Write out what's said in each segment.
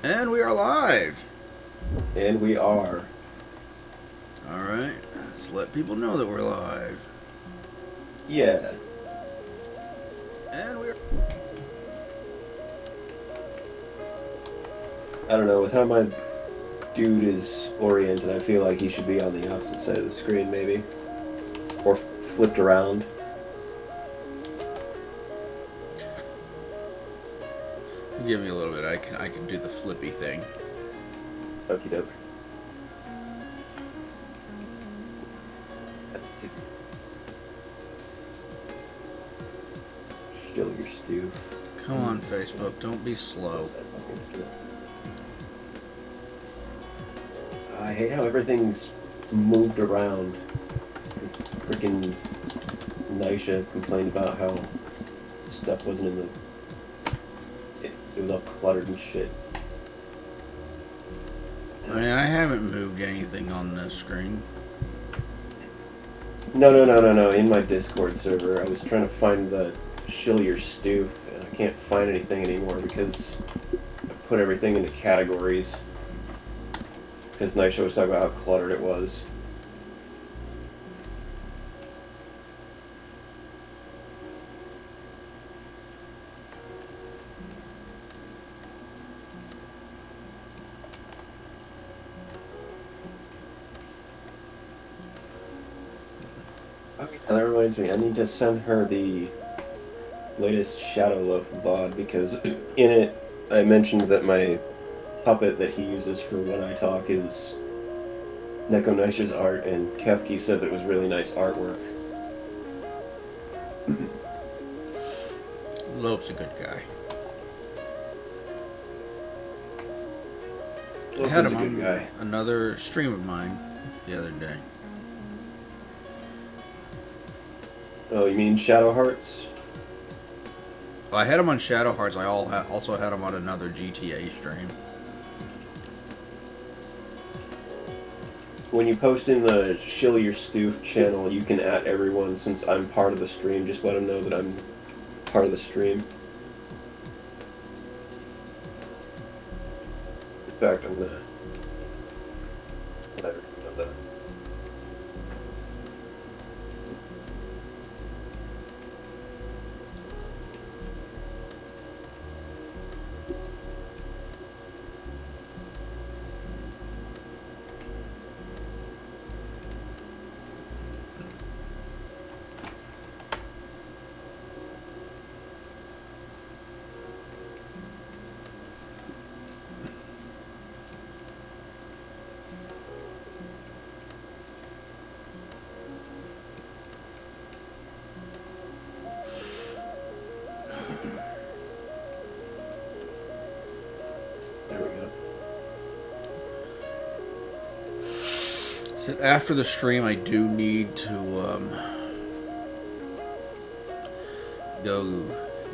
And we are live. And we are. All right, let's let people know that we're live. Yeah. And we're. I don't know, with how my dude is oriented, I feel like he should be on the opposite side of the screen, maybe. Or flipped around. Give me a little bit. I can do the flippy thing. Okie doke. Still your stew. Come on, Facebook. Don't be slow. I hate how everything's moved around. This freaking Nisha complained about how stuff wasn't in the... It was all cluttered and shit. I mean, I haven't moved anything on this screen. No. In my Discord server, I was trying to find the shill your stew, and I can't find anything anymore because I put everything into categories. Because Nisha was talking about how cluttered it was. Okay, that reminds me, I need to send her the latest Shadow Loaf VOD because in it I mentioned that my puppet that he uses for when I talk is Neko Nisha's art, and Kefki said that it was really nice artwork. Loaf's a good guy. I Loaf had is him a good on guy. another stream of mine the other day. Oh, you mean Shadow Hearts? Well, I had him on Shadow Hearts. I also had him on another GTA stream. When you post in the Shill Your Stoof channel, you can at everyone since I'm part of the stream. Just let them know that I'm part of the stream. In fact, I'm gonna let everyone know that. There we go. So after the stream, I do need to go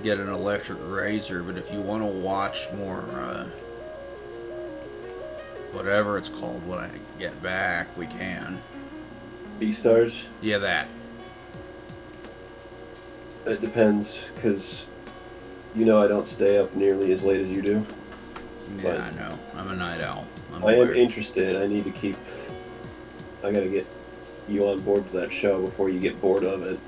get an electric razor. But if you want to watch more, whatever it's called when I get back, we can. B-Stars? Yeah, that. It depends, because you know I don't stay up nearly as late as you do. Yeah, I know. I'm a night owl. I am interested. I need to keep... I gotta get you on board for that show before you get bored of it.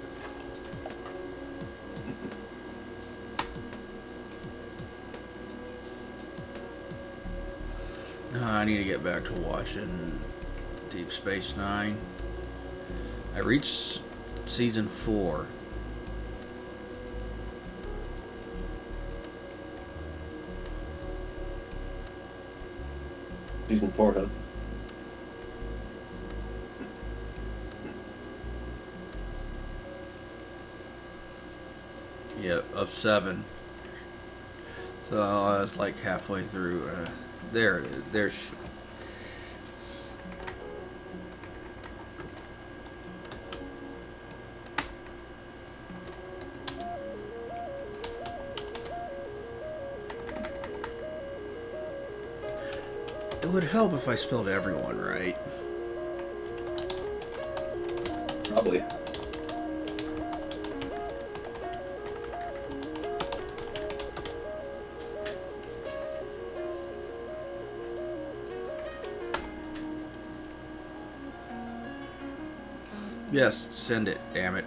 I need to get back to watching Deep Space Nine. I reached season 4. Season 4, huh? Yep, up 7. So I was like halfway through. There it is. There's. It would help if I spelled everyone right. Probably. Yes, send it, damn it.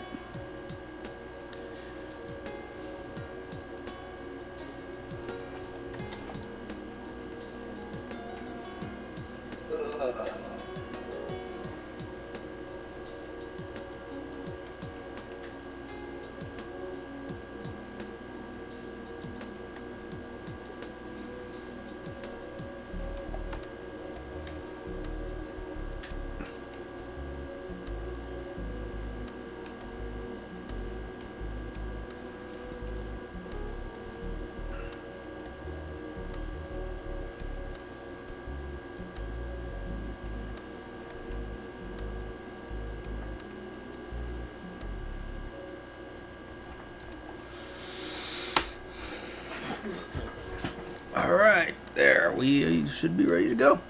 Alright, there. We should be ready to go.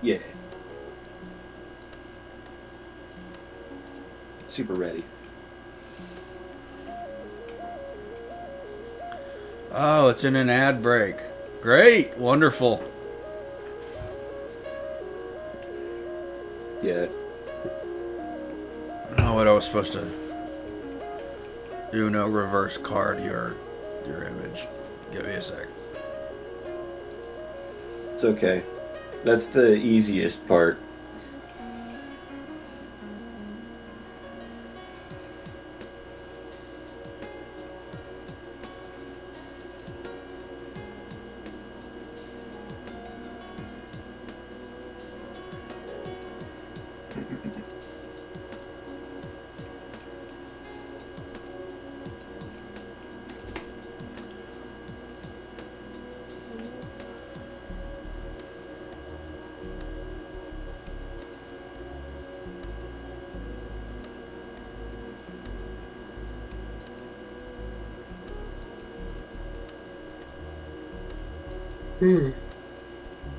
Yeah. Super ready. Oh, it's in an ad break. Great. Wonderful. Yeah. Oh, what I was supposed to do. No reverse card your image. Give me a sec. It's okay. That's the easiest part.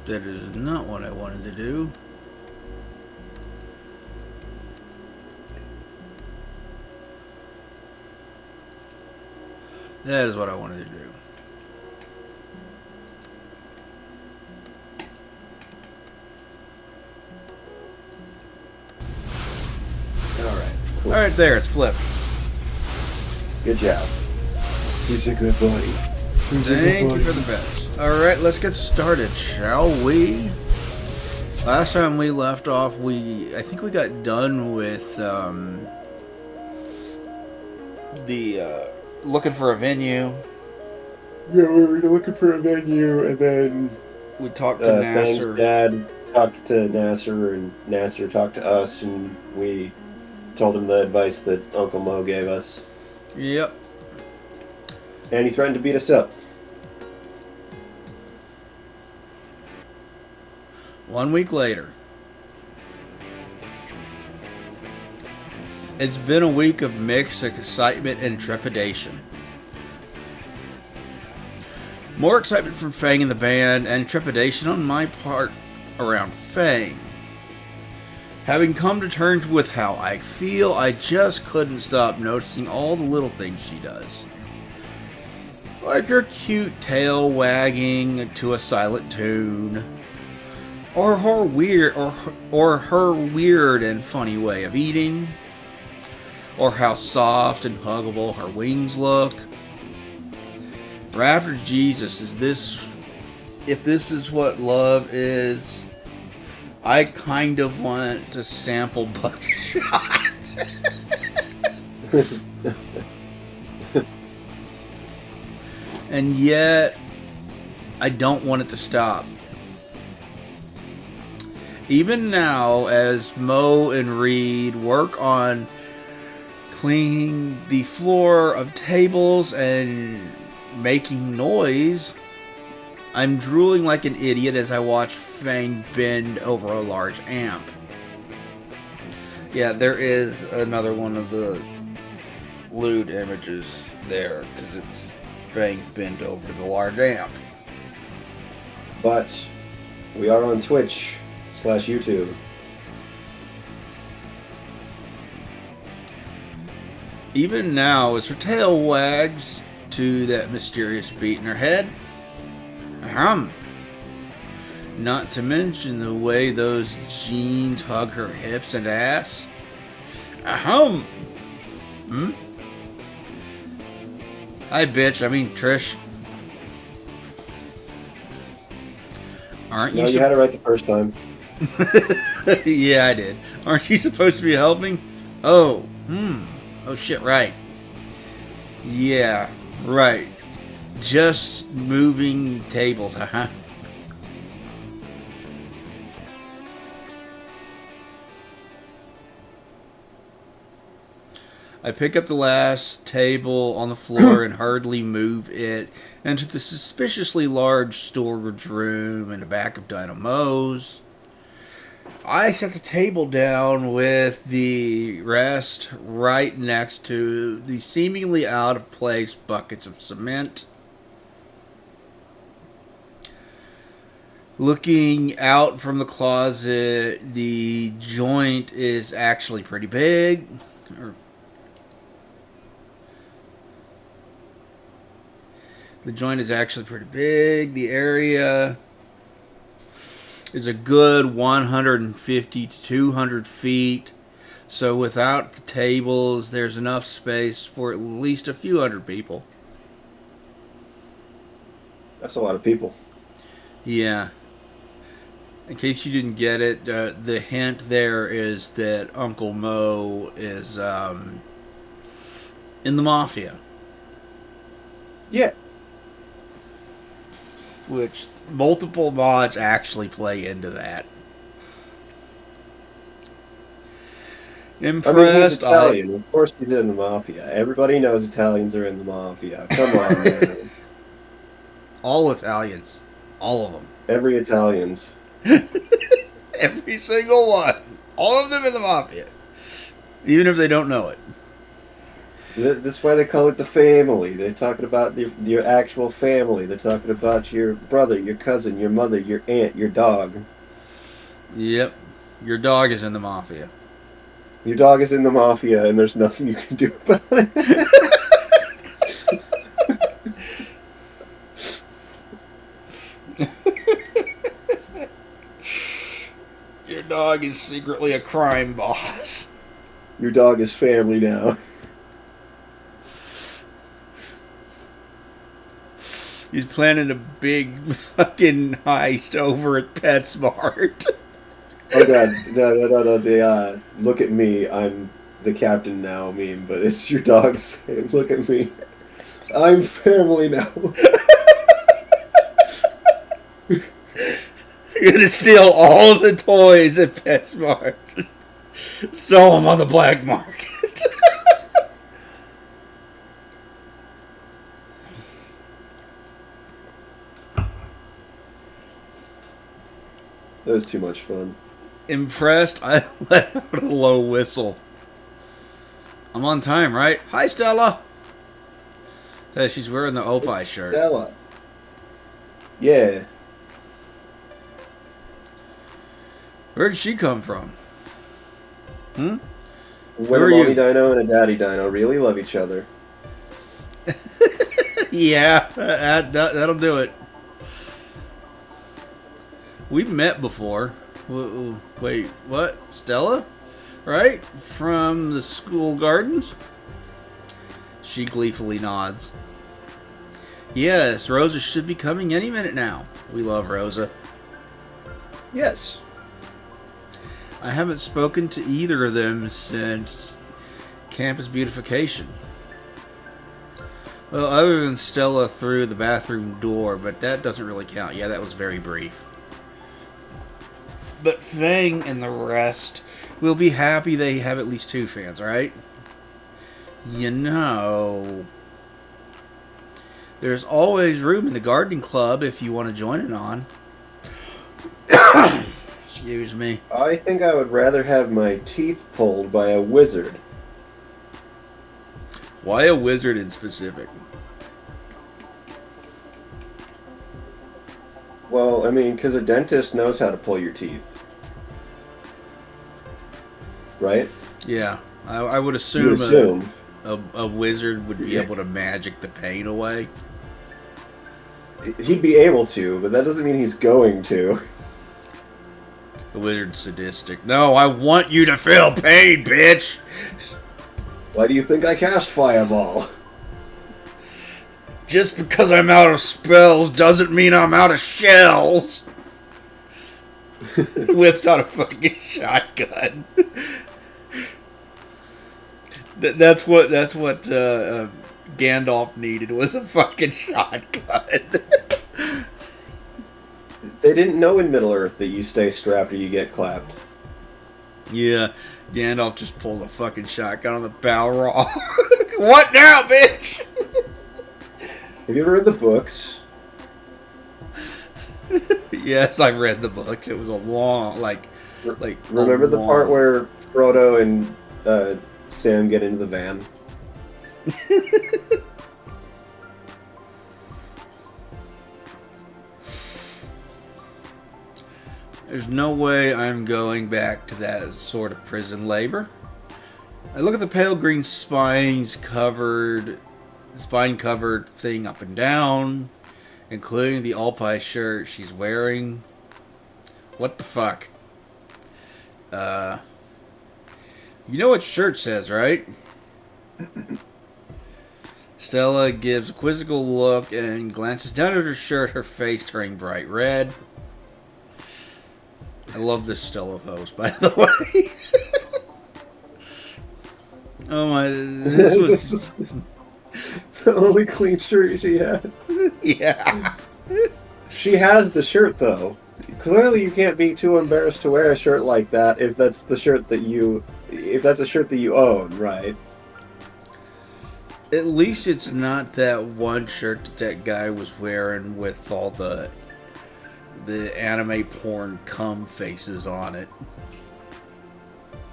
That is not what I wanted to do. That is what I wanted to do. Alright, cool. Alright, there. It's flipped. Good job. He's a good buddy. Thank you for the bets. Alright, let's get started, shall we? Last time we left off, I think we got done with looking for a venue. Yeah, we were looking for a venue, and then We talked to Nasser. Fang's dad talked to Nasser, and Nasser talked to us, and we told him the advice that Uncle Mo gave us. Yep. And he threatened to beat us up. 1 week later. It's been a week of mixed excitement and trepidation. More excitement from Fang and the band, and trepidation on my part around Fang. Having come to terms with how I feel, I just couldn't stop noticing all the little things she does. Like her cute tail wagging to a silent tune. Or her weird and funny way of eating, or how soft and huggable her wings look. Raptor Jesus, if this is what love is, I kind of want to sample Buckshot. And yet, I don't want it to stop. Even now, as Mo and Reed work on cleaning the floor of tables and making noise, I'm drooling like an idiot as I watch Fang bend over a large amp. Yeah, there is another one of the lewd images there, because it's Fang bent over the large amp. But we are on Twitch/YouTube. Even now, as her tail wags to that mysterious beat in her head, ahem. Not to mention the way those jeans hug her hips and ass. Ahem. Hmm? Hi, bitch. I mean, Trish. Aren't No, you? you had it right the first time. Yeah, I did. Aren't you supposed to be helping? Oh, Oh, shit, right. Yeah, right. Just moving tables, huh? I pick up the last table on the floor and hurriedly move it into the suspiciously large storage room in the back of Dynamo's. I set the table down with the rest right next to the seemingly out of place buckets of cement. Looking out from the closet, the joint is actually pretty big. The joint is actually pretty big. The area is a good 150 to 200 feet. So without the tables, there's enough space for at least a few hundred people. That's a lot of people. Yeah. In case you didn't get it, the hint there is that Uncle Mo is in the mafia. Yeah. Which multiple mods actually play into that. Impressed. I mean, he's Italian. Of course he's in the mafia. Everybody knows Italians are in the mafia. Come on, man. All Italians. All of them. Every Italians. Every single one. All of them in the mafia. Even if they don't know it. That's why they call it the family. They're talking about your actual family. They're talking about your brother, your cousin, your mother, your aunt, your dog. Yep. Your dog is in the mafia. Your dog is in the mafia, and there's nothing you can do about it. Your dog is secretly a crime boss. Your dog is family now. He's planning a big fucking heist over at PetSmart. Oh god, no. They look at me. I'm the captain now meme, but it's your dog saying, "Look at me. I'm family now." You're gonna steal all of the toys at PetSmart. Sell them on the black market. That was too much fun. Impressed, I let out a low whistle. I'm on time, right? Hi, Stella. Hey, she's wearing the Opie shirt. Stella. Yeah. Where did she come from? When a mommy dino and a daddy dino really love each other. Yeah, that'll do it. We've met before. Wait, what? Stella? Right? From the school gardens? She gleefully nods. Yes, Rosa should be coming any minute now. We love Rosa. Yes. I haven't spoken to either of them since campus beautification. Well, other than Stella through the bathroom door, but that doesn't really count. Yeah, that was very brief. But Fang and the rest will be happy they have at least 2 fans, right? You know, there's always room in the gardening club if you want to join it on. Excuse me. I think I would rather have my teeth pulled by a wizard. Why a wizard in specific? Well, I mean, because a dentist knows how to pull your teeth. Right? Yeah, I would assume, a wizard would be able to magic the pain away. He'd be able to, but that doesn't mean he's going to. The wizard's sadistic. No, I want you to feel pain, bitch! Why do you think I cast Fireball? Just because I'm out of spells doesn't mean I'm out of shells! Whips out a fucking shotgun. That's what Gandalf needed, was a fucking shotgun. They didn't know in Middle-earth that you stay strapped or you get clapped. Yeah, Gandalf just pulled a fucking shotgun on the Balrog. What now, bitch? Have you ever read the books? Yes, I read the books. It was a long, Remember the part where Frodo and Sam get into the van? There's no way I'm going back to that sort of prison labor. I look at the pale green spine covered thing up and down, including the all-pie shirt she's wearing. What the fuck? You know what shirt says, right? Stella gives a quizzical look and glances down at her shirt, her face turning bright red. I love this Stella pose, by the way. Oh my, this was the only clean shirt she had. Yeah. She has the shirt, though. Clearly you can't be too embarrassed to wear a shirt like that if that's the shirt that you... If that's a shirt that you own, right? At least it's not that one shirt that guy was wearing with all the anime porn cum faces on it.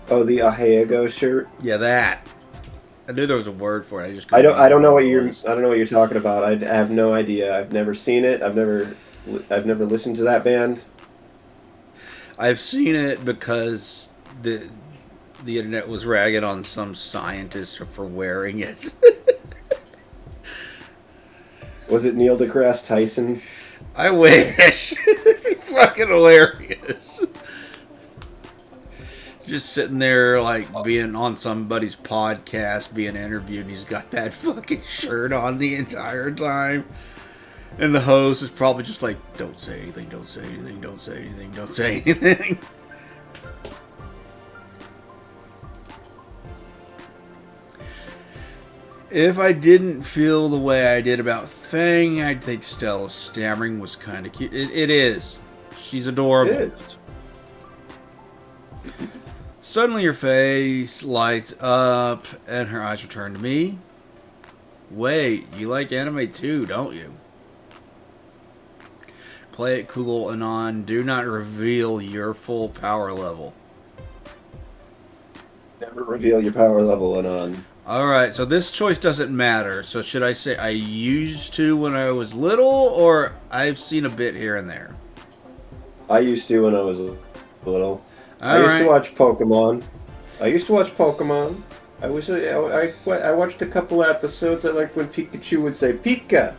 Oh, the Ahego shirt? Yeah, that. I knew there was a word for it. I don't know what you're talking about. I have no idea. I've never seen it. I've never listened to that band. I've seen it because the internet was ragging on some scientist for wearing it. Was it Neil deGrasse Tyson? I wish. It'd be fucking hilarious. Just sitting there, like, being on somebody's podcast, being interviewed, and he's got that fucking shirt on the entire time. And the host is probably just like, don't say anything, don't say anything, don't say anything, don't say anything. If I didn't feel the way I did about Fang, I'd think Stella's stammering was kind of cute. It is. She's adorable. It is. Suddenly her face lights up and her eyes return to me. Wait, you like anime too, don't you? Play it cool, Anon. Do not reveal your full power level. Never reveal your power level, Anon. Alright, so this choice doesn't matter. So should I say I used to when I was little, or I've seen a bit here and there? I used to when I was little. I used to watch Pokemon. I watched a couple episodes. I liked when Pikachu would say Pika.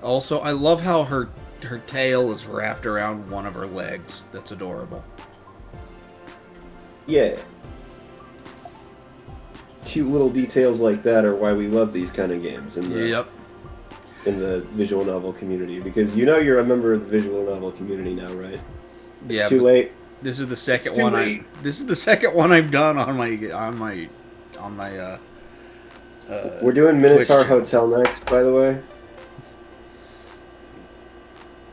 Also, I love how her tail is wrapped around one of her legs. That's adorable. Yeah. Cute little details like that are why we love these kind of games in the visual novel community. Because you know you're a member of the visual novel community now, right? Yeah. It's too late. This is the second one. This is the second one I've done on my. We're doing Minotaur Twitch Hotel next, by the way.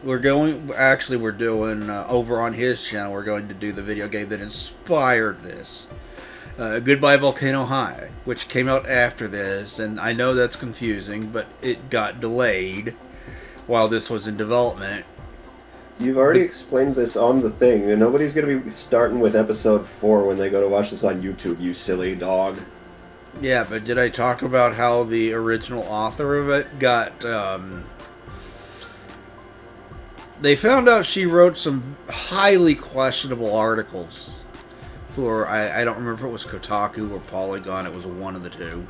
We're doing over on his channel. We're going to do the video game that inspired this. Goodbye Volcano High, which came out after this, and I know that's confusing, but it got delayed while this was in development. You've already explained this on the thing, and nobody's going to be starting with episode 4 when they go to watch this on YouTube, you silly dog. Yeah, but did I talk about how the original author of it got, they found out she wrote some highly questionable articles for, I don't remember if it was Kotaku or Polygon, it was one of the two.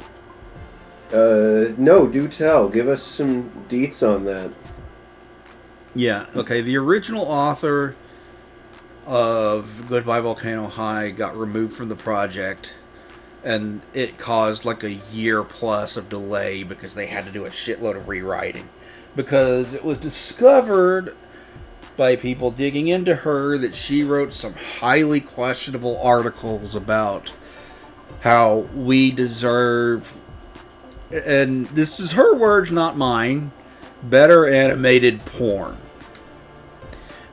No, do tell. Give us some deets on that. Yeah, okay, the original author of Goodbye Volcano High got removed from the project, and it caused like a year plus of delay because they had to do a shitload of rewriting. Because it was discovered by people digging into her that she wrote some highly questionable articles about how we deserve, and this is her words, not mine, better animated porn.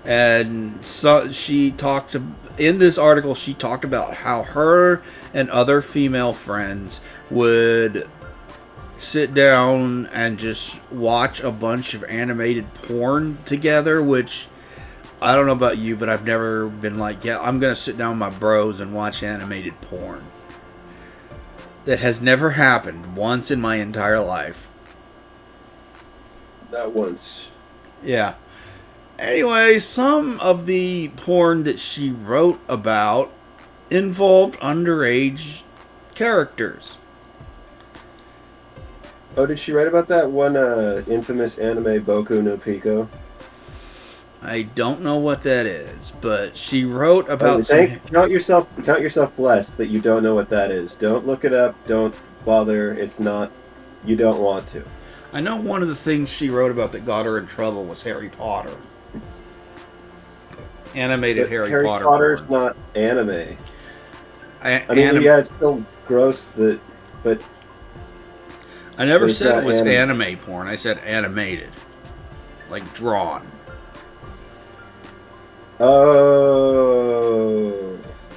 And so she talked in this article, she talked about how her and other female friends would sit down and just watch a bunch of animated porn together, which I don't know about you, but I've never been like, yeah, I'm going to sit down with my bros and watch animated porn. That has never happened once in my entire life. Not once. Yeah. Anyway, some of the porn that she wrote about involved underage characters. Oh, did she write about that one infamous anime Boku no Pico? I don't know what that is, but she wrote about count yourself blessed that you don't know what that is. Don't look it up. Don't bother. It's not. You don't want to. I know one of the things she wrote about that got her in trouble was Harry Potter. Animated But Harry Harry Potter. Potter's porn. not anime. I mean, yeah, it's still gross. But I never it's said not it was anime. anime porn. I said animated, like drawn. Oh.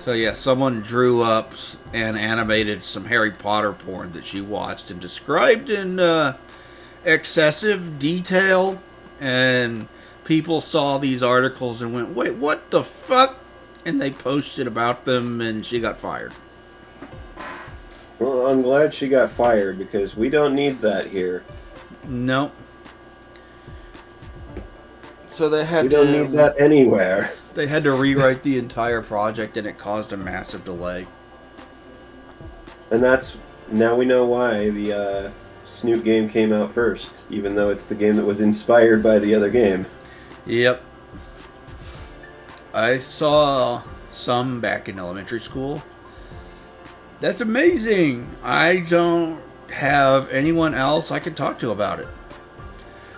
So yeah, someone drew up and animated some Harry Potter porn that she watched and described in excessive detail, and people saw these articles and went, "Wait, what the fuck?" And they posted about them, and she got fired. Well, I'm glad she got fired because we don't need that here. Nope. So they had We don't need that anywhere. They had to rewrite the entire project, and it caused a massive delay. And now we know why the Snoot Game came out first, even though it's the game that was inspired by the other game. Yep. I saw some back in elementary school. That's amazing. I don't have anyone else I can talk to about it.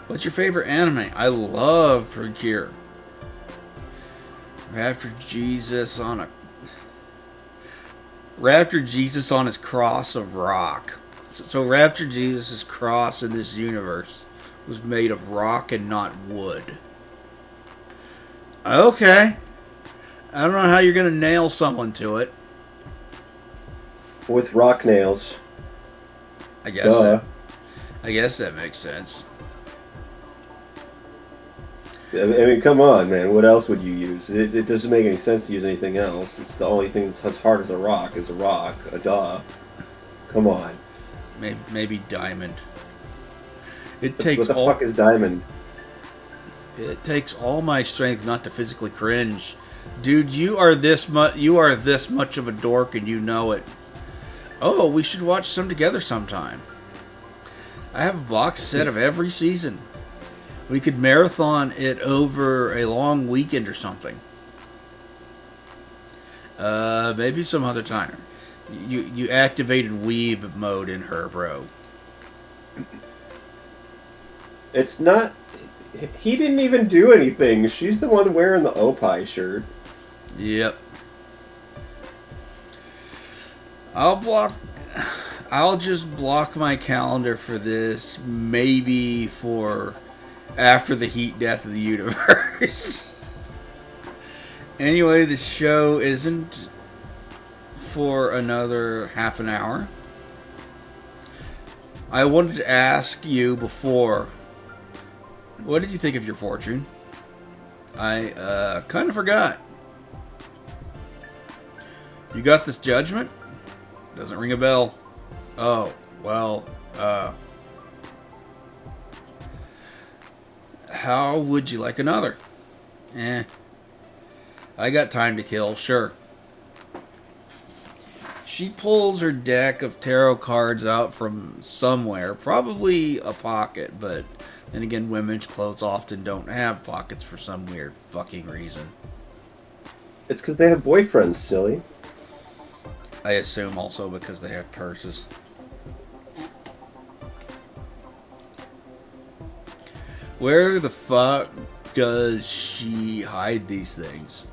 What's your favorite anime? I love Precure. Raptor Jesus on his cross of rock. So Raptor Jesus' cross in this universe was made of rock and not wood. Okay. I don't know how you're going to nail someone to it. With rock nails. I guess that makes sense. I mean, come on, man. What else would you use? It doesn't make any sense to use anything else. It's the only thing that's as hard as a rock is a rock. A duh. Come on. Maybe diamond. What the fuck is diamond? It takes all my strength not to physically cringe. Dude, you are this much of a dork and you know it. Oh, we should watch some together sometime. I have a box set of every season. We could marathon it over a long weekend or something. Maybe some other time. You activated weeb mode in her, bro. It's not... He didn't even do anything. She's the one wearing the Opie shirt. Yep. I'll just block my calendar for this, maybe for after the heat death of the universe. Anyway, the show isn't for another half an hour. I wanted to ask you before, what did you think of your fortune? I kind of forgot. You got this judgment? Doesn't ring a bell. Oh, well, how would you like another? I got time to kill, sure. She pulls her deck of tarot cards out from somewhere, probably a pocket, but then again, women's clothes often don't have pockets for some weird fucking reason. It's because they have boyfriends, silly. I assume also because they have purses. Where the fuck does she hide these things?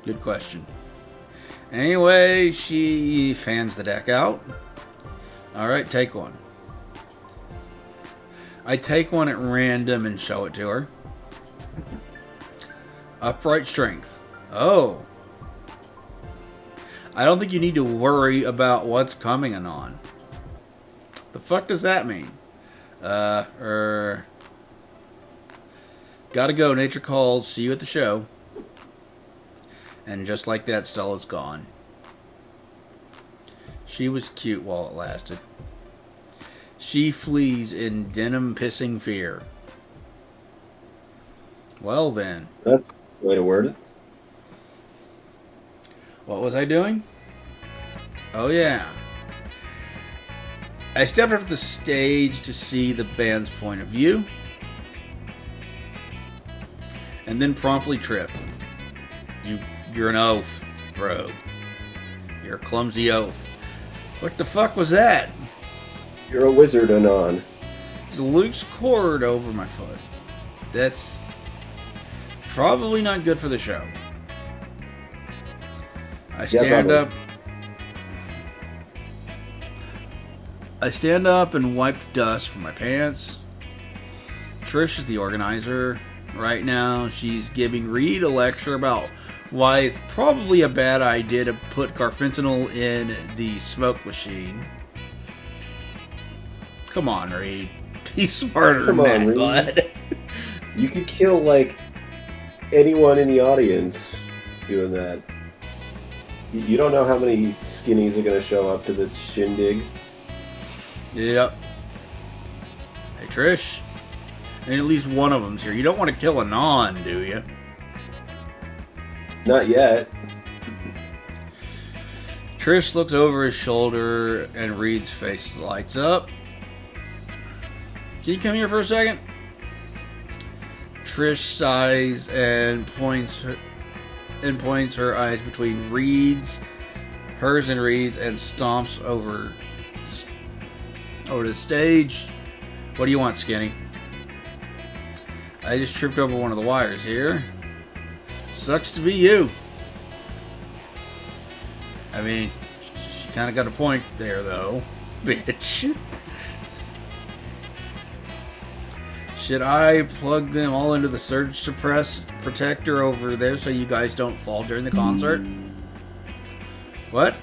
Good question. Anyway, she fans the deck out. Alright, take one. I take one at random and show it to her. Upright strength. Oh. I don't think you need to worry about what's coming anon. The fuck does that mean? Gotta go. Nature calls. See you at the show. And just like that, Stella's gone. She was cute while it lasted. She flees in denim-pissing fear. Well then. That's the way to word it. What was I doing? Oh yeah. I stepped up to the stage to see the band's point of view. And then promptly tripped. You're an oaf, bro. You're a clumsy oaf. What the fuck was that? You're a wizard, Anon. It's a loose cord over my foot. That's probably not good for the show. I stand up. I stand up and wipe dust from my pants. Trish is the organizer. Right now, she's giving Reed a lecture about why it's probably a bad idea to put carfentanil in the smoke machine. Come on, Reed. Be smarter than that, bud. You could kill, like, anyone in the audience doing that. You don't know how many skinnies are going to show up to this shindig. Yep. Hey, Trish. And at least one of them's here. You don't want to kill a non, do you? Not yet. Trish looks over his shoulder and Reed's face lights up. Can you come here for a second? Trish sighs and points her eyes between hers and Reed's, and stomps over the stage. What do you want, Skinny? I just tripped over one of the wires here. Sucks to be you. I mean, she kind of got a point there, though. Bitch. Should I plug them all into the surge suppress protector over there so you guys don't fall during the concert? What?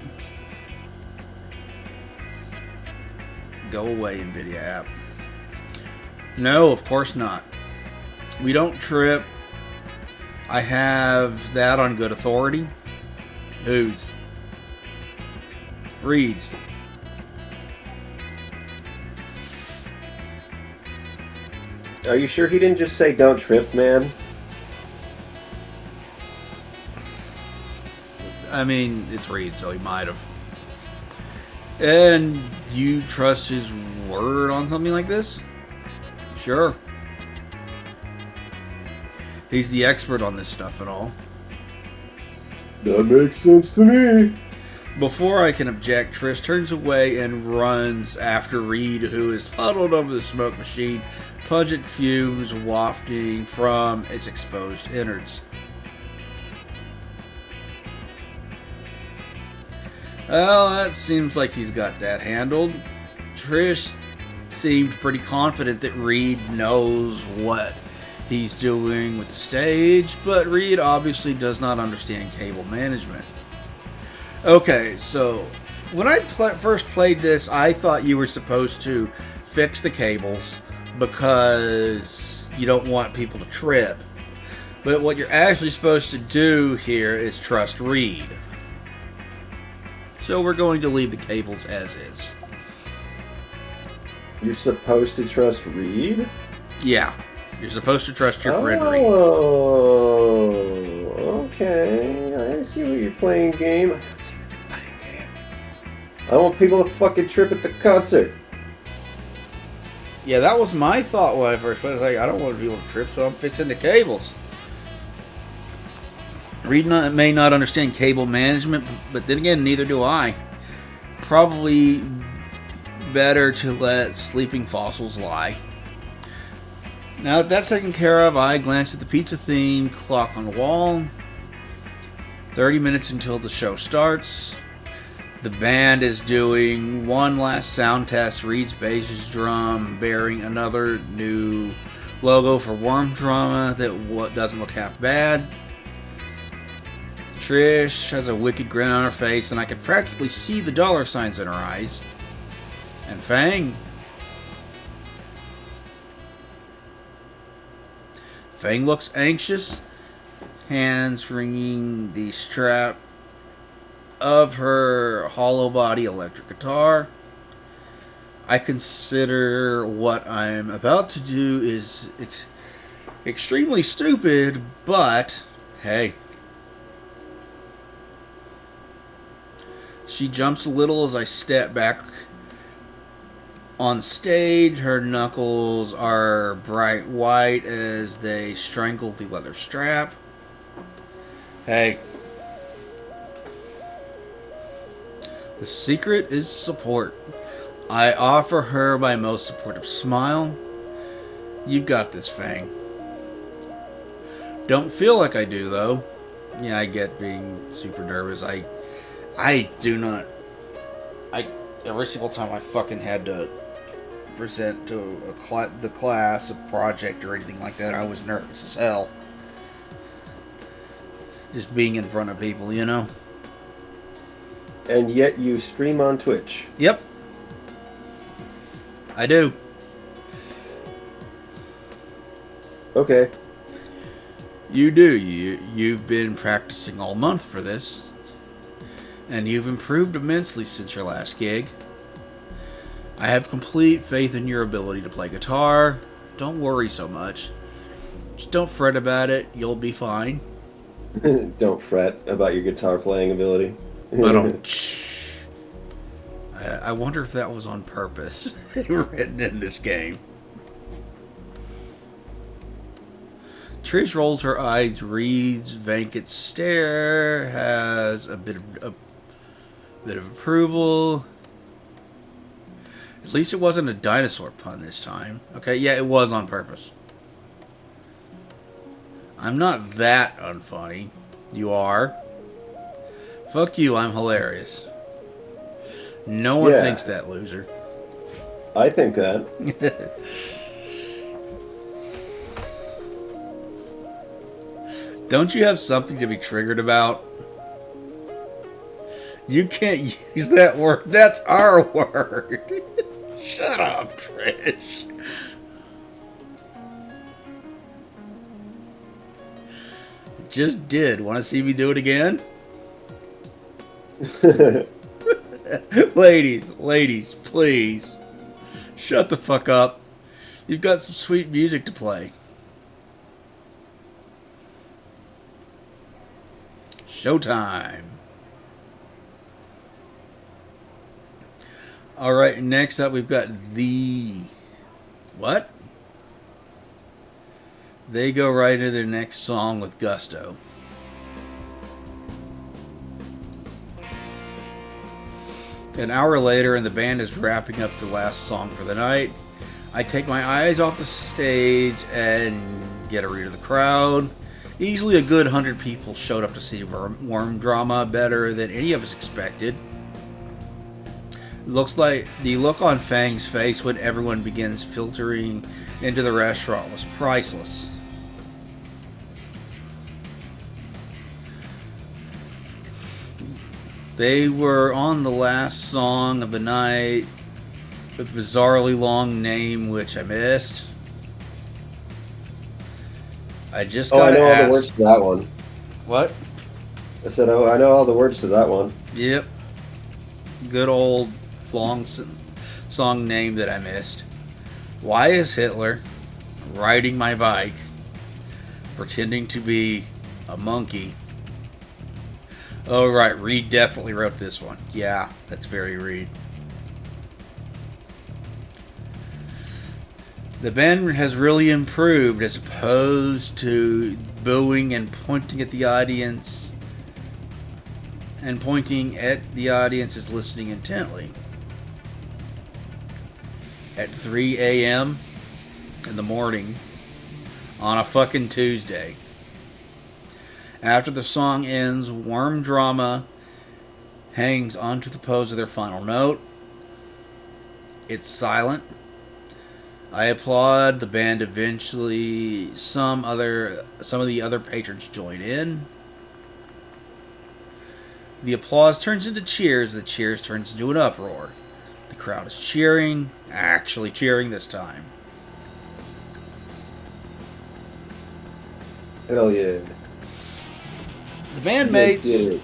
Go away, NVIDIA app. No, of course not. We don't trip. I have that on good authority. Whose? Reed's. Are you sure he didn't just say don't trip, man? I mean, it's Reed, so he might have. And do you trust his word on something like this? Sure. He's the expert on this stuff and all. That makes sense to me. Before I can object, Trish turns away and runs after Reed, who is huddled over the smoke machine, pungent fumes wafting from its exposed innards. Well, that seems like he's got that handled. Trish seemed pretty confident that Reed knows what he's doing with the stage, but Reed obviously does not understand cable management. Okay, so when I first played this, I thought you were supposed to fix the cables because you don't want people to trip. But what you're actually supposed to do here is trust Reed. So we're going to leave the cables as is. You're supposed to trust Reed? Yeah. You're supposed to trust your friend Reed. Oh, okay. I see what you're playing game. I want people to fucking trip at the concert. Yeah, that was my thought when I first played. I was like, I don't want people to trip, so I'm fixing the cables. Reed may not understand cable management, but then again, neither do I. Probably better to let sleeping fossils lie. Now that that's taken care of, I glanced at the pizza-themed clock on the wall. 30 minutes until the show starts. The band is doing one last sound test. Reed's bass is drum, bearing another new logo for Worm Drama that doesn't look half bad. Trish has a wicked grin on her face, and I could practically see the dollar signs in her eyes. And Fang looks anxious, hands wringing the strap of her hollow body electric guitar. I consider what I'm about to do is extremely stupid, but hey. She jumps a little as I step back on stage. Her knuckles are bright white as they strangle the leather strap. Hey. The secret is support. I offer her my most supportive smile. You've got this, Fang. Don't feel like I do, though. Yeah, I get being super nervous. I do not. Every single time I fucking had to present to the class, a project, or anything like that, I was nervous as hell. Just being in front of people, you know? And yet you stream on Twitch. Yep. I do. Okay. You do. You've been practicing all month for this. And you've improved immensely since your last gig. I have complete faith in your ability to play guitar. Don't worry so much. Just don't fret about it. You'll be fine. Don't fret about your guitar playing ability. But I wonder if that was on purpose. Written in this game. Trish rolls her eyes, reads Venkat's stare, has a bit of approval. At least it wasn't a dinosaur pun this time. Okay, yeah, it was on purpose. I'm not that unfunny. You are. Fuck you, I'm hilarious. No one thinks that, loser. I think that. Don't you have something to be triggered about? You can't use that word. That's our word. Shut up, Trish. Just did. Want to see me do it again? Ladies, please. Shut the fuck up. You've got some sweet music to play. Showtime. Alright, next up we've got the... What? They go right into their next song with gusto. An hour later, and the band is wrapping up the last song for the night. I take my eyes off the stage and get a read of the crowd. Easily a good 100 people showed up to see Worm Drama, better than any of us expected. Looks like the look on Fang's face when everyone begins filtering into the restaurant was priceless. They were on the last song of the night with a bizarrely long name, which I missed. I just got to ask. I know all the words to that one. What? I said, I know all the words to that one. Yep. Good old long song name that I missed. Why is Hitler riding my bike, pretending to be a monkey? Oh, right. Reed definitely wrote this one. Yeah, that's very Reed. The band has really improved as opposed to booing and pointing at the audience as listening intently. At 3 a.m. in the morning on a fucking Tuesday. After the song ends, Worm Drama hangs onto the pose of their final note. It's silent. I applaud the band. Eventually, some of the other patrons join in. The applause turns into cheers. The cheers turns into an uproar. The crowd is cheering, actually cheering this time. Hell yeah. The bandmates. Did it.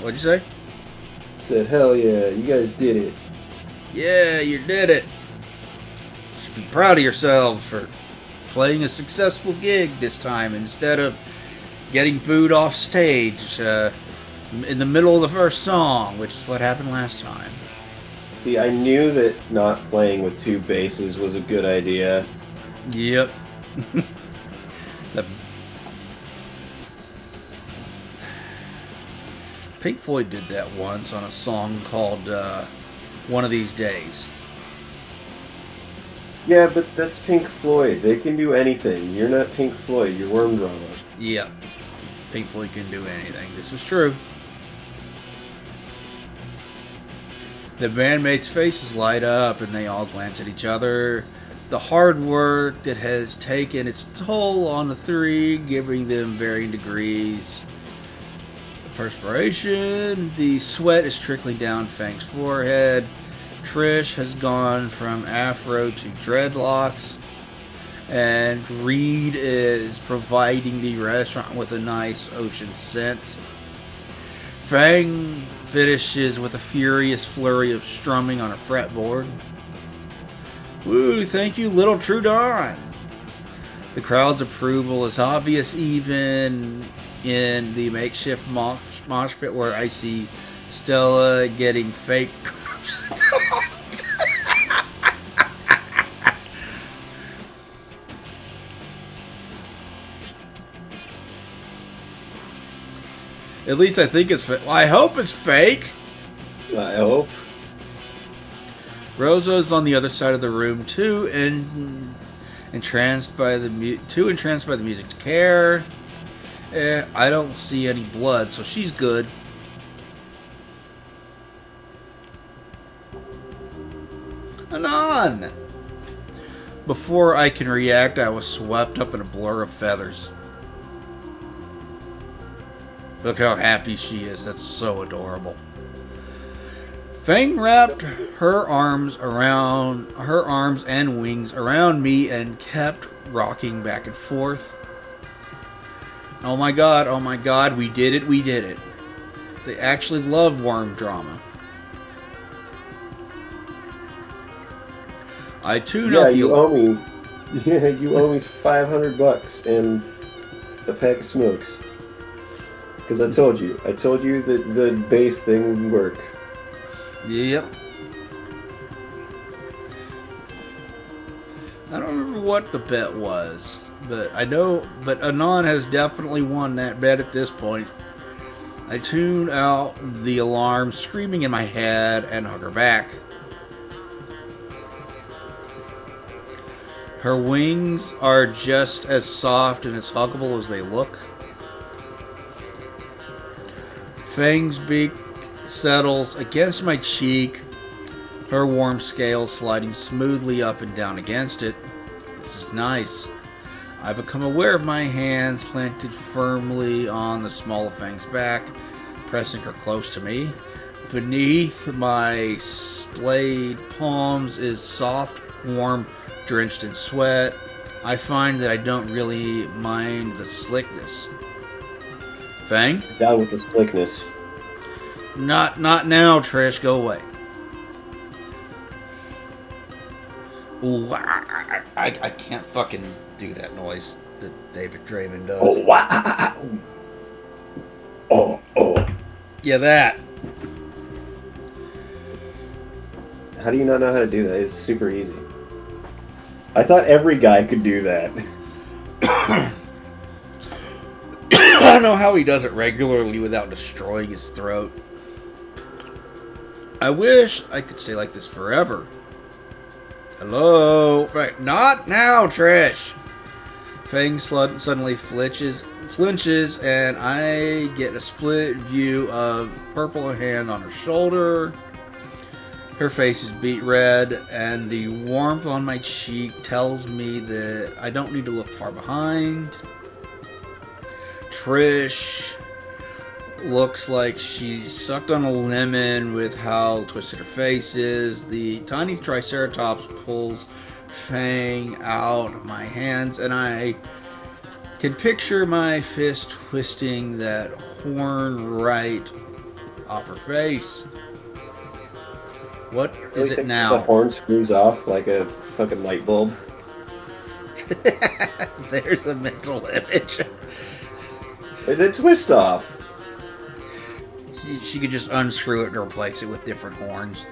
What'd you say? Said, hell yeah, you guys did it. Yeah, you did it. You should be proud of yourselves for playing a successful gig this time instead of getting booed off stage in the middle of the first song, which is what happened last time. See, I knew that not playing with two basses was a good idea. Yep. Pink Floyd did that once on a song called One of These Days. Yeah, but that's Pink Floyd. They can do anything. You're not Pink Floyd. You're Worm Drama. Yep. Pink Floyd can do anything. This is true. The bandmates' faces light up and they all glance at each other. The hard work that has taken its toll on the three, giving them varying degrees of perspiration. The sweat is trickling down Fang's forehead. Trish has gone from afro to dreadlocks. And Reed is providing the restaurant with a nice ocean scent. Fang finishes with a furious flurry of strumming on a fretboard. Woo, thank you, little Trudon. The crowd's approval is obvious even in the makeshift mosh pit where I see Stella getting fake. At least I think it's fake. Well, I hope it's fake. I hope. Rosa's on the other side of the room too, and entranced by the music to care. I don't see any blood, so she's good. Anon! Before I can react, I was swept up in a blur of feathers. Look how happy she is. That's so adorable. Fang wrapped her arms and wings around me and kept rocking back and forth. Oh my god, we did it. They actually love Worm Drama. I tune up. You owe me. Yeah, you owe me $500 and a pack of smokes. Because I told you that the bass thing would work. Yep. I don't remember what the bet was, but Anon has definitely won that bet at this point. I tune out the alarm, screaming in my head, and hug her back. Her wings are just as soft and as huggable as they look. Fang's beak settles against my cheek, her warm scales sliding smoothly up and down against it. This is nice. I become aware of my hands planted firmly on the small of Fang's back, pressing her close to me. Beneath my splayed palms is soft, warm, drenched in sweat. I find that I don't really mind the slickness. Fang? Down with the slickness. Not now, Trish. Go away. Ooh, I can't fucking do that noise that David Draymond does. Oh, wow. Oh. Yeah, that. How do you not know how to do that? It's super easy. I thought every guy could do that. I don't know how he does it regularly without destroying his throat. I wish I could stay like this forever. Hello? Not now, Trish! Fang suddenly flinches, and I get a split view of purple hand on her shoulder. Her face is beet red, and the warmth on my cheek tells me that I don't need to look far behind. Trish looks like she sucked on a lemon with how twisted her face is. The tiny triceratops pulls Fang out of my hands, and I can picture my fist twisting that horn right off her face. What is it now? The horn screws off like a fucking light bulb. There's a mental image. It's a twist off. She could just unscrew it and replace it with different horns.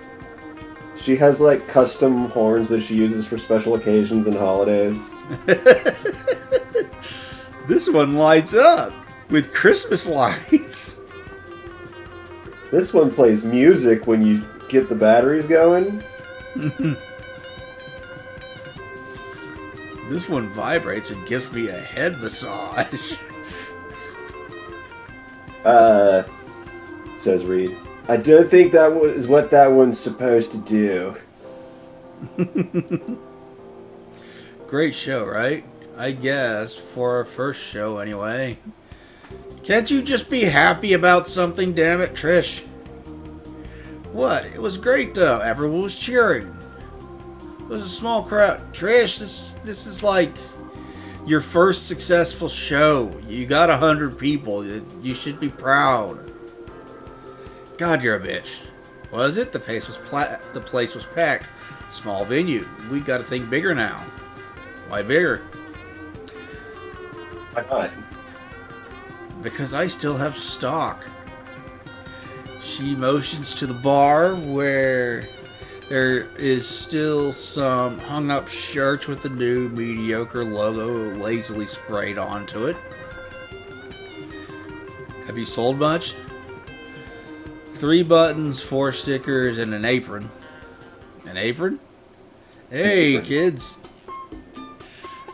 She has like custom horns that she uses for special occasions and holidays. This one lights up with Christmas lights. This one plays music when you get the batteries going. This one vibrates and gives me a head massage. Says Reed. I don't think that is what that one's supposed to do. Great show, right? I guess, for our first show anyway. Can't you just be happy about something, damn it, Trish? What? It was great though. Everyone was cheering. It was a small crowd. Trish, this is like your first successful show. You got 100 people. You should be proud. God, you're a bitch. Was it? The place was packed. Small venue. We got to think bigger now. Why bigger? Why not? Because I still have stock. She motions to the bar where there is still some hung up shirts with the new mediocre logo lazily sprayed onto it. Have you sold much? 3 buttons, 4 stickers, and an apron. An apron? Hey, kids.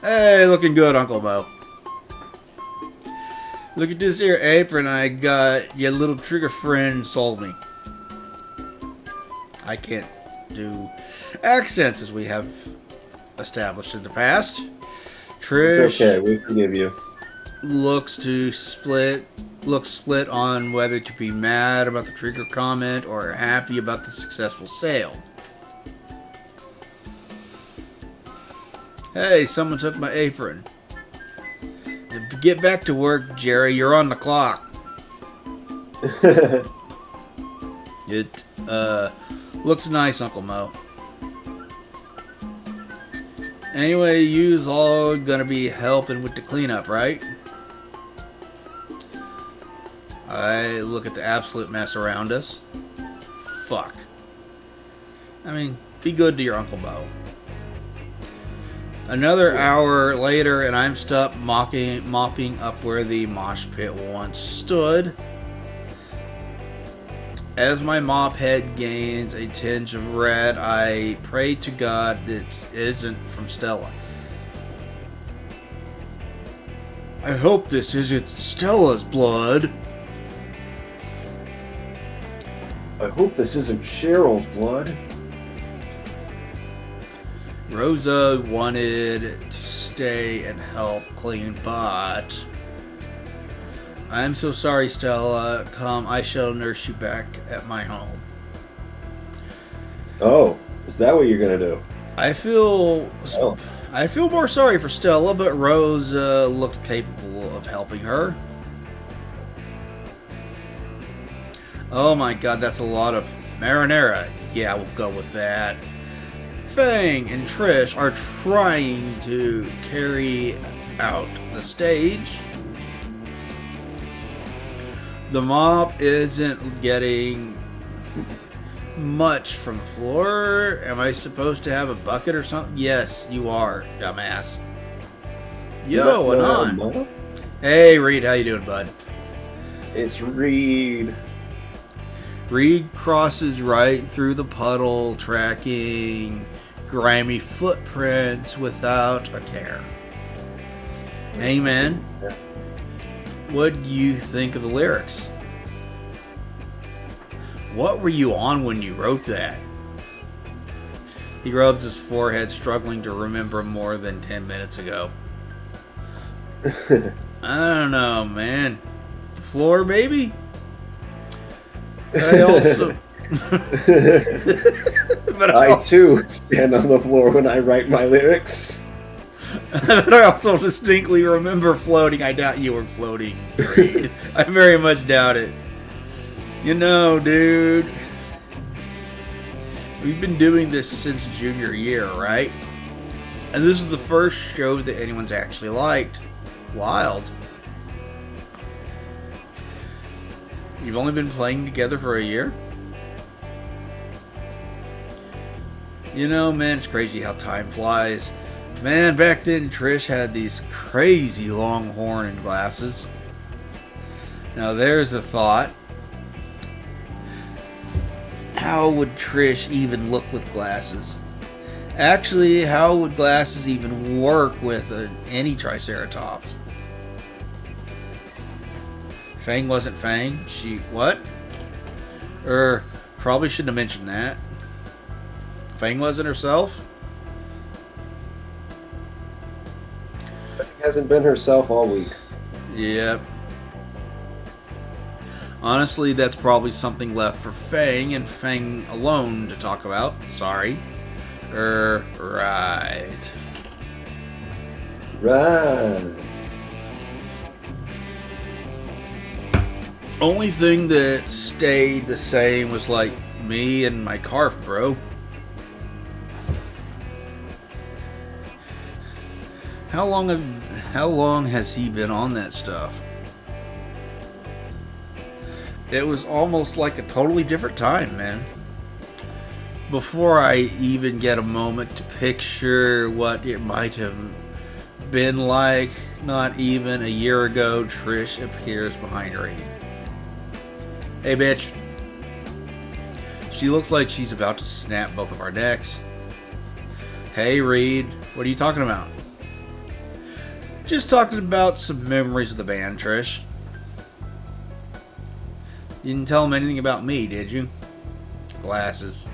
Hey, looking good, Uncle Mo. Look at this here apron I got your little trigger friend sold me. I can't do accents as we have established in the past. Trish, it's okay, we forgive you. Looks split on whether to be mad about the trigger comment or happy about the successful sale. Hey, someone took my apron. Get back to work, Jerry. You're on the clock. It looks nice, Uncle Mo. Anyway, you's all gonna be helping with the cleanup, right? I look at the absolute mess around us. Fuck. I mean, be good to your Uncle Mo. Another hour later, and I'm stuck mopping up where the mosh pit once stood. As my mop head gains a tinge of red, I pray to God it isn't from Stella. I hope this isn't Stella's blood. I hope this isn't Cheryl's blood. Rosa wanted to stay and help clean, but I'm so sorry, Stella. Come, I shall nurse you back at my home. Oh, is that what you're gonna do? I feel more sorry for Stella, but Rosa looked capable of helping her. Oh my God, that's a lot of marinara. Yeah, we'll go with that. Fang and Trish are trying to carry out the stage. The mop isn't getting much from the floor. Am I supposed to have a bucket or something? Yes, you are, dumbass. Yo, Anon. Hey, Reed, how you doing, bud? It's Reed. Reed crosses right through the puddle, tracking grimy footprints without a care. Hey, man. What do you think of the lyrics? What were you on when you wrote that? He rubs his forehead, struggling to remember more than 10 minutes ago. I don't know, man. The floor, baby? I also... but I too stand on the floor when I write my lyrics. But I also distinctly remember floating. I doubt you were floating, Reed. I very much doubt it. You know, dude, we've been doing this since junior year, right? And this is the first show that anyone's actually liked. Wild. You've only been playing together for a year? You know, man, it's crazy how time flies. Man, back then Trish had these crazy long horn and glasses. Now there's a thought. How would Trish even look with glasses? Actually, how would glasses even work with any Triceratops? Fang wasn't Fang. She, what? Probably shouldn't have mentioned that. Fang wasn't herself? Hasn't been herself all week. Yep. Honestly, that's probably something left for Fang and Fang alone to talk about. Sorry. Right. Right. Only thing that stayed the same was like me and my carf, bro. How long has he been on that stuff? It was almost like a totally different time, man. Before I even get a moment to picture what it might have been like, not even a year ago, Trish appears behind Reed. Hey, bitch. She looks like she's about to snap both of our necks. Hey, Reed. What are you talking about? Just talking about some memories of the band, Trish. You didn't tell him anything about me, did you? Glasses.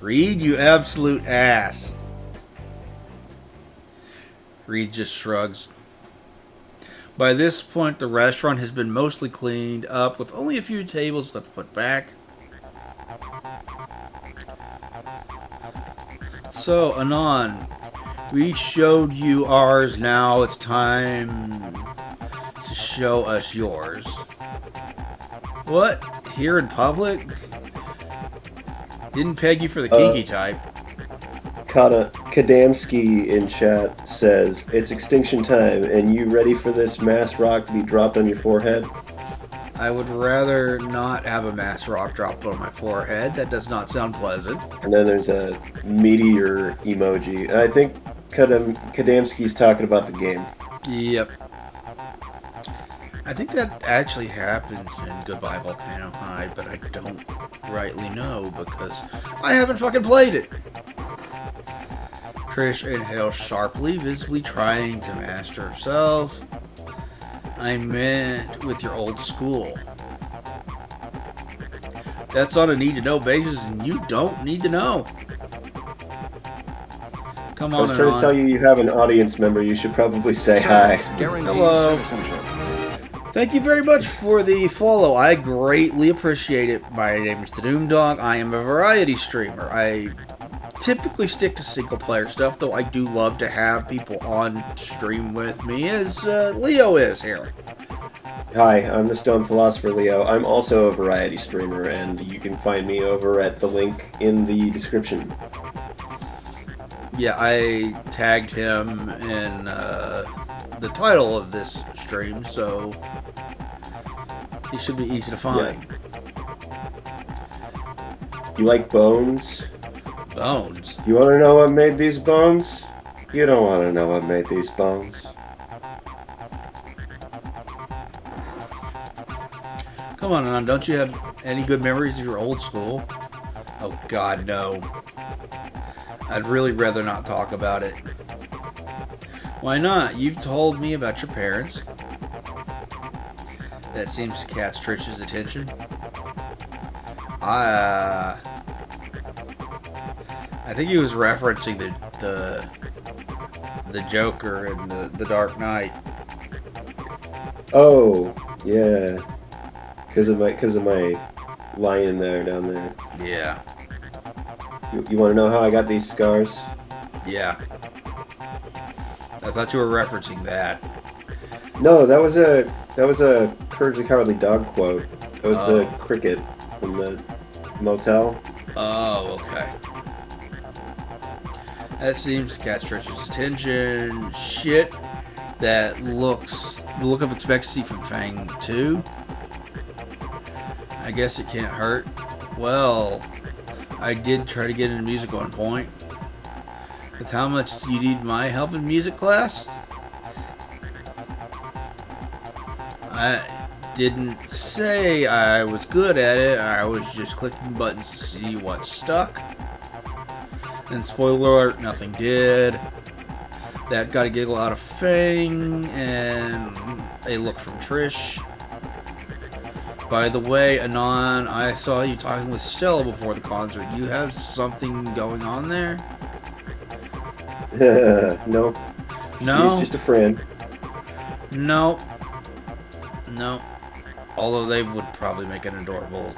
Reed, you absolute ass. Reed just shrugs. By this point, the restaurant has been mostly cleaned up, with only a few tables left to put back. So, Anon, we showed you ours, now it's time to show us yours. What? Here in public? Didn't peg you for the kinky type. Kadamski in chat says, it's extinction time, and you ready for this mass rock to be dropped on your forehead? I would rather not have a mass rock dropped on my forehead. That does not sound pleasant. And then there's a meteor emoji. And I think Kadamski's talking about the game. Yep. I think that actually happens in Goodbye Volcano High, but I don't rightly know because I haven't fucking played it. Trish inhales sharply, visibly trying to master herself. I meant with your old school. That's on a need-to-know basis, and you don't need to know. Come on, I was trying to tell you have an audience member. You should probably say hi. Hello. Thank you very much for the follow. I greatly appreciate it. My name is the Doom Dog. I am a variety streamer. I typically stick to single-player stuff, though I do love to have people on stream with me, as Leo is here. Hi, I'm the Stone Philosopher Leo. I'm also a variety streamer, and you can find me over at the link in the description. Yeah, I tagged him in the title of this stream, so he should be easy to find. You like bones? Bones? You want to know what made these bones? You don't want to know what made these bones. Come on, Anon, don't you have any good memories of your old school? Oh, God, no. I'd really rather not talk about it. Why not? You've told me about your parents. That seems to catch Trish's attention. I think he was referencing the Joker and the Dark Knight. Oh, yeah. Because of my lion there down there. Yeah. You want to know how I got these scars? Yeah. I thought you were referencing that. No, that was a Courage the Cowardly Dog quote. That was the cricket from the motel. Oh, okay. That seems to catch Trish's attention. Shit. The look of expectancy from Fang too. I guess it can't hurt. Well, I did try to get into music on point. With how much do you need my help in music class? I didn't say I was good at it. I was just clicking buttons to see what stuck. And spoiler alert, nothing did. That got a giggle out of Fang and a look from Trish. By the way, Anon, I saw you talking with Stella before the concert. You have something going on there? No. No? She's just a friend. No. No. Although they would probably make an adorable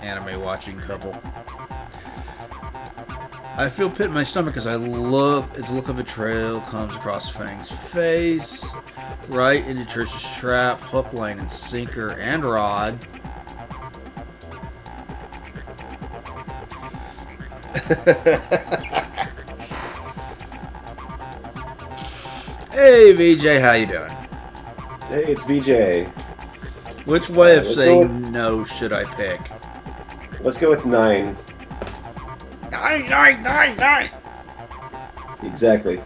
anime watching couple. I feel pit in my stomach as I look. Its look of betrayal comes across Fang's face. Right into Trish's trap, hook, line, and sinker, and rod. Hey VJ, how you doing? Hey, it's VJ. Which way of saying no should I pick? Let's go with 9. 9, 9, 9, 9! Exactly.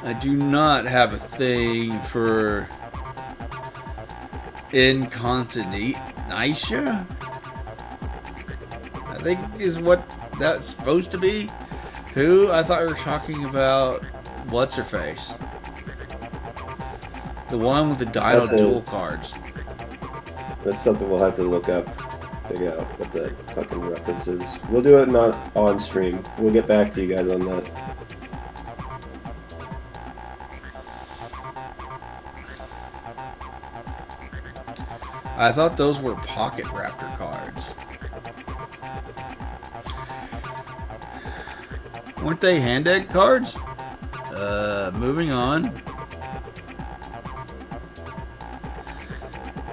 I do not have a thing for incontinentia. I think is what that's supposed to be. Who? I thought we were talking about what's her face? The one with the Dino dual cards. That's something we'll have to look up. Figure out what that fucking reference is. We'll do it not on stream. We'll get back to you guys on that. I thought those were Pocket Raptor cards. Weren't they hand-egg cards? Moving on.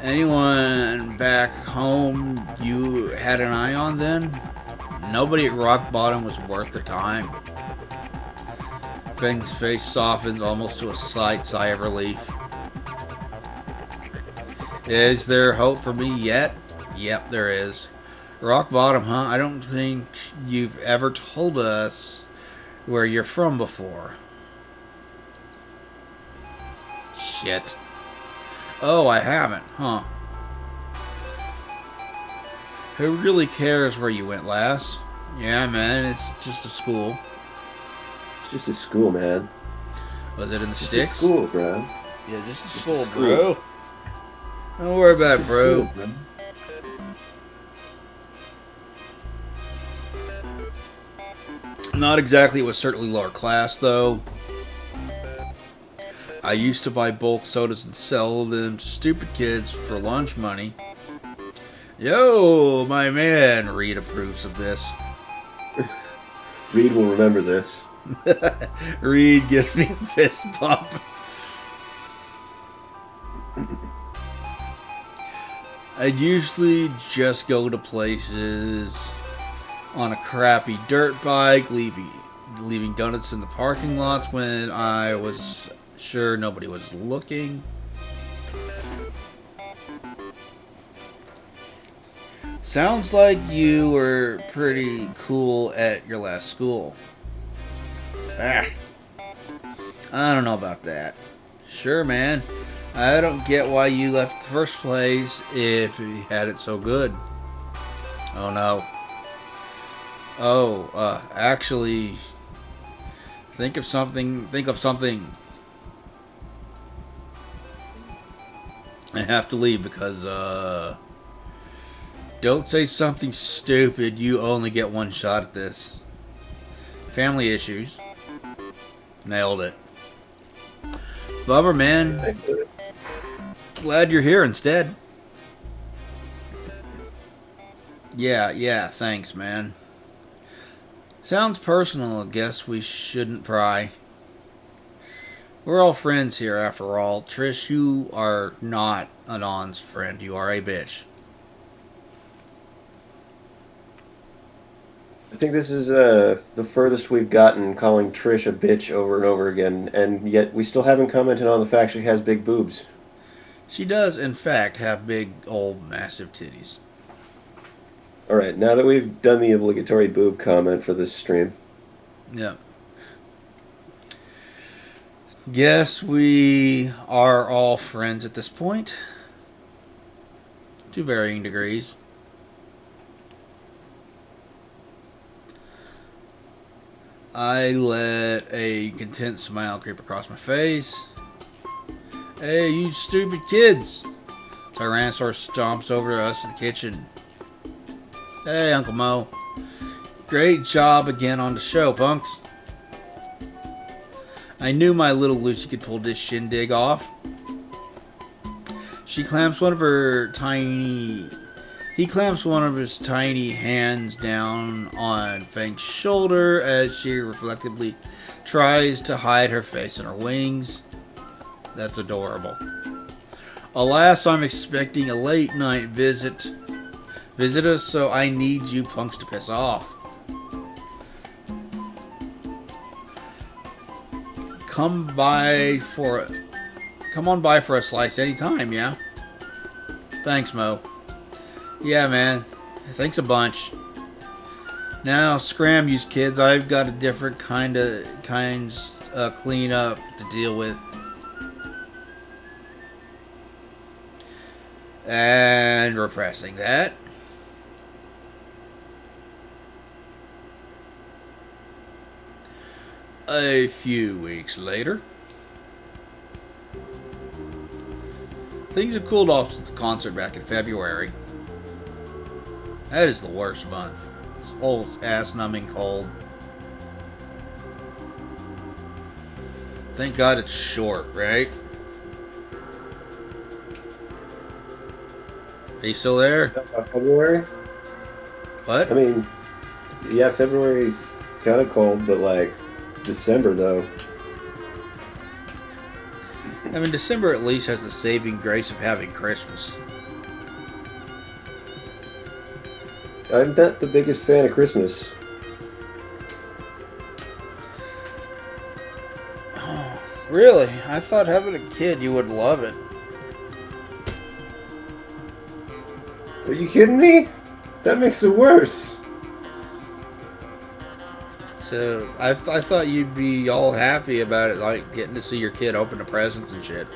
Anyone back home you had an eye on then? Nobody at Rock Bottom was worth the time. Fang's face softens almost to a slight sigh of relief. Is there hope for me yet? Yep, there is. Rock Bottom, huh? I don't think you've ever told us where you're from before. Shit. Oh, I haven't, huh? Who really cares where you went last? Yeah, man, it's just a school. It's just a school, man. Was it in the just sticks? A school, bro. Yeah, just a school, bro. Don't worry about it, bro. School, Not exactly. It was certainly lower class, though. I used to buy bulk sodas and sell them to stupid kids for lunch money. Yo, my man. Reed approves of this. Reed will remember this. Reed gives me a fist bump. I'd usually just go to places on a crappy dirt bike, leaving donuts in the parking lots when I was sure nobody was looking. Sounds like you were pretty cool at your last school. Ah, I don't know about that. Sure, man. I don't get why you left in the first place if you had it so good. Oh no. Oh, actually, think of something. Think of something. I have to leave because, don't say something stupid. You only get one shot at this. Family issues. Nailed it. Bummer, man. Glad you're here instead. Yeah, thanks, man. Sounds personal. Guess we shouldn't pry. We're all friends here, after all. Trish, you are not Anon's friend. You are a bitch. I think this is the furthest we've gotten calling Trish a bitch over and over again, and yet we still haven't commented on the fact she has big boobs. She does, in fact, have big, old, massive titties. Alright, now that we've done the obligatory boob comment for this stream. Yeah. Guess we are all friends at this point. To varying degrees. I let a content smile creep across my face. Hey, you stupid kids! Tyrannosaurus stomps over to us in the kitchen. Hey, Uncle Mo. Great job again on the show, punks. I knew my little Lucy could pull this shindig off. He clamps one of his tiny hands down on Fang's shoulder as she reflectively tries to hide her face in her wings. That's adorable. Alas, I'm expecting a late night visitor, so I need you punks to piss off. Come on by for a slice anytime, yeah? Thanks, Mo. Yeah, man. Thanks a bunch. Now, scram, you kids. I've got a different kinds clean up to deal with. And repressing that. A few weeks later. Things have cooled off since the concert back in February. That is the worst month. It's old ass-numbing cold. Thank God it's short, right? Are you still there? February? What? I mean, yeah, February's kind of cold, but like December though. I mean, December at least has the saving grace of having Christmas. I'm not the biggest fan of Christmas. Oh, really? I thought having a kid you would love it. Are you kidding me? That makes it worse. So, I thought you'd be all happy about it, like getting to see your kid open the presents and shit.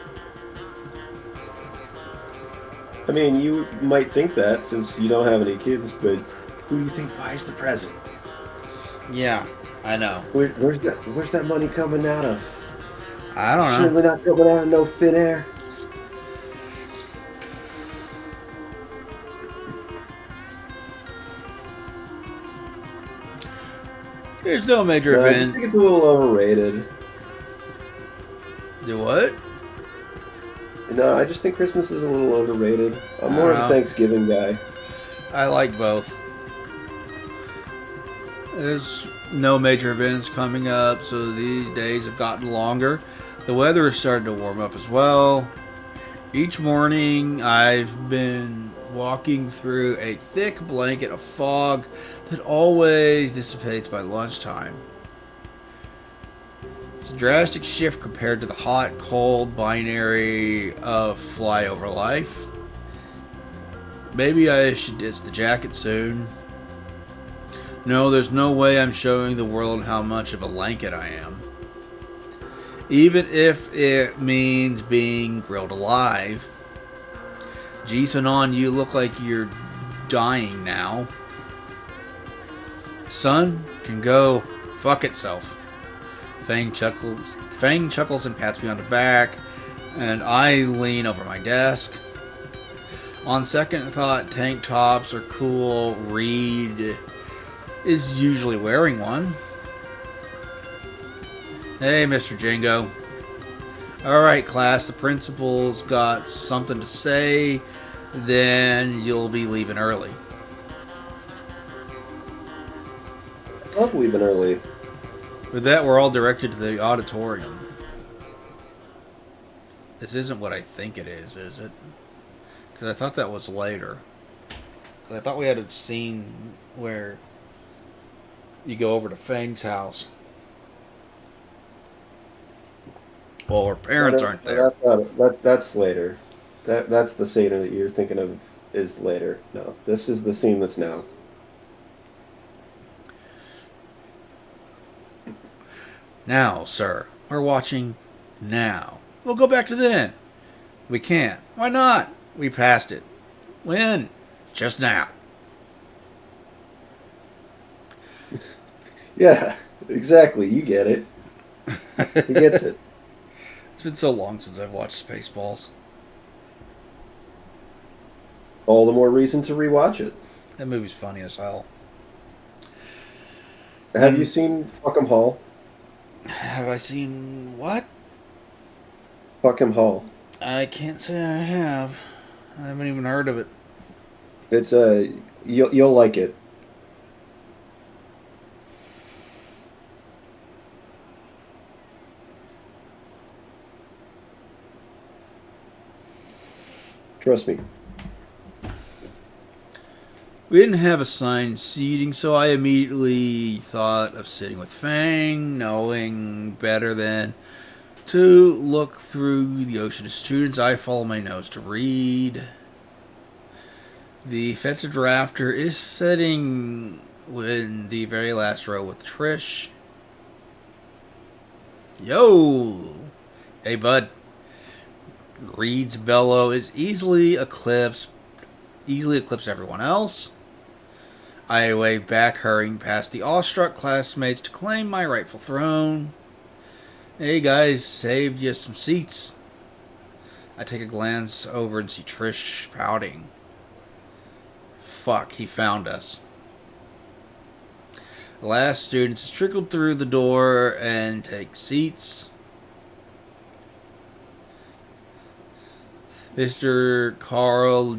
I mean, you might think that since you don't have any kids, but who do you think buys the present? Yeah, I know. Where's that money coming out of? I don't know. Surely not coming out of no thin air. There's no major I event. just think it's a little overrated. Do what? No, I just think Christmas is a little overrated. I'm more of a Thanksgiving guy. I like both. There's no major events coming up, so these days have gotten longer. The weather is starting to warm up as well. Each morning I've been walking through a thick blanket of fog that always dissipates by lunchtime. It's a drastic shift compared to the hot, cold binary of flyover life. Maybe I should ditch the jacket soon. No, there's no way I'm showing the world how much of a lanket I am. Even if it means being grilled alive. Jason, on you look like you're dying now. Sun can go fuck itself. Fang chuckles and pats me on the back, and I lean over my desk. On second thought, tank tops are cool. Reed is usually wearing one. Hey, Mr. Django. Alright, class, the principal's got something to say, then you'll be leaving early. I'm leaving early. With that, we're all directed to the auditorium. This isn't what I think it is it? Because I thought that was later. I thought we had a scene where you go over to Fang's house. Well, her parents aren't there. That's later. That's the scene that you're thinking of is later. No, this is the scene that's now. Now, sir, we're watching now. We'll go back to then. We can't. Why not? We passed it. When? Just now. Yeah, exactly. You get it. He gets it. It's been so long since I've watched Spaceballs. All the more reason to rewatch it. That movie's funny as hell. Have you seen Fuck 'em Hall? Have I seen what? Fuck 'em Hall. I can't say I have. I haven't even heard of it. It's you'll like it. Trust me. We didn't have assigned seating, so I immediately thought of sitting with Fang, knowing better than to look through the ocean of students. I follow my nose to read. The fetid rafter is sitting in the very last row with Trish. Yo! Hey, bud. Reed's bellow is easily eclipsed everyone else. I wave back, hurrying past the awestruck classmates to claim my rightful throne. Hey guys, saved you some seats. I take a glance over and see Trish pouting. Fuck, he found us. The last students trickled through the door and take seats. Mr. Carl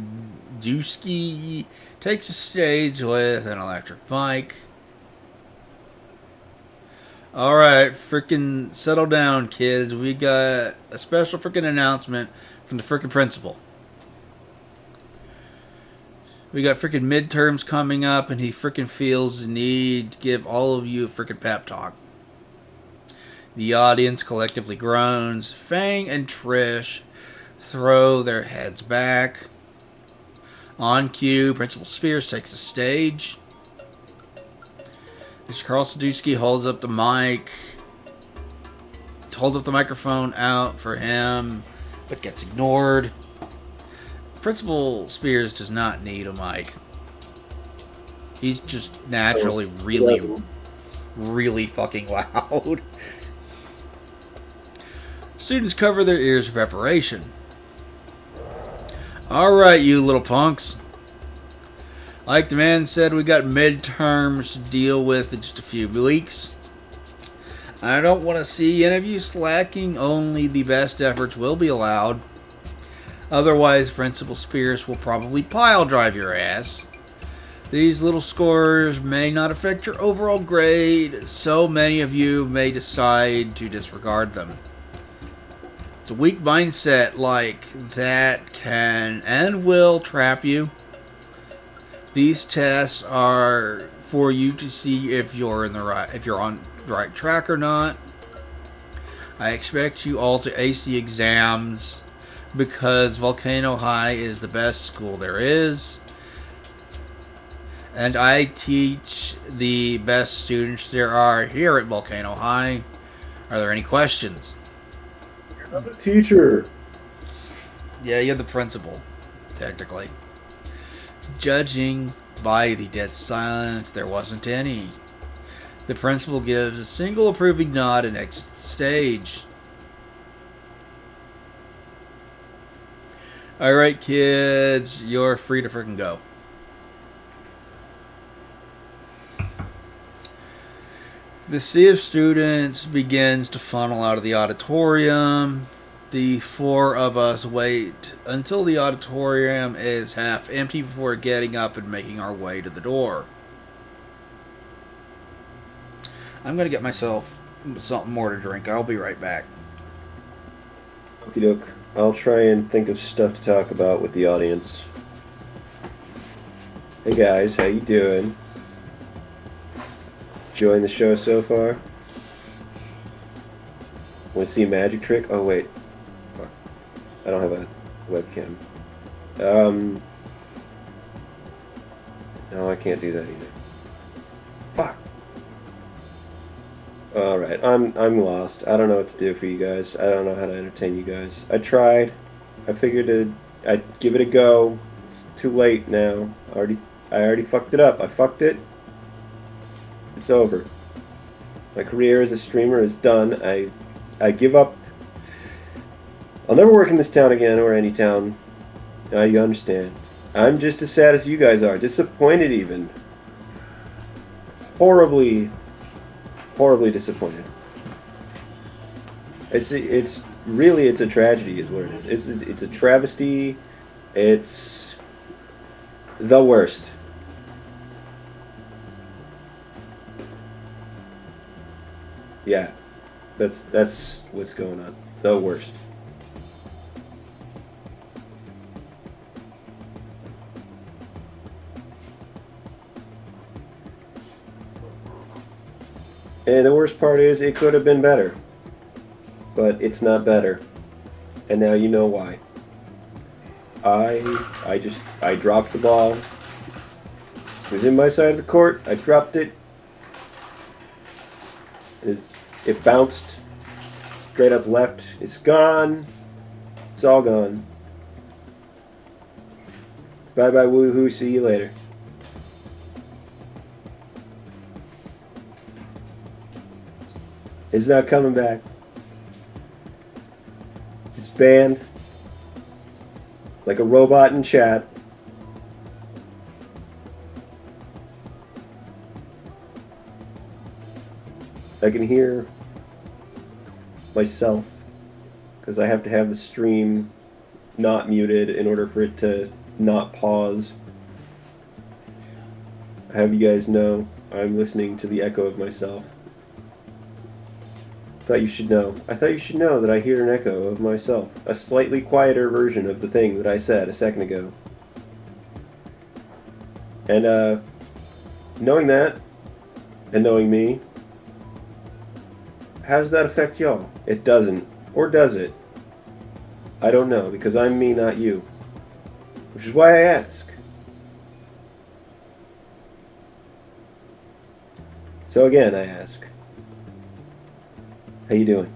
Dusky takes a stage with an electric mic. Alright, freaking settle down, kids. We got a special freaking announcement from the freaking principal. We got freaking midterms coming up, and he freaking feels the need to give all of you a freaking pep talk. The audience collectively groans. Fang and Trish throw their heads back. On cue, Principal Spears takes the stage. Mr. Carl Sadusky holds up the microphone out for him, but gets ignored. Principal Spears does not need a mic. He's just naturally really fucking loud. Students cover their ears for preparation. Alright, you little punks. Like the man said, we got midterms to deal with in just a few weeks. I don't want to see any of you slacking. Only the best efforts will be allowed. Otherwise, Principal Spears will probably pile drive your ass. These little scores may not affect your overall grade, so many of you may decide to disregard them. It's a weak mindset like that can and will trap you. These tests are for you to see if you're on the right track or not. I expect you all to ace the exams because Volcano High is the best school there is. And I teach the best students there are here at Volcano High. Are there any questions? I'm a teacher. Yeah, you're the principal, technically. Judging by the dead silence, there wasn't any. The principal gives a single approving nod and exits the stage. Alright, kids, you're free to freaking go. The sea of students begins to funnel out of the auditorium. The four of us wait until the auditorium is half empty before getting up and making our way to the door. I'm going to get myself something more to drink. I'll be right back. Okie doke. I'll try and think of stuff to talk about with the audience. Hey guys, how you doing? Enjoying the show so far? Want to see a magic trick? Oh wait. Fuck. I don't have a webcam. No, I can't do that either. Fuck. Alright, I'm lost. I don't know what to do for you guys. I don't know how to entertain you guys. I tried. I figured I'd give it a go. It's too late now. I already fucked it up. I fucked it. It's over. My career as a streamer is done. I give up. I'll never work in this town again, or any town. Now you understand. I'm just as sad as you guys are. Disappointed even. Horribly disappointed. It's really a tragedy is what it is. It's a travesty. It's the worst. Yeah. That's what's going on. The worst. And the worst part is, it could have been better. But it's not better. And now you know why. I dropped the ball. It was in my side of the court. I dropped it. It bounced straight up left. It's gone. It's all gone. Bye bye woohoo. See you later. It's not coming back. It's banned. Like a robot in chat. I can hear myself because I have to have the stream not muted in order for it to not pause. I have you guys know I'm listening to the echo of myself. Thought you should know. I thought you should know that I hear an echo of myself. A slightly quieter version of the thing that I said a second ago. And, knowing that, and knowing me, how does that affect y'all? It doesn't. Or does it? I don't know, because I'm me, not you. Which is why I ask. So again, I ask. How you doing?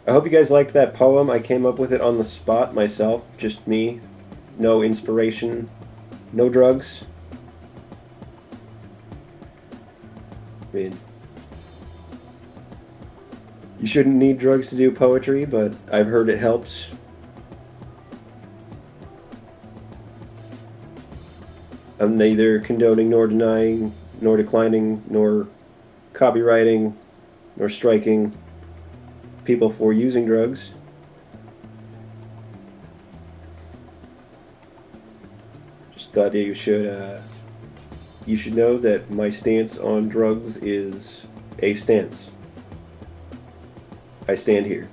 I hope you guys liked that poem. I came up with it on the spot myself. Just me. No inspiration. No drugs. I mean, you shouldn't need drugs to do poetry, but I've heard it helps. I'm neither condoning nor denying, nor declining, nor copywriting, nor striking people for using drugs. Just thought you should know that my stance on drugs is a stance. I stand here.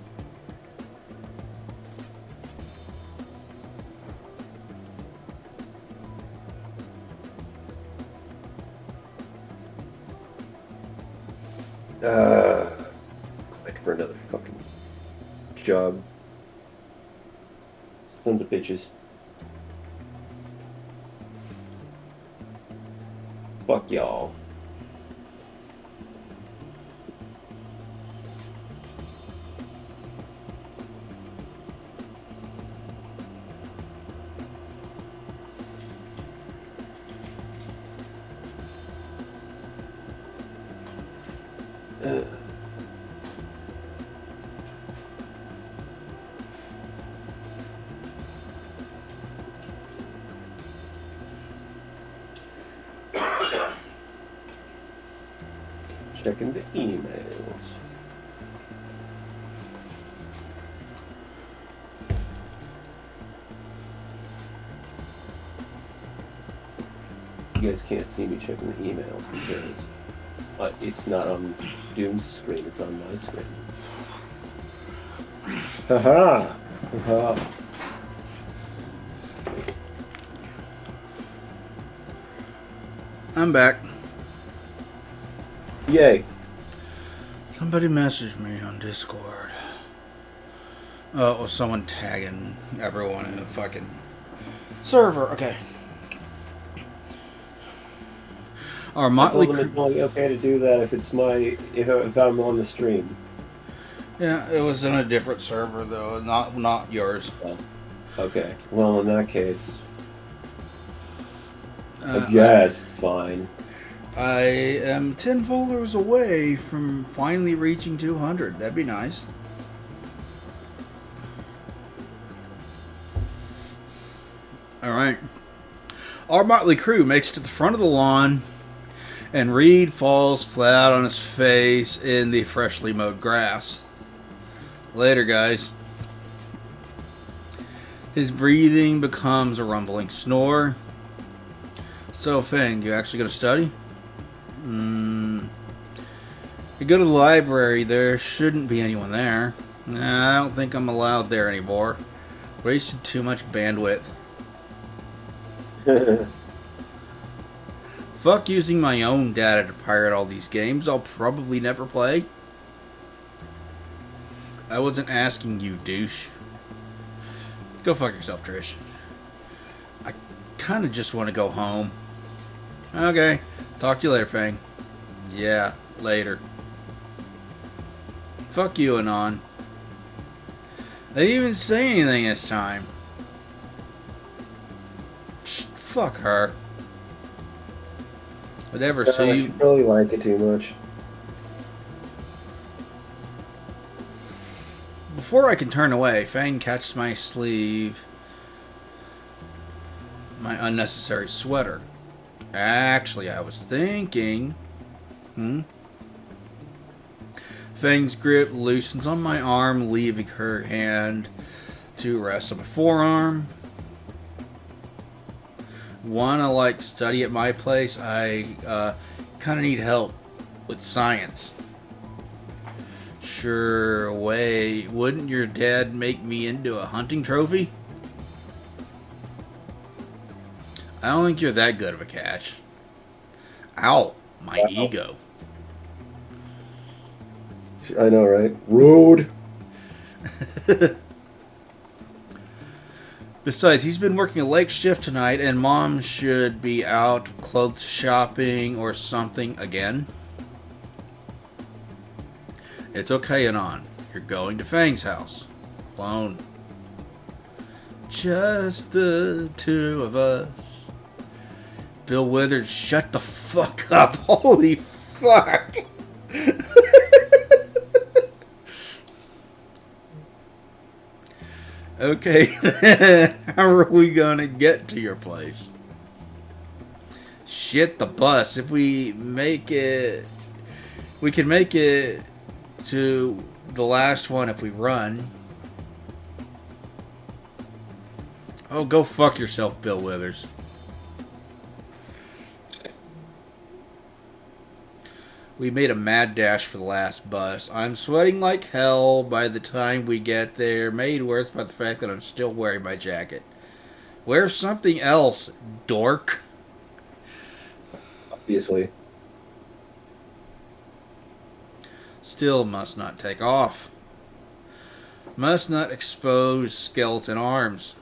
Wait for another fucking job. Sons of bitches. Fuck y'all. Checking the emails. You guys can't see me checking the emails because it's not on Doom's screen, it's on my screen. Haha! Haha. I'm back. Yay. Somebody messaged me on Discord. Oh, it was someone tagging everyone in a fucking server. Okay. Our I motley told them it's only okay to do that if I'm on the stream. Yeah, it was in a different server though, not yours. Oh, okay. Well, in that case, I guess it's fine. I am 10 followers away from finally reaching 200. That'd be nice. Alright. Our motley crew makes it to the front of the lawn, and Reed falls flat on his face in the freshly mowed grass. Later, guys. His breathing becomes a rumbling snore. So, Fang, you actually going to study? You go to the library, there shouldn't be anyone there. Nah, I don't think I'm allowed there anymore. Wasted too much bandwidth. Fuck using my own data to pirate all these games I'll probably never play. I wasn't asking you, douche. Go fuck yourself, Trish. I kinda just want to go home. Okay, talk to you later, Fang. Yeah, later. Fuck you, Anon. They didn't even say anything this time. Fuck her. Whatever, so you... She really like it too much. Before I can turn away, Fang catches my sleeve. My unnecessary sweater. Actually, I was thinking... Fang's grip loosens on my arm, leaving her hand to rest on my forearm. Wanna, study at my place? I, kinda need help with science. Sure way. Wouldn't your dad make me into a hunting trophy? I don't think you're that good of a catch. Ow, my ego. I know, right? Rude. Besides, he's been working a late shift tonight, and Mom should be out clothes shopping or something again. It's okay, Anon. You're going to Fang's house. Alone. Just the two of us. Bill Withers, shut the fuck up. Holy fuck. Okay, then. How are we gonna get to your place? Shit, the bus. If we make it... We can make it to the last one if we run. Oh, go fuck yourself, Bill Withers. We made a mad dash for the last bus. I'm sweating like hell by the time we get there, made worse by the fact that I'm still wearing my jacket. Wear something else, dork. Obviously. Still must not take off. Must not expose skeleton arms.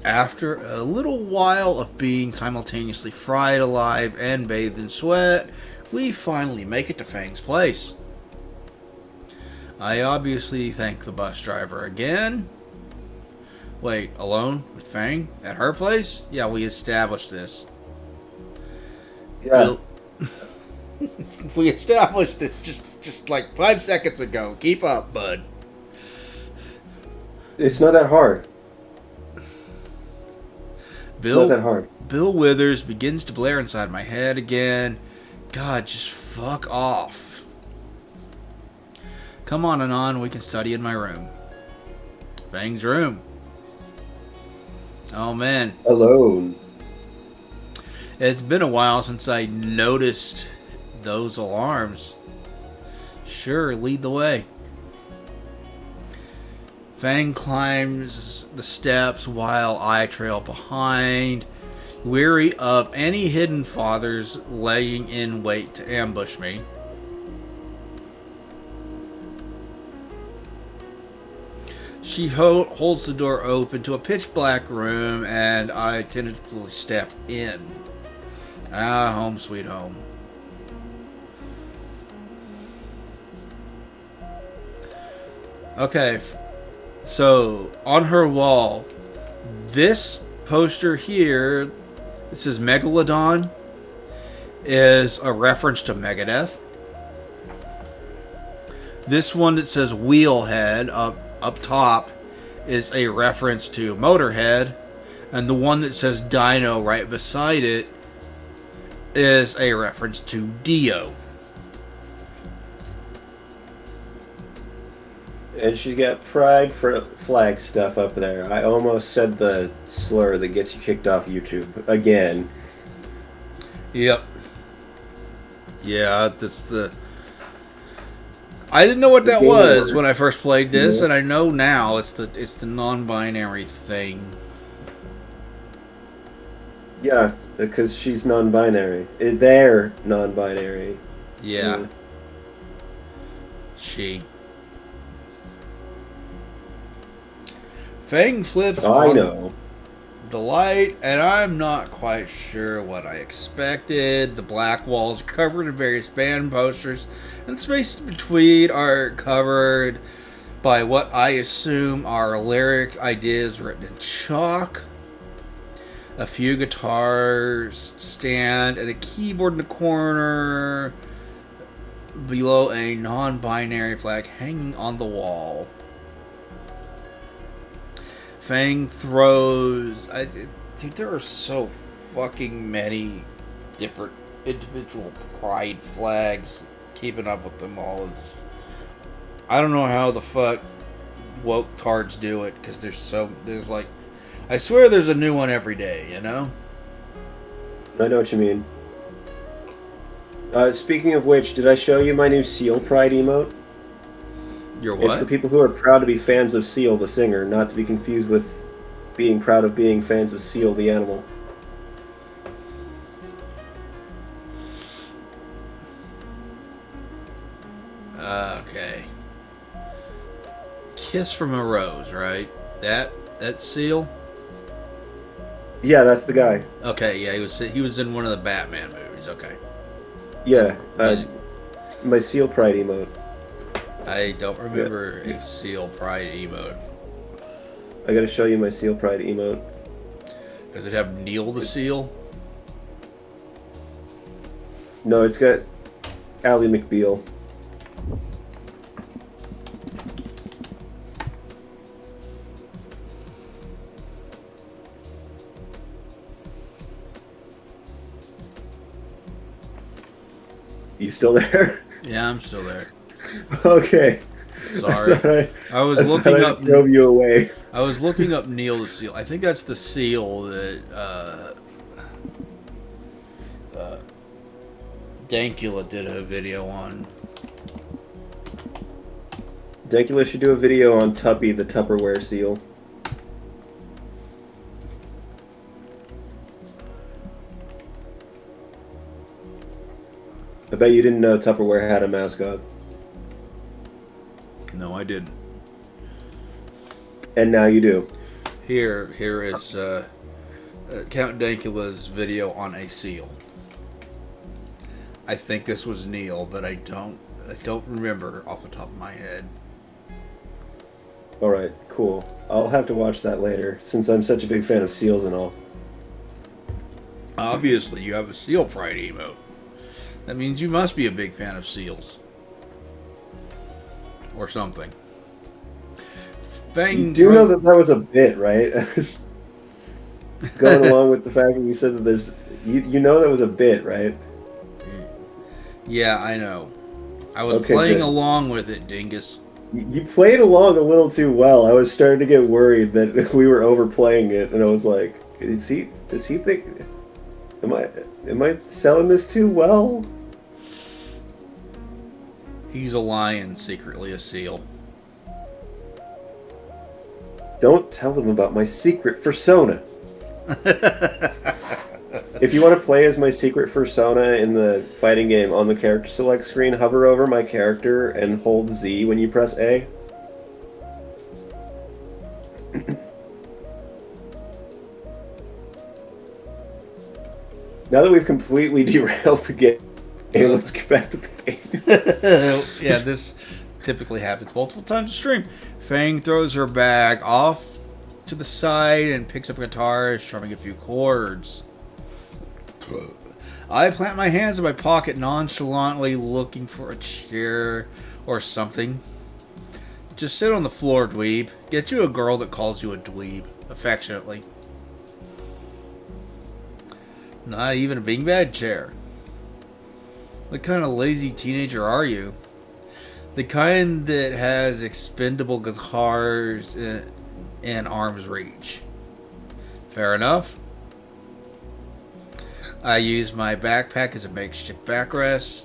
After a little while of being simultaneously fried alive and bathed in sweat, we finally make it to Fang's place. I obviously thank the bus driver again. Wait, alone with Fang? At her place? Yeah, we established this. Yeah. We established this just like 5 seconds ago. Keep up, bud. It's not that hard. It's not that hard. Bill Withers begins to blare inside my head again. God, just fuck off. Come on and on, we can study in my room. Fang's room. Oh man. Alone. It's been a while since I noticed those alarms. Sure, lead the way. Fang climbs the steps while I trail behind, weary of any hidden fathers laying in wait to ambush me. She holds the door open to a pitch black room, and I tentatively step in. Ah, home sweet home. Okay, so on her wall, this poster here, this is Megalodon, is a reference to Megadeth. This one that says Wheelhead up top is a reference to Motorhead, and the one that says Dino right beside it is a reference to Dio. And she's got pride for flag stuff up there. I almost said the slur that gets you kicked off YouTube again. Yep. Yeah, that's the... I didn't know what that was when I first played this, and I know now it's the non-binary thing. Yeah, because she's non-binary. They're non-binary. Yeah. She. Fang flips on the light, and I'm not quite sure what I expected. The black walls are covered in various band posters, and the spaces between are covered by what I assume are lyric ideas written in chalk. A few guitars stand and a keyboard in the corner below a non-binary flag hanging on the wall. Fang throws... Dude, there are so fucking many different individual pride flags. Keeping up with them all is... I don't know how the fuck woke tards do it, because there's like... I swear there's a new one every day, you know? I know what you mean. Speaking of which, did I show you my new Seal Pride emote? Your what? It's the people who are proud to be fans of Seal, the singer, not to be confused with being proud of being fans of Seal, the animal. Okay. Kiss from a Rose, right? That Seal? Yeah, that's the guy. Okay, yeah, he was in one of the Batman movies. Okay. Yeah, my Seal Pride emote. I don't remember a Seal Pride emote. I gotta show you my Seal Pride emote. Does it have Neil the Seal? No, it's got Ally McBeal. You still there? Yeah, I'm still there. Okay. Sorry. I was looking up. Drove you away. I was looking up Neil the Seal. I think that's the seal that Dankula did a video on. Dankula should do a video on Tuppy, the Tupperware seal. I bet you didn't know Tupperware had a mascot. No, I didn't. And now you do. Here is Count Dankula's video on a seal. I think this was Neil, but I don't remember off the top of my head. Alright, cool. I'll have to watch that later, since I'm such a big fan of seals and all. Obviously, you have a seal pride emote. That means you must be a big fan of seals. Or something. You do know that was a bit, right? I was going along with the fact that you said that there's... You know that was a bit, right? Yeah, I know. I was playing along with it, dingus. You played along a little too well. I was starting to get worried that we were overplaying it, and I was like, does he think... Am I selling this too well? He's a lion, secretly a seal. Don't tell them about my secret persona. If you want to play as my secret persona in the fighting game on the character select screen, hover over my character and hold Z when you press A. Now that we've completely derailed the game, let's get back to the game. Yeah, this typically happens multiple times a stream. Fang throws her bag off to the side and picks up a guitar, strumming a few chords. I plant my hands in my pocket, nonchalantly looking for a chair or something. Just sit on the floor, dweeb. Get you a girl that calls you a dweeb, affectionately. Not even a beanbag chair. What kind of lazy teenager are you? The kind that has expendable guitars in arm's reach. Fair enough. I use my backpack as a makeshift backrest.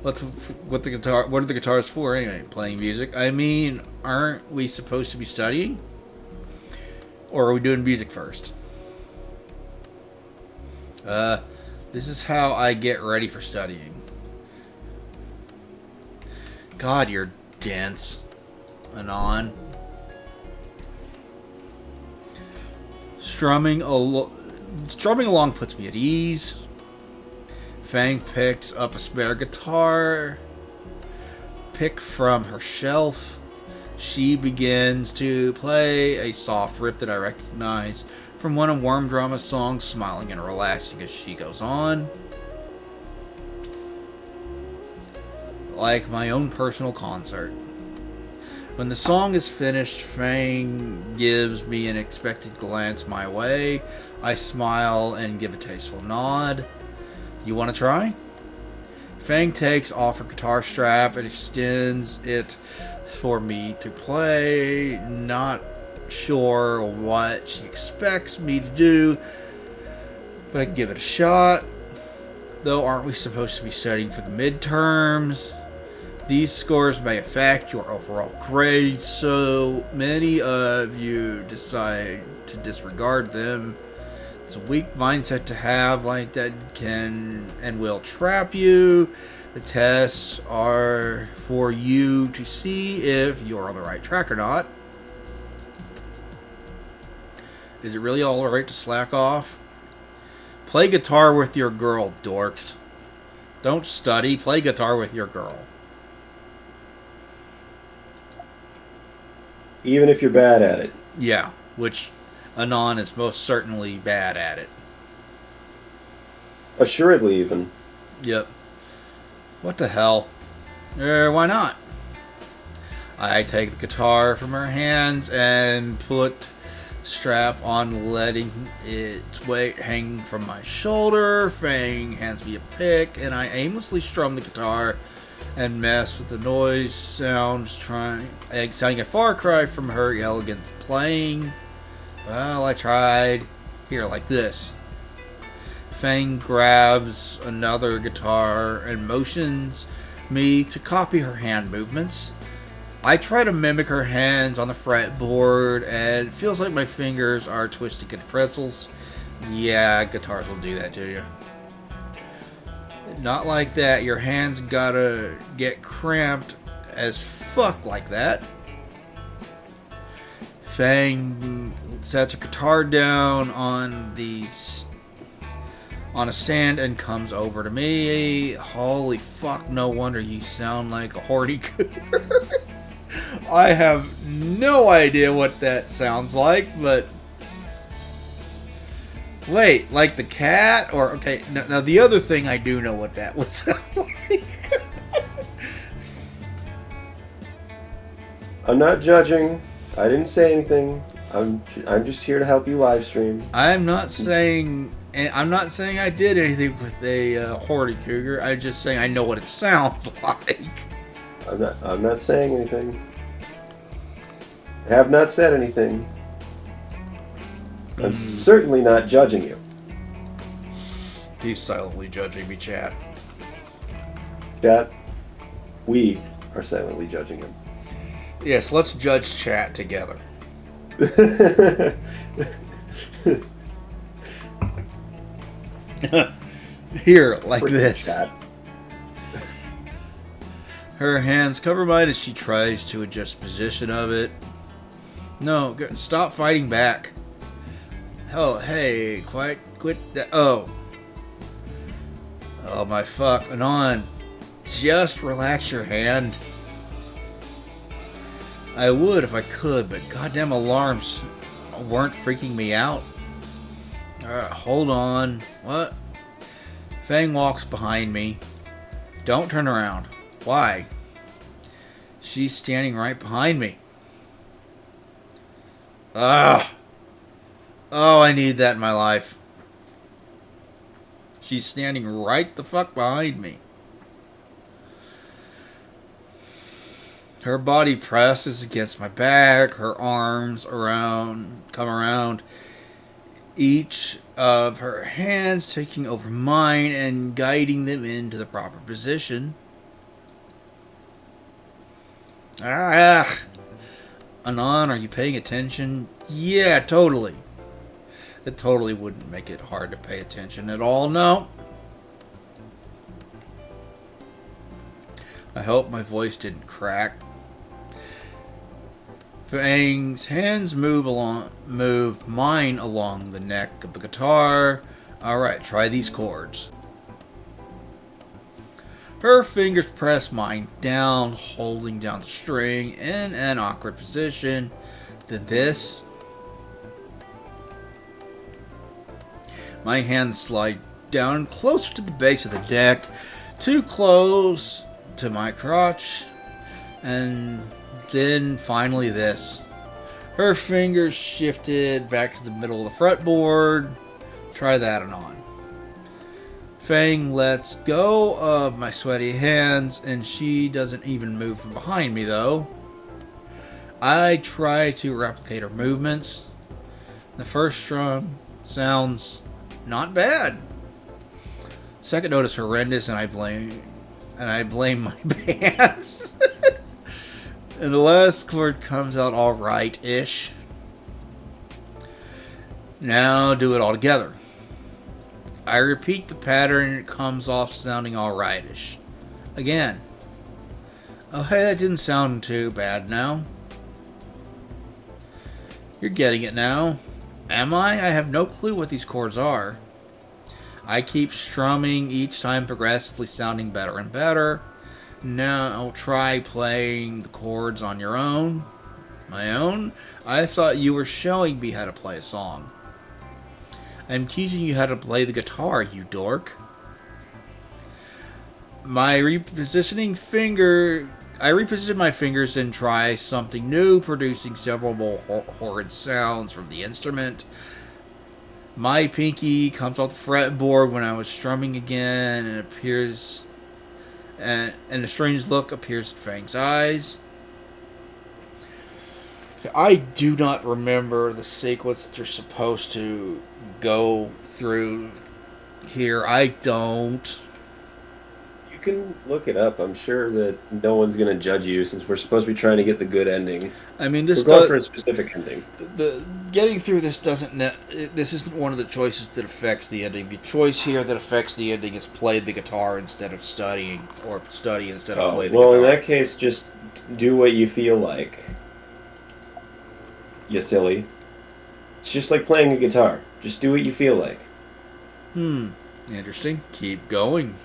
What are the guitars for anyway? Playing music? I mean, aren't we supposed to be studying? Or are we doing music first? This is how I get ready for studying. God, you're dense. Anon. Strumming along puts me at ease. Fang picks up a spare guitar. Pick from her shelf. She begins to play a soft riff that I recognize from one of Worm Drama's songs, smiling and relaxing as she goes on. Like my own personal concert. When the song is finished, Fang gives me an expected glance my way. I smile and give a tasteful nod. You want to try? Fang takes off her guitar strap and extends it for me to play. Not sure what she expects me to do, but I can give it a shot. Though, aren't we supposed to be studying for the midterms? These scores may affect your overall grade, so many of you decide to disregard them. It's a weak mindset to have, like that can and will trap you. The tests are for you to see if you're on the right track or not. Is it really all right to slack off? Play guitar with your girl, dorks. Don't study, play guitar with your girl. Even if you're bad at it. Yeah, which Anon is most certainly bad at it. Assuredly, even. Yep. What the hell? Why not? I take the guitar from her hands and put strap on, letting its weight hang from my shoulder. Fang hands me a pick, and I aimlessly strum the guitar and mess with the noise sounding a far cry from her elegant playing. Well, I tried. Here, like this. Fang grabs another guitar and motions me to copy her hand movements. I try to mimic her hands on the fretboard, and it feels like my fingers are twisting into pretzels. Yeah, guitars will do that to you. Not like that. Your hands gotta get cramped as fuck like that. Fang sets her guitar down on a stand and comes over to me. Holy fuck, no wonder you sound like a horty-cooter. I have no idea what that sounds like, but... Wait, like the cat? Or, okay, now the other thing I do know what that would sound like. I'm not judging. I didn't say anything. I'm just here to help you live stream. I'm not saying I did anything with a horty-cougar. I'm just saying I know what it sounds like. I'm not saying anything. I have not said anything. I'm certainly not judging you. He's silently judging me, chat. Chat, we are silently judging him. Yes, let's judge chat together. Here, like this. Chat. Her hands cover mine as she tries to adjust the position of it. No, stop fighting back. Oh, hey, quit that. Oh, my fuck. Anon, just relax your hand. I would if I could, but goddamn alarms weren't freaking me out. Hold on. What? Fang walks behind me. Don't turn around. Why? She's standing right behind me. Ugh. Oh, I need that in my life. She's standing right the fuck behind me. Her body presses against my back. Her arms come around each of her hands, taking over mine and guiding them into the proper position. Anon, are you paying attention? Yeah, totally. It totally wouldn't make it hard to pay attention at all, no. I hope my voice didn't crack. Fang's hands move mine along the neck of the guitar. Alright, try these chords. Her fingers press mine down, holding down the string in an awkward position. Then this. My hands slide down closer to the base of the deck, too close to my crotch, and then finally this. Her fingers shifted back to the middle of the fretboard. Try that on. Fang lets go of my sweaty hands, and she doesn't even move from behind me, though. I try to replicate her movements. The first strum sounds not bad. Second note is horrendous, and I blame my pants. And the last chord comes out all right-ish. Now do it all together. I repeat the pattern and it comes off sounding all right-ish. Again. Oh, hey, that didn't sound too bad now. You're getting it now. Am I? I have no clue what these chords are. I keep strumming, each time progressively sounding better and better. Now try playing the chords on your own. My own? I thought you were showing me how to play a song. I'm teaching you how to play the guitar, you dork. I reposition my fingers and try something new, producing several more horrid sounds from the instrument. My pinky comes off the fretboard when I was strumming again, and a strange look appears in Fang's eyes. I do not remember the sequence that you're supposed to go through here. I don't. You can look it up. I'm sure that no one's going to judge you since we're supposed to be trying to get the good ending. I mean, we're going for a specific ending. The getting through this this isn't one of the choices that affects the ending. The choice here that affects the ending is play the guitar instead of studying, or study instead of play the guitar. Well, in that case, just do what you feel like. you silly. It's just like playing a guitar. Just do what you feel like. Interesting. Keep going.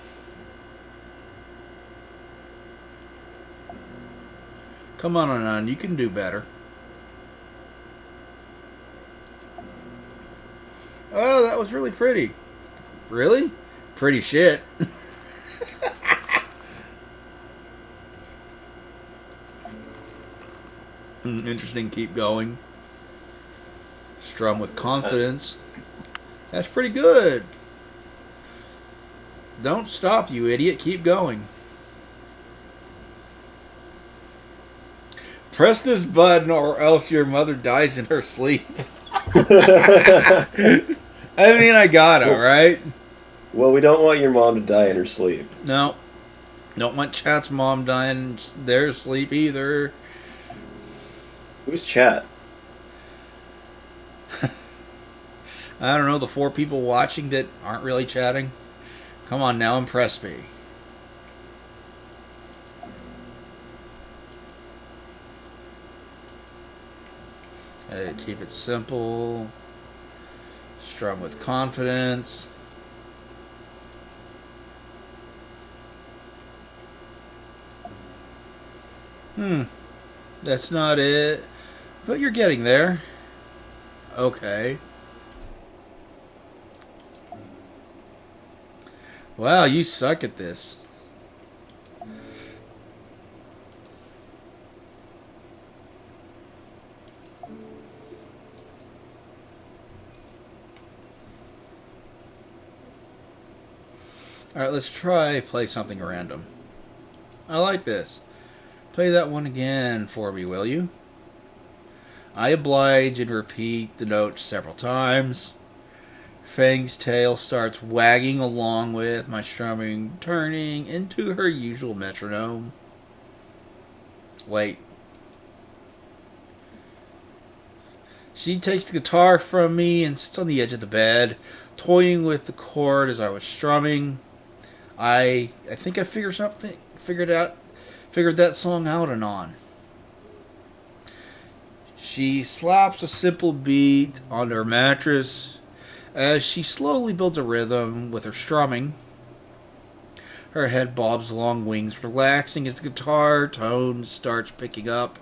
Come on, you can do better. Oh, that was really pretty. Really? Pretty shit. Interesting. Keep going. Strum with confidence. That's pretty good. Don't stop, you idiot. Keep going. Press this button or else your mother dies in her sleep. I mean, I got it, well, right? well, we don't want your mom to die in her sleep. No. Don't want Chat's mom dying in their sleep either. Who's Chat? I don't know, the 4 people watching that aren't really chatting. Come on now, impress me. Hey, keep it simple. Strum with confidence. That's not it. But you're getting there. Okay. Wow, you suck at this. Alright, let's try play something random. I like this. Play that one again for me, will you? I oblige and repeat the notes several times. Fang's tail starts wagging along with my strumming, turning into her usual metronome. Wait. She takes the guitar from me and sits on the edge of the bed, toying with the chord as I was strumming. I think I figured that song out and on. She slaps a simple beat on her mattress as she slowly builds a rhythm with her strumming. Her head bobs along wings, relaxing as the guitar tone starts picking up.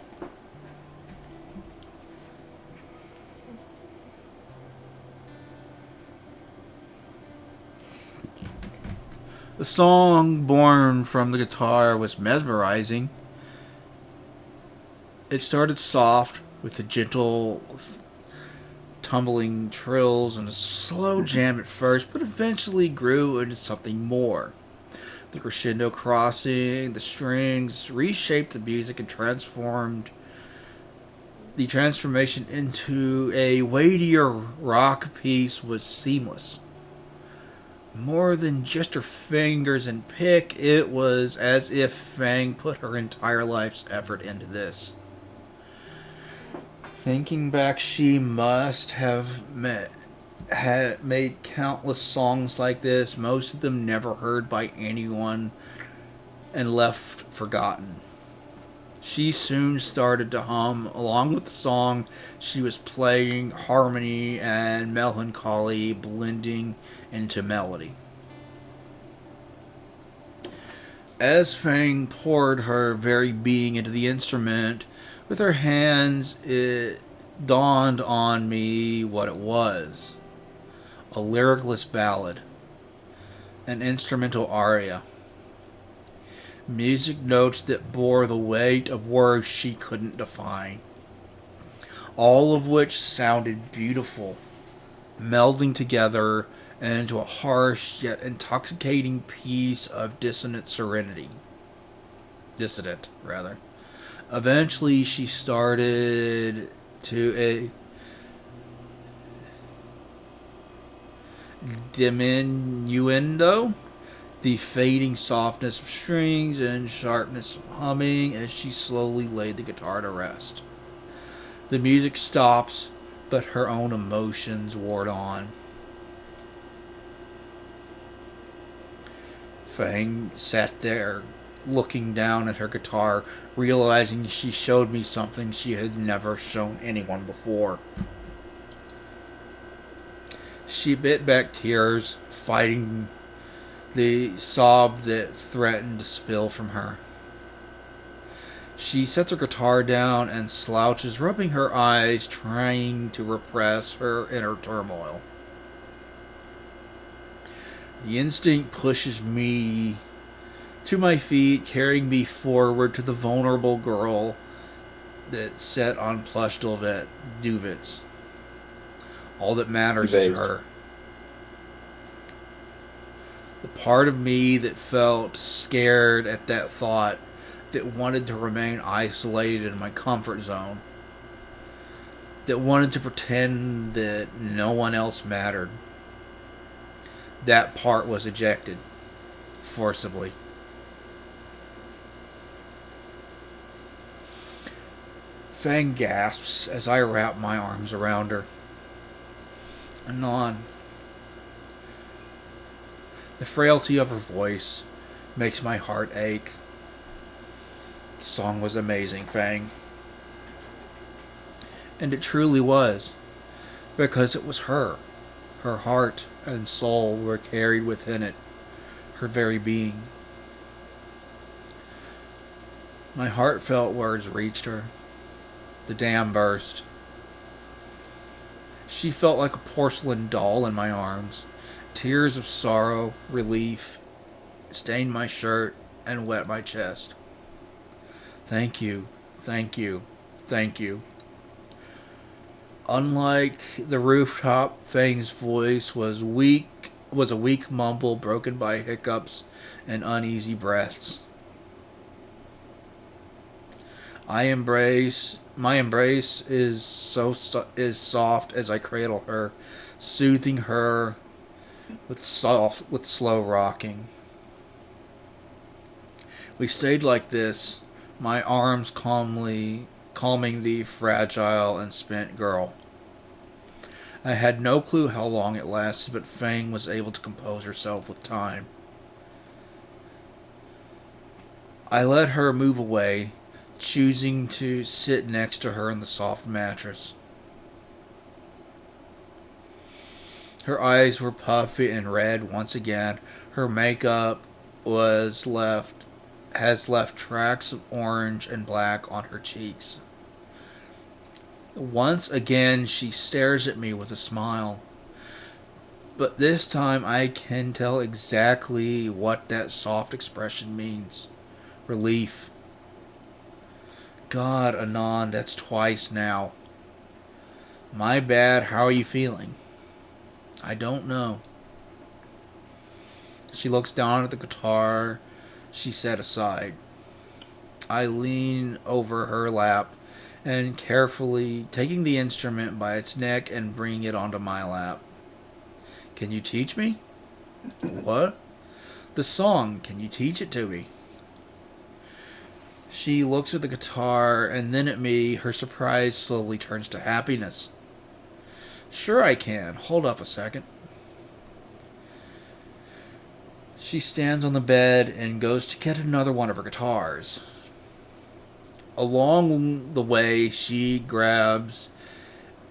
The song born from the guitar was mesmerizing. It started soft with the gentle tumbling trills and a slow jam at first, but eventually grew into something more. The crescendo crossing, the strings reshaped the music and transformed the transformation into a weightier rock piece was seamless. More than just her fingers and pick, it was as if Fang put her entire life's effort into this. Thinking back, she must have made countless songs like this, most of them never heard by anyone and left forgotten. She soon started to hum along with the song she was playing, harmony and melancholy blending into melody. As Fang poured her very being into the instrument, with her hands, it dawned on me what it was. A lyricless ballad. An instrumental aria. Music notes that bore the weight of words she couldn't define. All of which sounded beautiful, melding together into a harsh yet intoxicating piece of Dissident, rather. Eventually, she started to a diminuendo, the fading softness of strings and sharpness of humming as she slowly laid the guitar to rest. The music stops, but her own emotions ward on. Fang sat there, looking down at her guitar, realizing she showed me something she had never shown anyone before. She bit back tears, fighting the sob that threatened to spill from her. She sets her guitar down and slouches, rubbing her eyes, trying to repress her inner turmoil. The instinct pushes me to my feet, carrying me forward to the vulnerable girl that sat on plush duvets. All that matters is her. The part of me that felt scared at that thought, that wanted to remain isolated in my comfort zone, that wanted to pretend that no one else mattered, that part was ejected forcibly. Fang gasps as I wrap my arms around her. Anon. The frailty of her voice makes my heart ache. The song was amazing, Fang. And it truly was, because it was her. Her heart and soul were carried within it, her very being. My heartfelt words reached her. The dam burst. She felt like a porcelain doll in my arms. Tears of sorrow, relief, stained my shirt and wet my chest. Thank you, thank you, thank you. Unlike the rooftop, Fang's voice was a weak mumble broken by hiccups and uneasy breaths. My embrace is soft as I cradle her, soothing her with slow rocking. We stayed like this, my arms calming the fragile and spent girl. I had no clue how long it lasted, but Fang was able to compose herself with time. I let her move away, choosing to sit next to her on the soft mattress. Her eyes were puffy and red once again. Her makeup has left tracks of orange and black on her cheeks. Once again, she stares at me with a smile. But this time I can tell exactly what that soft expression means. Relief. God, Anand, that's twice now. My bad, how are you feeling? I don't know. She looks down at the guitar she set aside. I lean over her lap and carefully taking the instrument by its neck and bringing it onto my lap. Can you teach me? What? The song, can you teach it to me? She looks at the guitar and then at me. Her surprise slowly turns to happiness. Sure I can. Hold up a second. She stands on the bed and goes to get another one of her guitars. Along the way, she grabs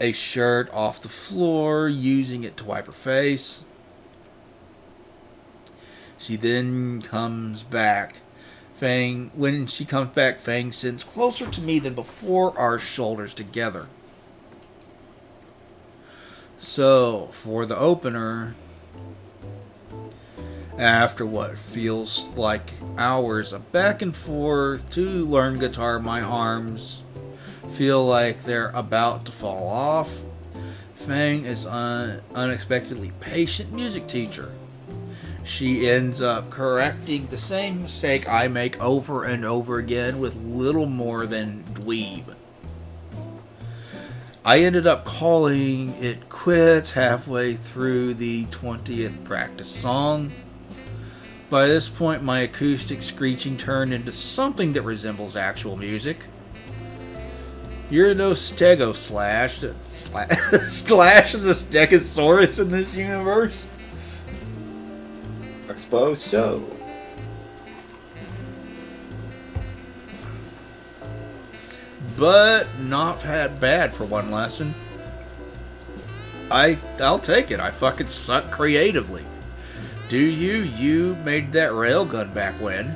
a shirt off the floor, using it to wipe her face. She then comes back. When she comes back, Fang sits closer to me than before, our shoulders together. So, for the opener, after what feels like hours of back and forth to learn guitar, my arms feel like they're about to fall off. Fang is an unexpectedly patient music teacher. She ends up correcting the same mistake I make over and over again with little more than dweeb. I ended up calling it quits halfway through the 20th practice song. By this point, my acoustic screeching turned into something that resembles actual music. You're no Stegoslash. Slash is a Stegosaurus in this universe? I suppose so. but not bad for one lesson. I'll take it. I fucking suck creatively. Do you? You made that railgun back when?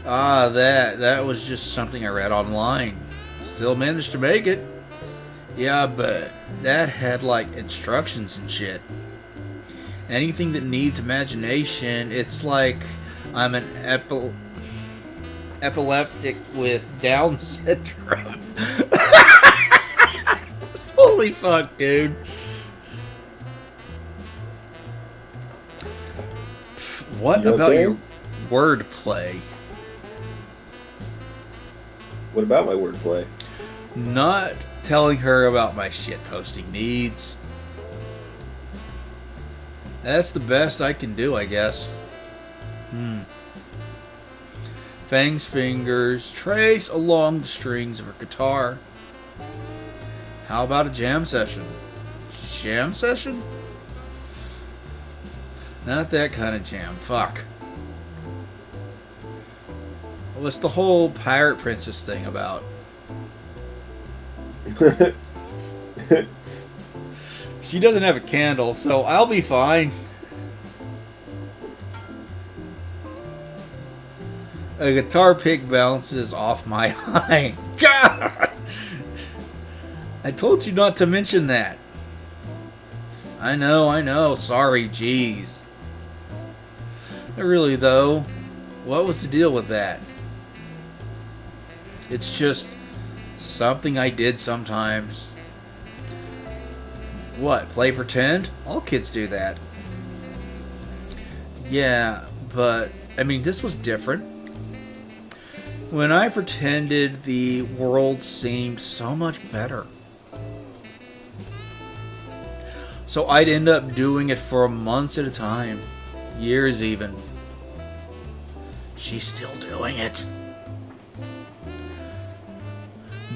That was just something I read online. Still managed to make it. Yeah, but that had like instructions and shit. Anything that needs imagination, it's like I'm an epileptic with Down syndrome. Holy fuck, dude. What about your wordplay? What about my wordplay? Not telling her about my shitposting needs. That's the best I can do, I guess. Fang's fingers trace along the strings of her guitar. How about a jam session? Jam session? Not that kind of jam. Fuck. What's the whole pirate princess thing about? She doesn't have a candle, so I'll be fine. A guitar pick bounces off my eye. God! I told you not to mention that. I know. Sorry, jeez. Really, though, what was the deal with that? It's just something I did sometimes. What, play pretend? All kids do that. Yeah, but, I mean, this was different. When I pretended, the world seemed so much better. So I'd end up doing it for months at a time. Years even. She's still doing it.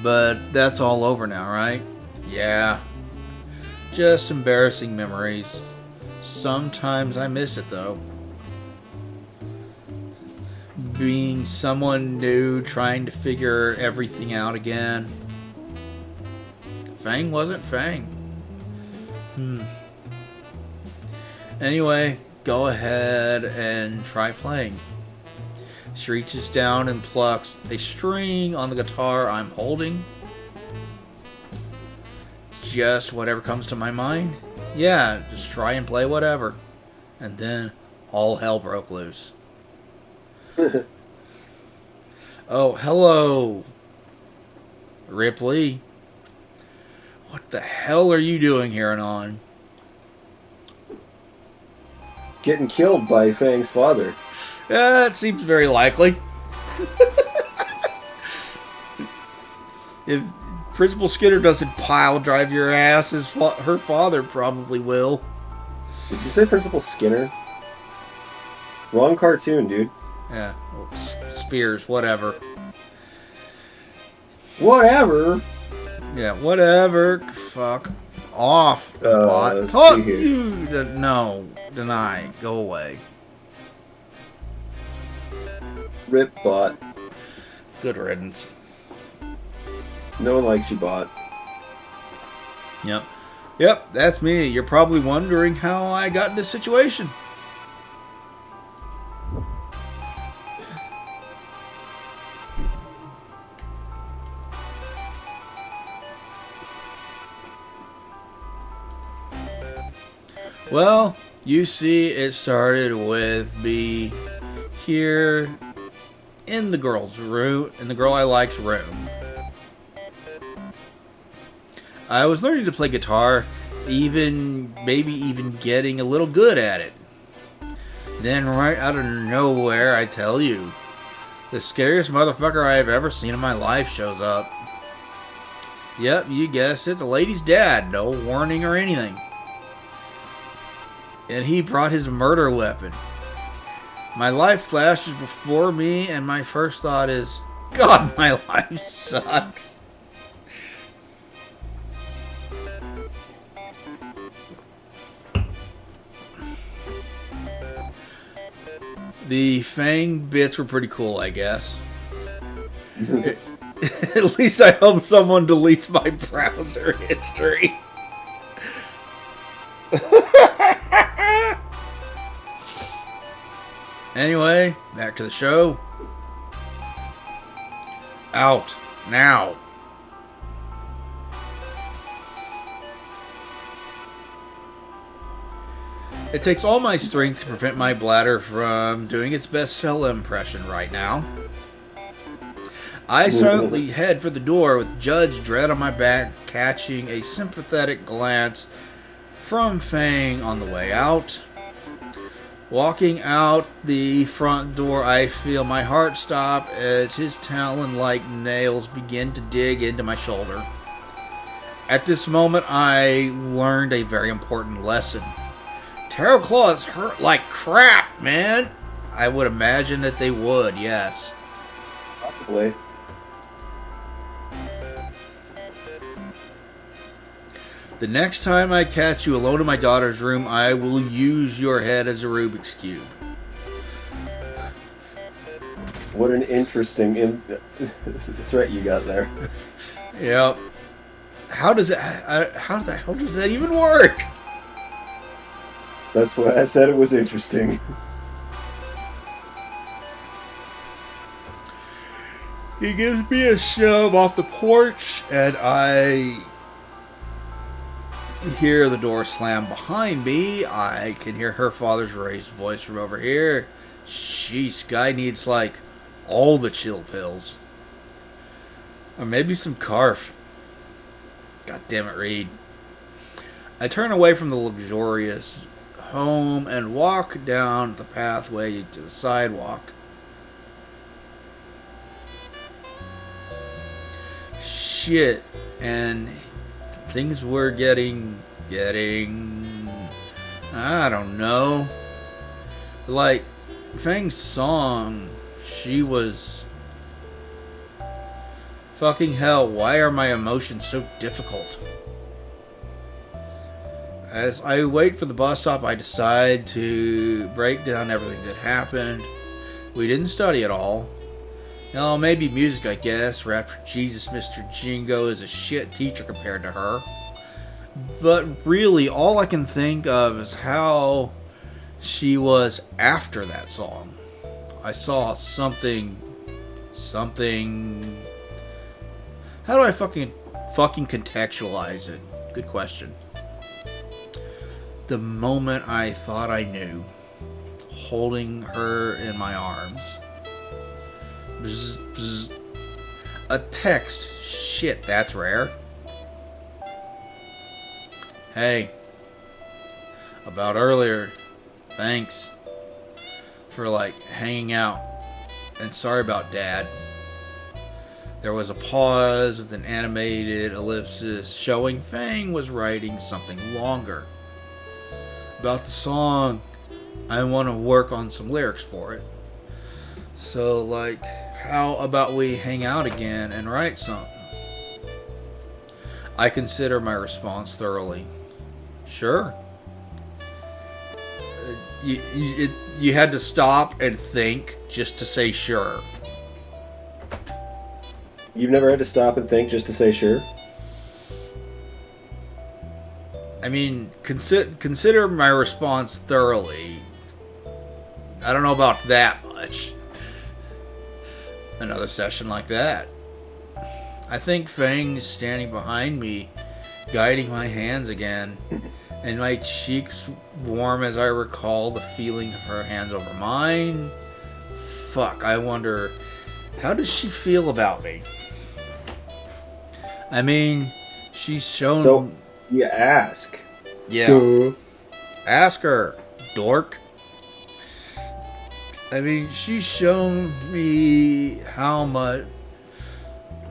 But that's all over now, right? Yeah. Just embarrassing memories. Sometimes I miss it, though. Being someone new, trying to figure everything out again. Fang wasn't Fang. Anyway, go ahead and try playing. She reaches down and plucks a string on the guitar I'm holding. Just whatever comes to my mind. Yeah, just try and play whatever. And then all hell broke loose. Oh, hello, Ripley. What the hell are you doing here and on? Getting killed by Fang's father. That seems very likely. If Principal Skinner doesn't pile drive your ass, her father probably will. Did you say Principal Skinner? Wrong cartoon, dude. Yeah, Spears, whatever. Whatever. Yeah, whatever. Fuck off, bot. Talk you. No, deny. Go away. Rip bot. Good riddance. No one likes you, bot. Yep, that's me. You're probably wondering how I got in this situation. Well, you see, it started with me here in the girl's room, in the girl I like's room. I was learning to play guitar, maybe even getting a little good at it. Then right out of nowhere, I tell you, the scariest motherfucker I have ever seen in my life shows up. Yep, you guessed it, the lady's dad, no warning or anything. And he brought his murder weapon. My life flashes before me, and my first thought is, God, my life sucks. The Fang bits were pretty cool, I guess. At least I hope someone deletes my browser history. Anyway, back to the show. Out. Now. It takes all my strength to prevent my bladder from doing its best Shell impression right now. I silently head for the door with Judge Dredd on my back, catching a sympathetic glance from Fang on the way out. Walking out the front door, I feel my heart stop as his talon-like nails begin to dig into my shoulder. At this moment, I learned a very important lesson. Tarot claws hurt like crap, man. I would imagine that they would, yes. Probably. The next time I catch you alone in my daughter's room, I will use your head as a Rubik's Cube. What an interesting threat you got there. Yep. How the hell does that even work? That's why I said it was interesting. He gives me a shove off the porch, and I hear the door slam behind me. I can hear her father's raised voice from over here. Sheesh, guy needs, like, all the chill pills. Or maybe some Carf. God damn it, Reed. I turn away from the luxurious home and walk down the pathway to the sidewalk. Shit. And things were getting, I don't know. Like, Fang's song, she was... Fucking hell, why are my emotions so difficult? As I wait for the bus stop, I decide to break down everything that happened. We didn't study at all. No, maybe music, I guess. Rap for Jesus, Mr. Jingo is a shit teacher compared to her. But really, all I can think of is how she was after that song. I saw something... How do I fucking contextualize it? Good question. The moment I thought I knew, holding her in my arms. Bzz, bzz. A text. Shit, that's rare. Hey. About earlier. Thanks. For, like, hanging out. And sorry about Dad. There was a pause with an animated ellipsis showing Fang was writing something longer. About the song, I want to work on some lyrics for it. So, like, how about we hang out again and write something? I consider my response thoroughly. Sure. You had to stop and think just to say sure. You've never had to stop and think just to say sure? I mean, consider my response thoroughly. I don't know about that much. Another session like that. I think Fang's standing behind me, guiding my hands again, and my cheeks warm as I recall the feeling of her hands over mine. Fuck, I wonder, how does she feel about me? I mean, she's shown... So, you ask. Yeah. Duh. Ask her, dork. I mean, she's shown me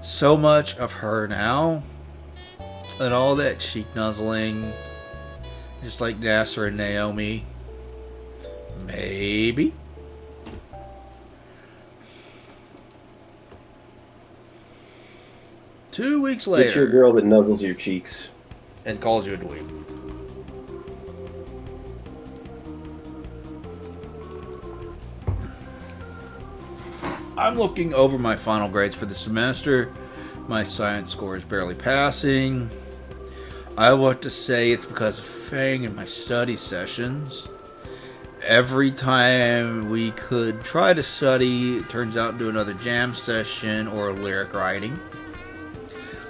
so much of her now. And all that cheek nuzzling. Just like Nasser and Naomi. Maybe. Two weeks later. It's your girl that nuzzles your cheeks. And calls you a dweeb. I'm looking over my final grades for the semester My science score is barely passing. I want to say it's because of Fang and my study sessions. Every time we could try to study, it turns out to another jam session or lyric writing.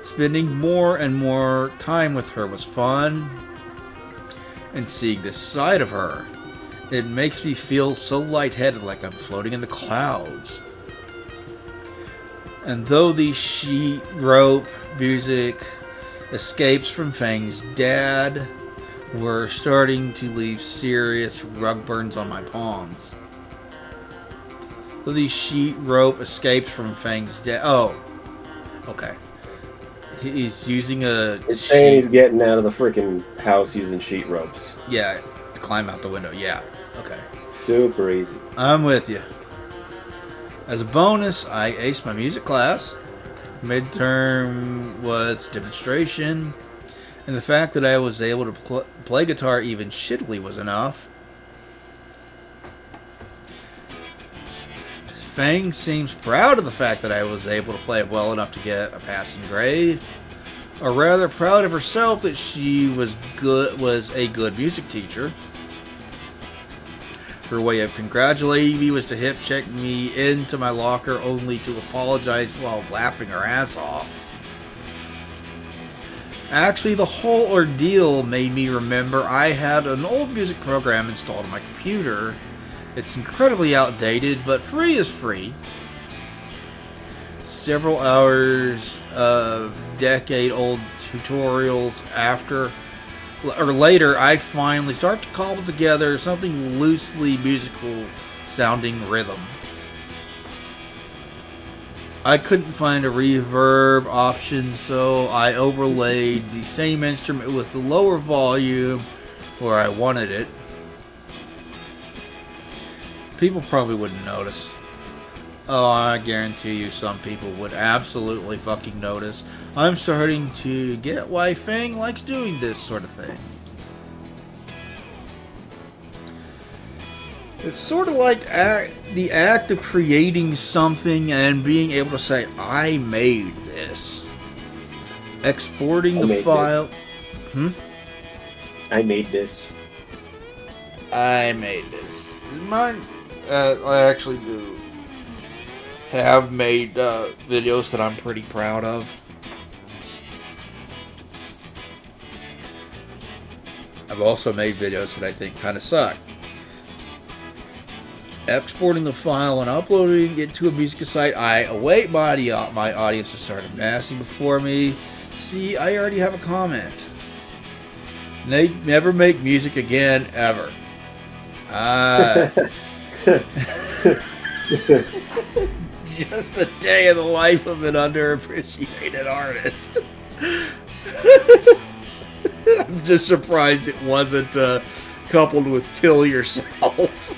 Spending more and more time with her was fun. And seeing this side of her, it makes me feel so lightheaded, like I'm floating in the clouds. And though the sheet rope music escapes from Fang's dad were starting to leave serious rug burns on my palms. Though the sheet rope escapes from Fang's dad. Oh, okay. He's using a. It's saying he's getting out of the freaking house using sheet ropes. Yeah, to climb out the window. Yeah, okay. Super easy. I'm with you. As a bonus, I aced my music class. Midterm was demonstration, and the fact that I was able to play guitar even shittily was enough. Fang seems proud of the fact that I was able to play it well enough to get a passing grade, or rather proud of herself that she was a good music teacher. Her way of congratulating me was to hip check me into my locker only to apologize while laughing her ass off. Actually, the whole ordeal made me remember I had an old music program installed on my computer. It's incredibly outdated, but free is free. Several hours of decade-old tutorials later, I finally start to cobble together something loosely musical sounding rhythm. I couldn't find a reverb option, so I overlaid the same instrument with the lower volume where I wanted it. People probably wouldn't notice. Oh, I guarantee you some people would absolutely fucking notice. I'm starting to get why Fang likes doing this sort of thing. It's sort of like the act of creating something and being able to say, I made this. Exporting the file. I made this. I made this. Mine, I actually do have made videos that I'm pretty proud of. I've also made videos that I think kind of suck. Exporting the file and uploading it to a music site, I await my audience to start amassing before me. See, I already have a comment. Never make music again, ever. Just a day in the life of an underappreciated artist. I'm just surprised it wasn't coupled with kill yourself.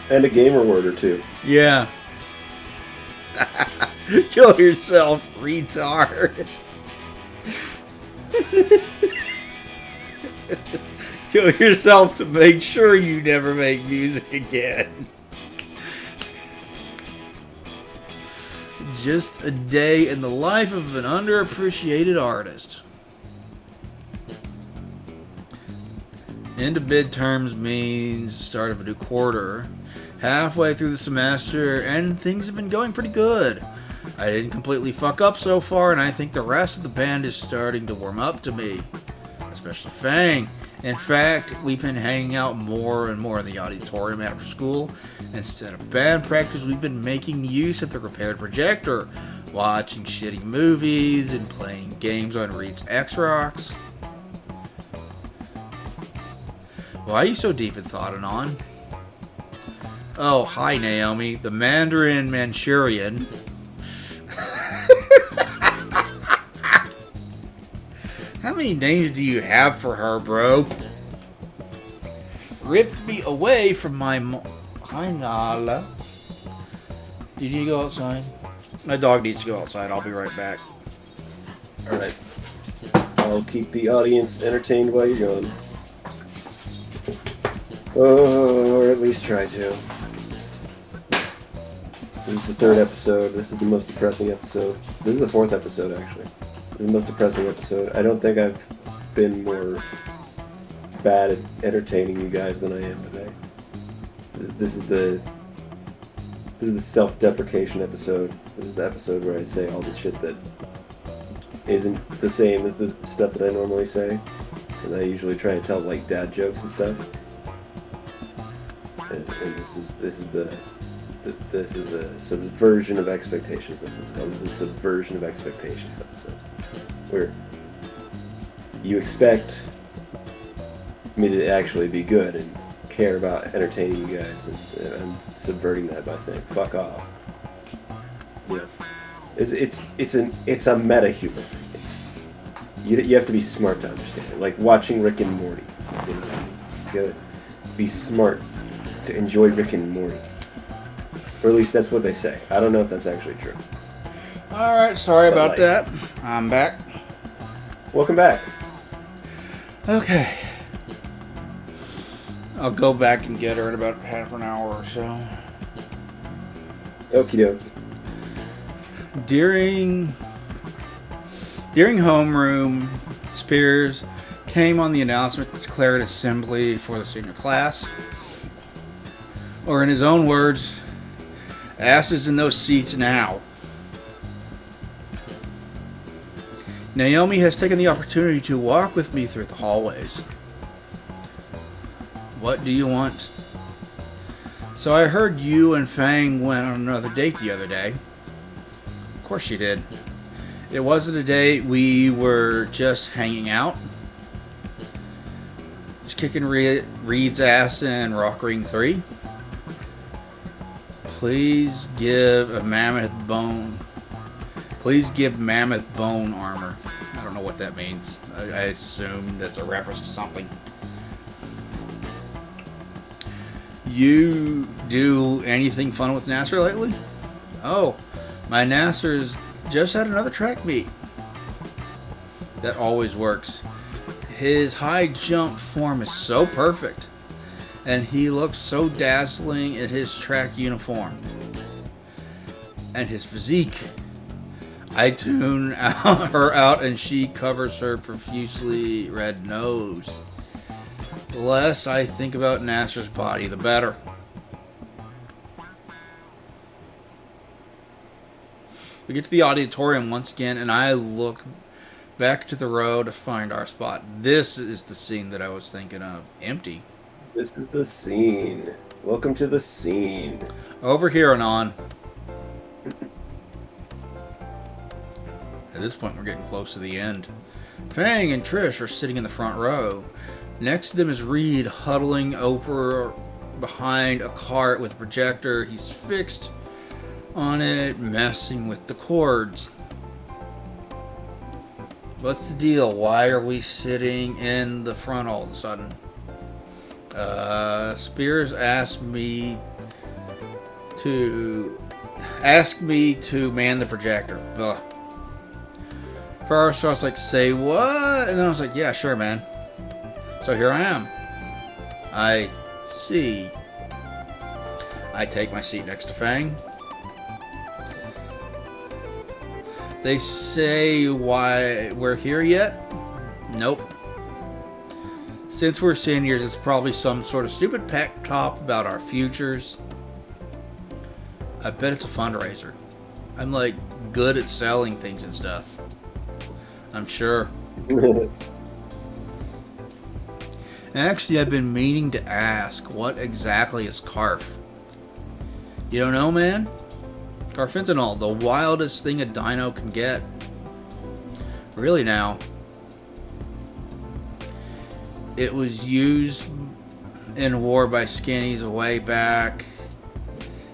And a gamer word or two. Yeah. Kill yourself, retard. Kill yourself to make sure you never make music again. Just a day in the life of an underappreciated artist. End of midterms means start of a new quarter. Halfway through the semester, and things have been going pretty good. I didn't completely fuck up so far, and I think the rest of the band is starting to warm up to me. Especially Fang. In fact, we've been hanging out more and more in the auditorium after school. Instead of band practice, we've been making use of the repaired projector, watching shitty movies, and playing games on Reed's X-Rocks. Why are you so deep in thought, Anon? Oh, hi, Naomi. The Mandarin Manchurian. How many names do you have for her, bro? Ripped me away from my... Hi, Nala. Do you need to go outside? My dog needs to go outside. I'll be right back. Alright. I'll keep the audience entertained while you're gone. Or at least try to. This is the third episode. This is the most depressing episode. This is the fourth episode, actually. This is the most depressing episode. I don't think I've been more bad at entertaining you guys than I am today. This is the self-deprecation episode. This is the episode where I say all the shit that isn't the same as the stuff that I normally say. And I usually try and tell like dad jokes and stuff. And this is the subversion of expectations. That's what it's called. This is the subversion of expectations episode, where you expect me to actually be good and care about entertaining you guys, and I'm subverting that by saying "fuck off." You know, it's a meta humor. You have to be smart to understand it. Like watching Rick and Morty. You know, you gotta be smart to enjoy Rick and Morty. Or at least that's what they say. I don't know if that's actually true. Alright, sorry about that. I'm back. Welcome back. Okay. I'll go back and get her in about half an hour or so. Okie dokie. During homeroom, Spears came on the announcement to declare an assembly for the senior class. Or in his own words, asses in those seats now. Naomi has taken the opportunity to walk with me through the hallways. What do you want? So I heard you and Fang went on another date the other day. Of course she did. It wasn't a date, we were just hanging out. Just kicking Reed's ass in Rock Ring 3. Please give Mammoth Bone armor. I don't know what that means. I assume that's a reference to something. You do anything fun with Nasser lately? Oh, my Nasser's just had another track meet. That always works. His high jump form is so perfect. And he looks so dazzling in his track uniform. And his physique. I tune her out and she covers her profusely red nose. The less I think about Nasser's body, the better. We get to the auditorium once again, and I look back to the row to find our spot. This is the scene that I was thinking of. Empty. This is the scene. Welcome to the scene. Over here and on. At this point, we're getting close to the end. Fang and Trish are sitting in the front row. Next to them is Reed huddling over behind a cart with a projector. He's fixed on it, messing with the cords. What's the deal? Why are we sitting in the front all of a sudden? Spears asked me to man the projector. Ugh. First I was like, say what? And then I was like, yeah, sure, man. So here I am. I see. I take my seat next to Fang. They say why we're here yet? Nope. Since we're seniors, it's probably some sort of stupid pep talk about our futures. I bet it's a fundraiser. I'm like good at selling things and stuff. I'm sure. Actually, I've been meaning to ask, what exactly is Carf? You don't know, man? Carfentanil, the wildest thing a dino can get. Really now. It was used in war by skinnies way back.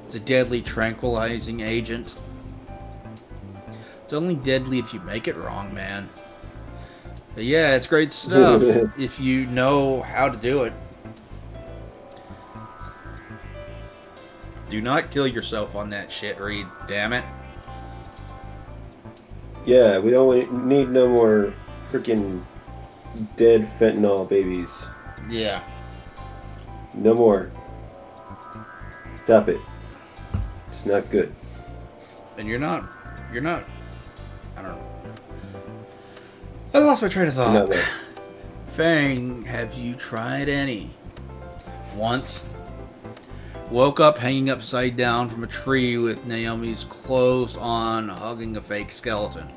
It's a deadly tranquilizing agent. It's only deadly if you make it wrong, man. But yeah, it's great stuff if you know how to do it. Do not kill yourself on that shit, Reed. Damn it. Yeah, we don't need no more freaking dead fentanyl babies. Yeah. No more. Stop it. It's not good. And you're not. I don't know. I lost my train of thought. No. Fang, have you tried any? Once. Woke up hanging upside down from a tree with Naomi's clothes on, hugging a fake skeleton.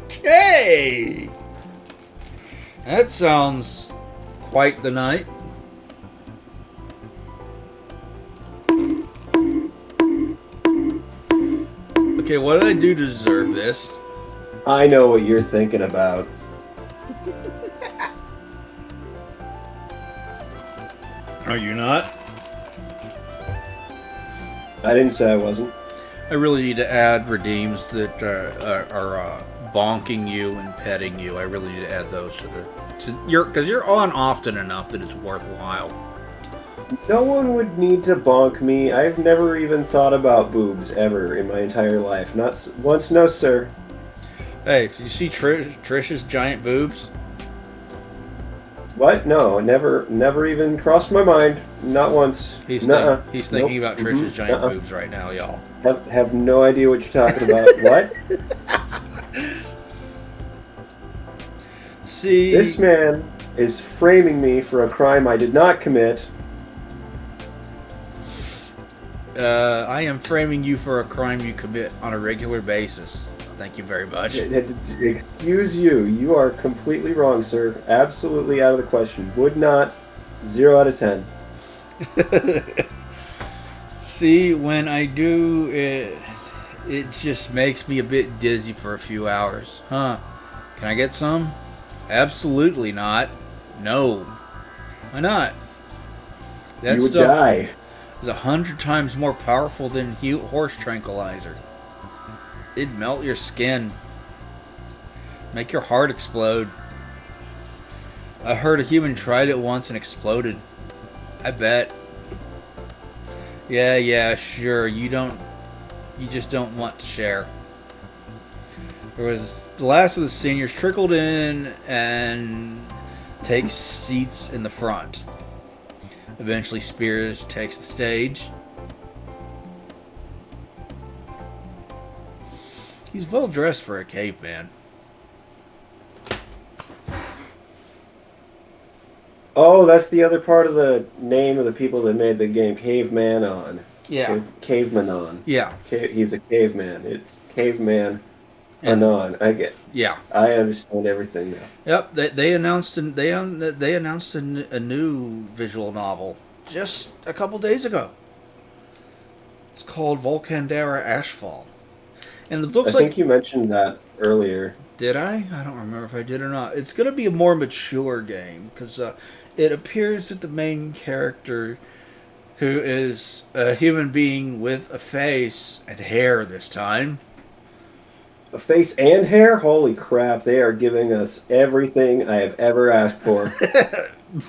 Okay! That sounds quite the night. Okay, what did I do to deserve this? I know what you're thinking about. Are you not? I didn't say I wasn't. I really need to add redeems that are bonking you and petting you. I really need to add those because you're on often enough that it's worthwhile. No one would need to bonk me. I've never even thought about boobs ever in my entire life. Not once, no sir. Hey, did you see Trish's giant boobs? What? No, never even crossed my mind. Not once. He's thinking about Trish's giant boobs right now, y'all. Have no idea what you're talking about. What? See, this man is framing me for a crime I did not commit. I am framing you for a crime you commit on a regular basis. Thank you very much. Excuse you. You are completely wrong, sir. Absolutely out of the question. Would not. 0 out of 10. See, when I do it, it just makes me a bit dizzy for a few hours. Huh? Can I get some? Absolutely not. No. Why not? That you would stuff die. is 100 times more powerful than horse tranquilizer. It'd melt your skin. Make your heart explode. I heard a human tried it once and exploded. I bet. Yeah, sure. You just don't want to share. There was the last of the seniors trickled in and takes seats in the front. Eventually Spears takes the stage. He's well dressed for a caveman. Oh, that's the other part of the name of the people that made the game, Caveman On. Yeah. Caveman On. Yeah. He's a caveman. It's Caveman And Anon. yeah. I understand everything now. Yep. They announced a new visual novel just a couple days ago. It's called Volcandera Ashfall, and it looks I think you mentioned that earlier. Did I? I don't remember if I did or not. It's going to be a more mature game because it appears that the main character, who is a human being with a face and hair this time. A face and hair? Holy crap, they are giving us everything I have ever asked for.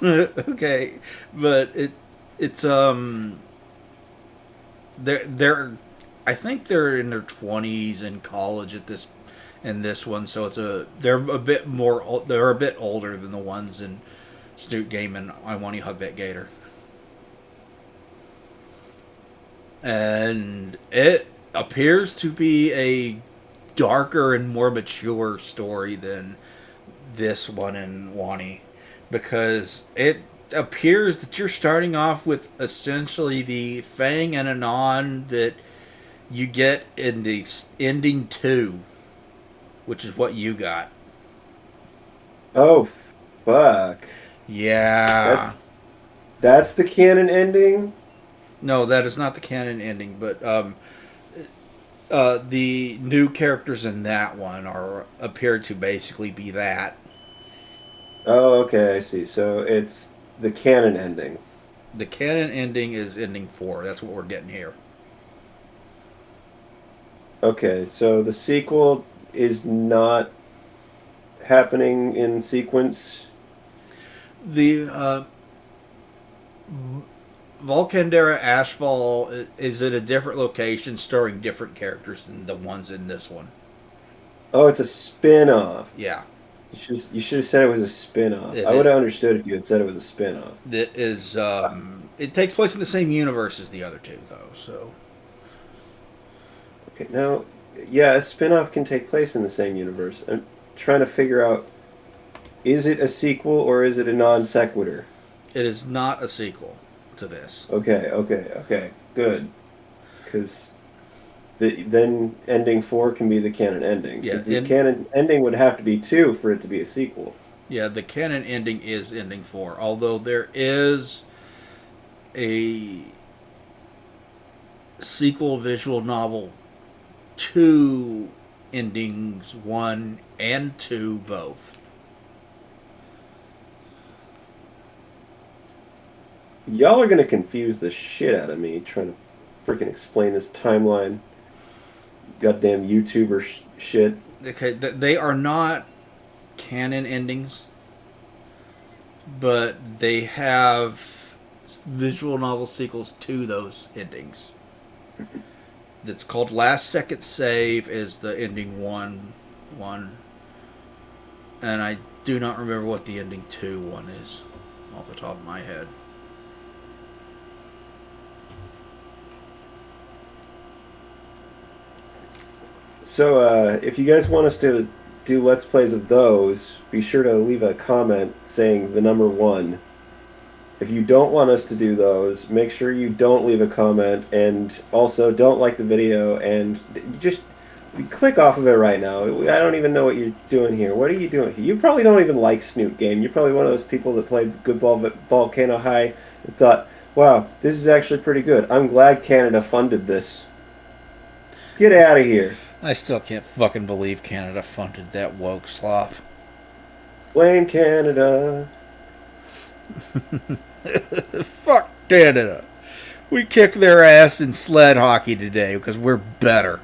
Okay, but it's they're I think they're in their 20s in college in this one, so they're a bit older than the ones in Snoot Game and I Want to Hug That Gator. And it appears to be a darker and more mature story than this one in Wani, because it appears that you're starting off with essentially the Fang and Anon that you get in the ending 2, which is what you got. Oh, fuck. Yeah. That's the canon ending? No, that is not the canon ending, but the new characters in that one appear to basically be that. Oh, okay, I see. So it's the canon ending. The canon ending is ending 4. That's what we're getting here. Okay, so the sequel is not happening in sequence? The Volcandera Ashfall is in a different location, starring different characters than the ones in this one. Oh, it's a spin-off. Yeah. You should have said it was a spin-off. I would have understood if you had said it was a spin-off. That is It takes place in the same universe as the other two, though. So. Okay, now, yeah, a spin-off can take place in the same universe. I'm trying to figure out, is it a sequel or is it a non sequitur? It is not a sequel to this. Okay, good. Because then ending 4 can be the canon ending. Yeah, Because the canon ending would have to be 2 for it to be a sequel. Yeah, the canon ending is ending 4. Although there is a sequel visual novel to endings 1 and 2 both. Y'all are going to confuse the shit out of me trying to freaking explain this timeline. Goddamn YouTuber shit. Okay, they are not canon endings, but they have visual novel sequels to those endings. That's called Last Second Save is the ending one, and I do not remember what the ending 2 one is off the top of my head. So, if you guys want us to do Let's Plays of those, be sure to leave a comment saying the number 1. If you don't want us to do those, make sure you don't leave a comment, and also don't like the video, and just click off of it right now. I don't even know what you're doing here. What are you doing here? You probably don't even like Snoot Game. You're probably one of those people that played Good Volcano High and thought, wow, this is actually pretty good. I'm glad Canada funded this. Get out of here. I still can't fucking believe Canada funded that woke slop. Blame Canada. Fuck Canada. We kicked their ass in sled hockey today because we're better.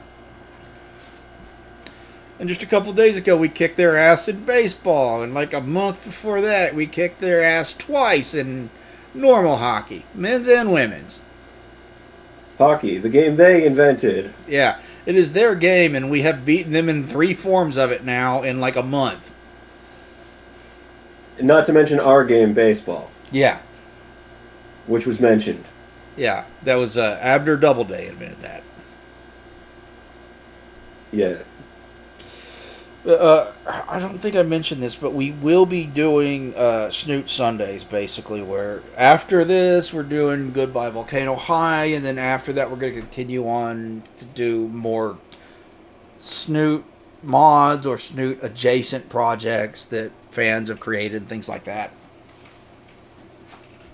And just a couple days ago, we kicked their ass in baseball. And like a month before that, we kicked their ass twice in normal hockey, men's and women's. Hockey, the game they invented. Yeah, it is their game, and we have beaten them in 3 forms of it now in like a month. Not to mention our game, baseball. Yeah. Which was mentioned. Yeah, that was Abner Doubleday admitted that. Yeah. I don't think I mentioned this, but we will be doing Snoot Sundays, basically, where after this we're doing Goodbye Volcano High, and then after that we're going to continue on to do more Snoot mods or Snoot adjacent projects that fans have created and things like that.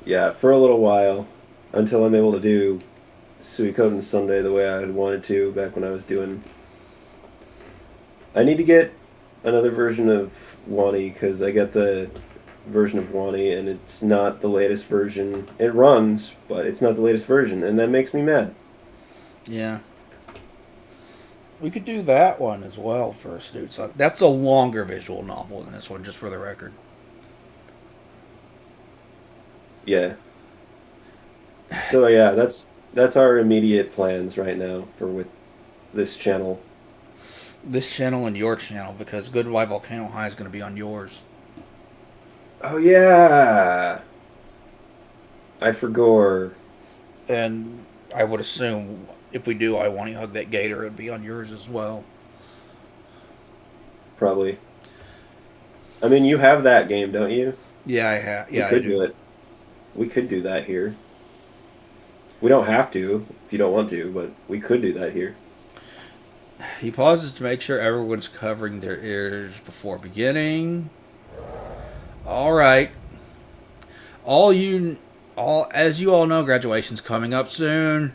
Yeah, for a little while, until I'm able to do Suikoden Sunday the way I had wanted to back when I was doing... I need to get another version of Wani, because I got the version of Wani, and it's not the latest version. It runs, but it's not the latest version, and that makes me mad. Yeah. We could do that one as well for a Snoot Sunday. That's a longer visual novel than this one, just for the record. Yeah. So yeah, that's our immediate plans right now for with this channel. This channel and your channel, because Goodbye Volcano High is going to be on yours. Oh yeah, I forgot. And I would assume if we do I Want to Hug That Gator, it'd be on yours as well. Probably. I mean, you have that game, don't you? Yeah, I have. Yeah, we could I do it. We could do that here. We don't have to if you don't want to, but we could do that here. He pauses to make sure everyone's covering their ears before beginning. All right. As you all know, graduation's coming up soon.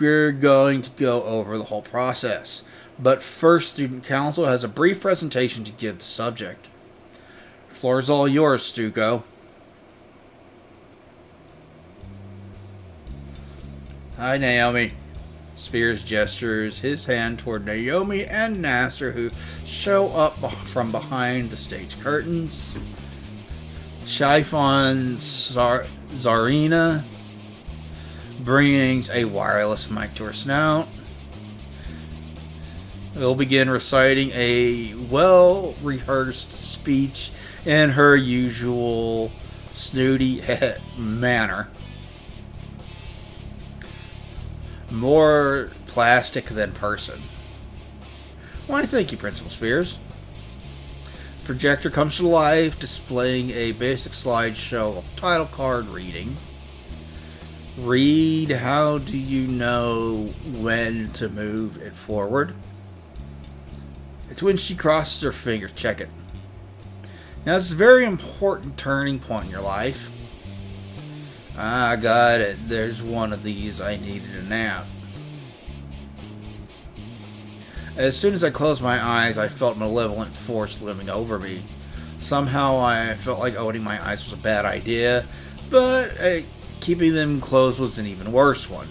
We're going to go over the whole process. But first, Student Council has a brief presentation to give the subject. The floor is all yours, Stuco. Hi, Naomi. Spears gestures his hand toward Naomi and Nasser, who show up from behind the stage curtains. Chiffon Zarina brings a wireless mic to her snout. We'll begin reciting a well-rehearsed speech in her usual snooty manner. More plastic than person. Why, thank you, Principal Spears. Projector comes to life, displaying a basic slideshow of title card reading. Read, how do you know when to move it forward? It's when she crosses her finger. Check it. Now, this is a very important turning point in your life. I got it. There's one of these. I needed a nap. As soon as I closed my eyes, I felt malevolent force looming over me. Somehow I felt like opening my eyes was a bad idea, but keeping them closed was an even worse one.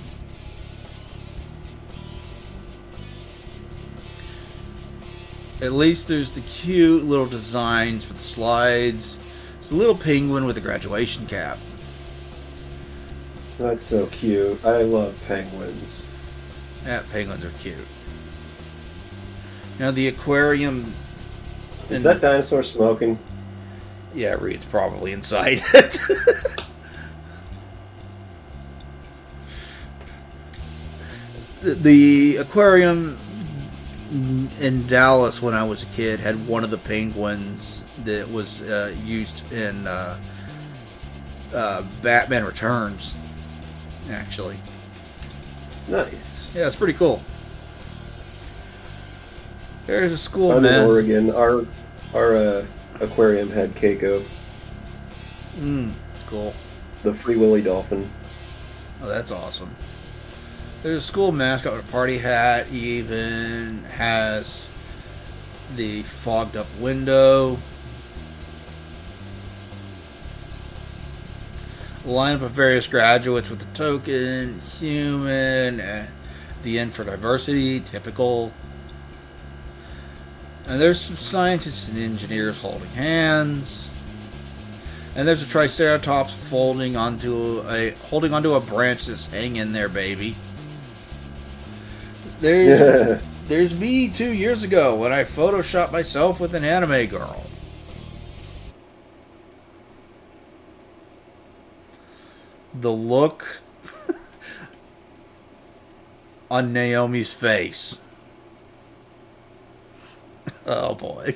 At least there's the cute little designs for the slides. It's a little penguin with a graduation cap. That's so cute. I love penguins. Yeah, penguins are cute. Now the aquarium... Is that dinosaur smoking? Yeah, Reed's probably inside it. The aquarium in Dallas when I was a kid had one of the penguins that was used in Batman Returns, actually. Nice. Yeah, it's pretty cool. There's a school I'm man. in Oregon. Our aquarium had Keiko. Cool. The Free Willy dolphin. Oh, that's awesome. There's a school mascot with a party hat. He even has the fogged up window. Lineup of various graduates with the token, human, the end for diversity, typical. And there's some scientists and engineers holding hands. And there's a triceratops holding onto a branch that's hanging in there, baby. There's me 2 years ago when I photoshopped myself with an anime girl. The look on Naomi's face. Oh boy.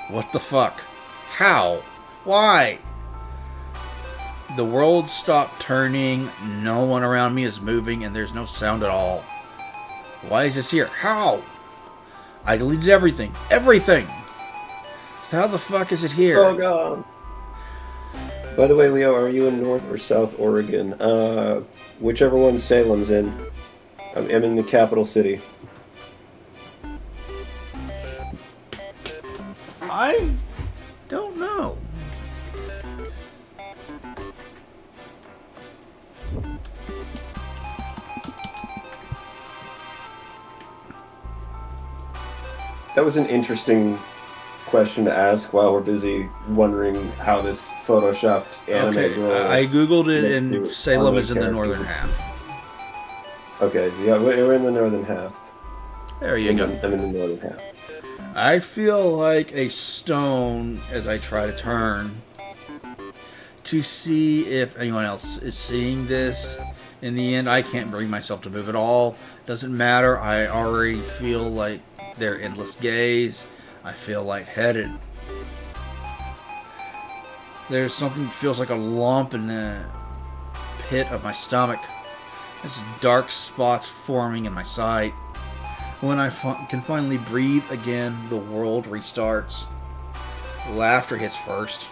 What the fuck? How? Why? The world stopped turning, no one around me is moving, and there's no sound at all. Why is this here? How? I deleted everything. Everything! So how the fuck is it here? It's all gone. By the way, Leo, are you in North or South Oregon? Whichever one Salem's in. I'm in the capital city. I don't know. That was an interesting question to ask while we're busy wondering how this photoshopped anime girl... I googled it, and makes Salem the is in the character. northern half. Okay, yeah, we're in the northern half. There you go. I'm in the northern half. I feel like a stone as I try to turn to see if anyone else is seeing this. In the end, I can't bring myself to move at all. Doesn't matter. I already feel like their endless gaze. I feel lightheaded. There's something that feels like a lump in the pit of my stomach. There's dark spots forming in my sight. When I can finally breathe again, the world restarts. Laughter hits first.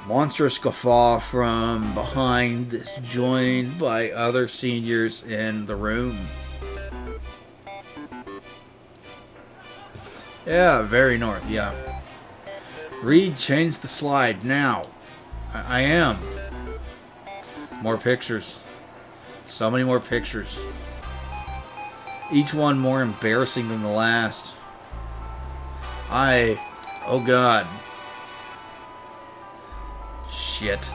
Monstrous guffaw from behind is joined by other seniors in the room. Yeah, very north, yeah. Reed, change the slide now. I am. More pictures. So many more pictures. Each one more embarrassing than the last. Oh God. Shit.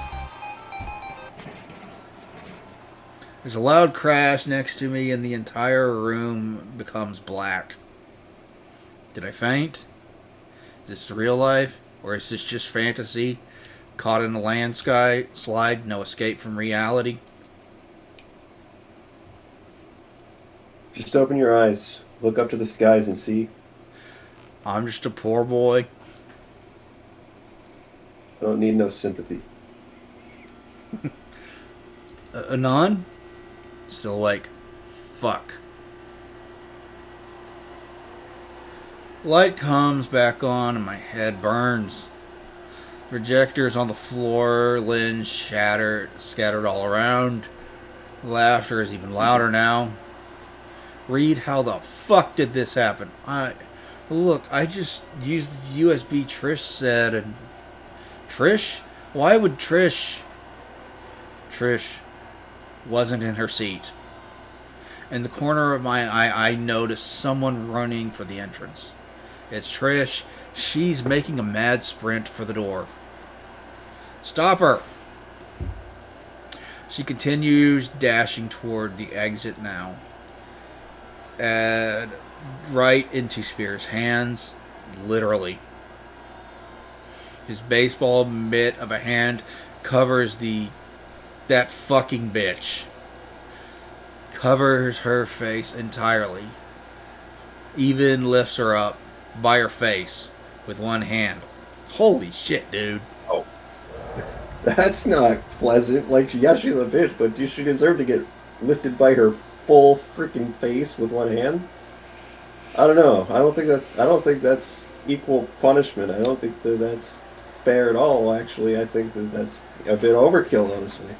There's a loud crash next to me and the entire room becomes black. Did I faint? Is this real life? Or is this just fantasy? Caught in a landslide, no escape from reality? Just open your eyes, look up to the skies and see. I'm just a poor boy. I don't need no sympathy. Anon? Still awake. Fuck. Light comes back on and my head burns. Projectors on the floor, lens scattered all around. Laughter is even louder now. Read, how the fuck did this happen? I just used the USB Trish said, and Trish? Why would Trish wasn't in her seat. In the corner of my eye, I noticed someone running for the entrance. It's Trish. She's making a mad sprint for the door. Stop her! She continues dashing toward the exit now. And right into Spears' hands, literally. His baseball mitt of a hand covers that fucking bitch. Covers her face entirely. Even lifts her up by her face with one hand. Holy shit, dude. Oh. That's not pleasant. Like, yeah, she's a bitch, but she deserved to get lifted by her full freaking face with one hand. I don't know. I don't think that's equal punishment. I don't think that's fair at all, actually. I think that's a bit overkill, honestly.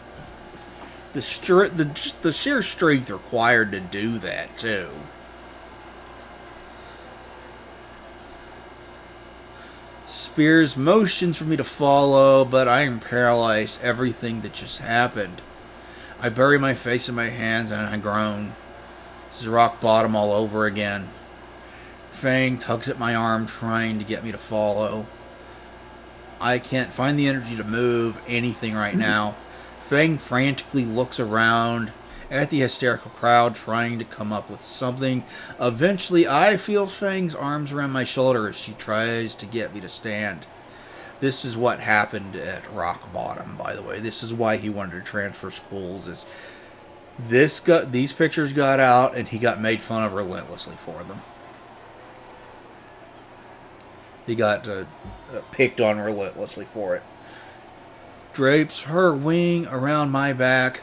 The sheer strength required to do that, too. Spears motions for me to follow, but I am paralyzed. Everything that just happened. I bury my face in my hands and I groan. This is rock bottom all over again. Fang tugs at my arm, trying to get me to follow. I can't find the energy to move anything right now. Fang frantically looks around at the hysterical crowd, trying to come up with something. Eventually, I feel Fang's arms around my shoulder as she tries to get me to stand. This is what happened at rock bottom, by the way. This is why he wanted to transfer schools. These pictures got out, and he got made fun of relentlessly for them. He got picked on relentlessly for it. Drapes her wing around my back,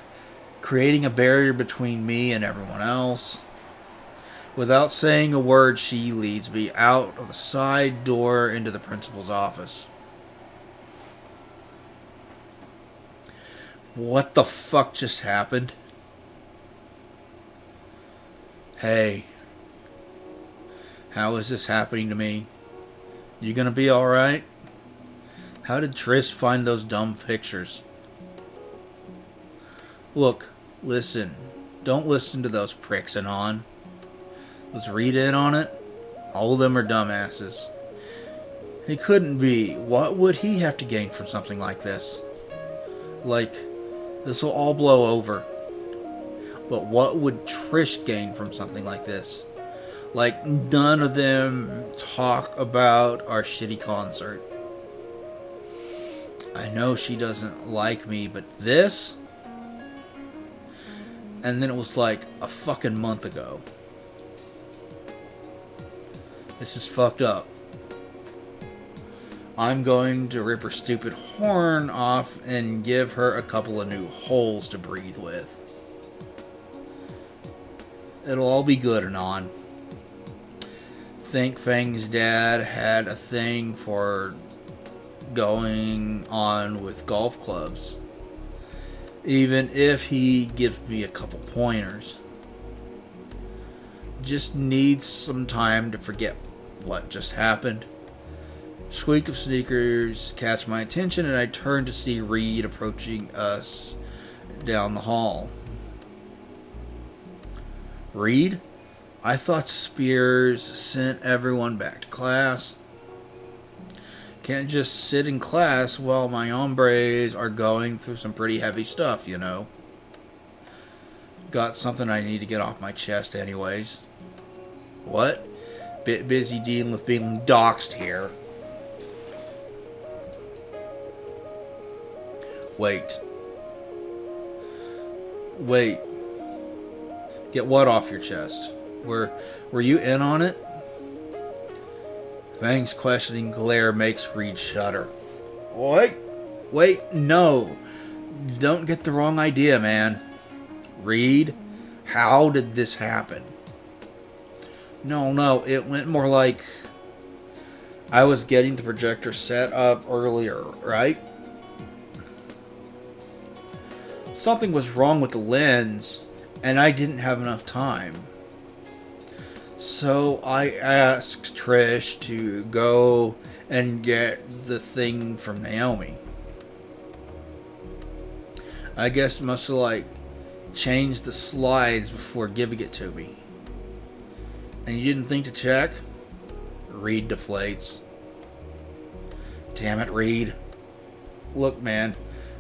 creating a barrier between me and everyone else. Without saying a word, she leads me out of the side door into the principal's office. What the fuck just happened? Hey, how is this happening to me? You gonna be alright? How did Trish find those dumb pictures? Look, listen. Don't listen to those pricks, Anon. Let's read in on it. All of them are dumbasses. He couldn't be. What would he have to gain from something like this? Like, this will all blow over. But what would Trish gain from something like this? Like, none of them talk about our shitty concert. I know she doesn't like me, but this? And then it was like a fucking month ago. This is fucked up. I'm going to rip her stupid horn off and give her a couple of new holes to breathe with. It'll all be good, Anon. Think Fang's dad had a thing for going on with golf clubs. Even if he gives me a couple pointers. Just needs some time to forget what just happened. Squeak of sneakers catch my attention, and I turn to see Reed approaching us down the hall. Reed? I thought Spears sent everyone back to class. Can't just sit in class while my hombres are going through some pretty heavy stuff, you know. Got something I need to get off my chest anyways. What? Bit busy dealing with being doxxed here. Wait. Wait. Get what off your chest? Were you in on it? Fang's questioning glare makes Reed shudder. Wait, no. Don't get the wrong idea, man. Reed, how did this happen? No, it went more like I was getting the projector set up earlier, right? Something was wrong with the lens, and I didn't have enough time. So I asked Trish to go and get the thing from Naomi. I guess must have changed the slides before giving it to me. And you didn't think to check? Reed deflates. Damn it, Reed. Look, man,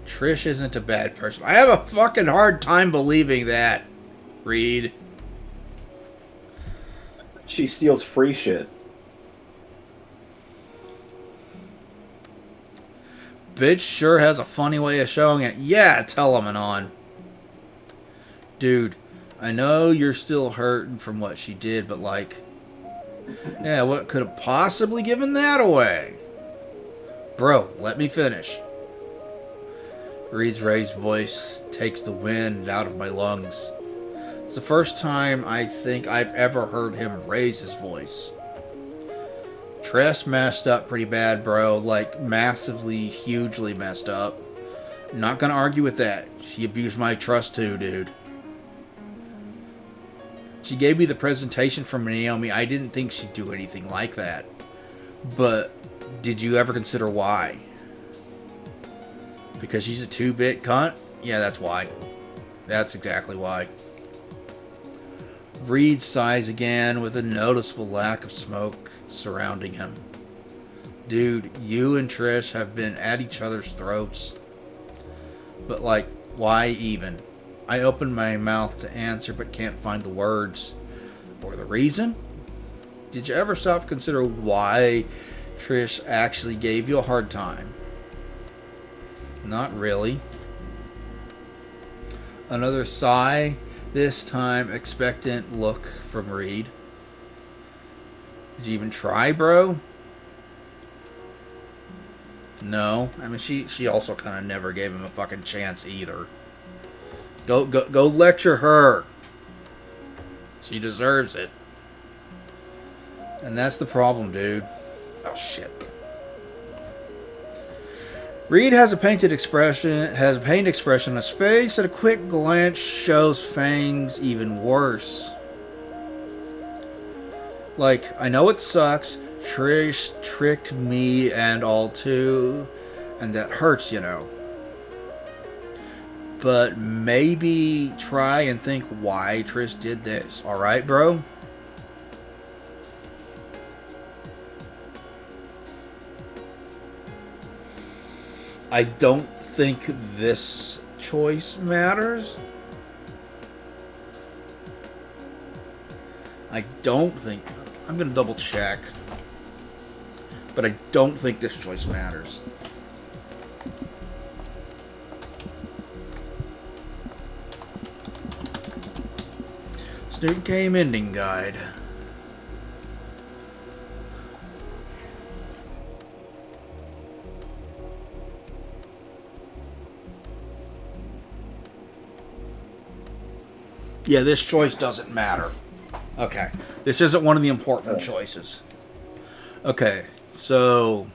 Trish isn't a bad person. I have a fucking hard time believing that, Reed. She steals free shit. Bitch sure has a funny way of showing it. Yeah, tell him and on. Dude, I know you're still hurting from what she did, but yeah, what could have possibly given that away? Bro, let me finish. Reed's raised voice takes the wind out of my lungs. It's the first time I think I've ever heard him raise his voice. Tress messed up pretty bad, bro. Massively, hugely messed up. Not gonna argue with that. She abused my trust too, dude. She gave me the presentation from Naomi. I didn't think she'd do anything like that. But did you ever consider why? Because she's a 2-bit cunt? Yeah, that's why. That's exactly why. Reed sighs again with a noticeable lack of smoke surrounding him. Dude, you and Trish have been at each other's throats. But why even? I open my mouth to answer but can't find the words. Or the reason? Did you ever stop to consider why Trish actually gave you a hard time? Not really. Another sigh, this time expectant look from Reed. Did you even try, bro? No. I mean, she also kind of never gave him a fucking chance either. Go lecture her. She deserves it. And that's the problem, dude. Oh, shit. Reed has a painted expression on his face, and a quick glance shows Fang's even worse. I know it sucks. Trish tricked me and all too, and that hurts, But maybe try and think why Trish did this. Alright, bro? I don't think this choice matters. I don't think... I'm going to double check. But I don't think this choice matters. Snoot Game ending guide. Yeah, this choice doesn't matter. Okay. This isn't one of the important choices. Okay, so...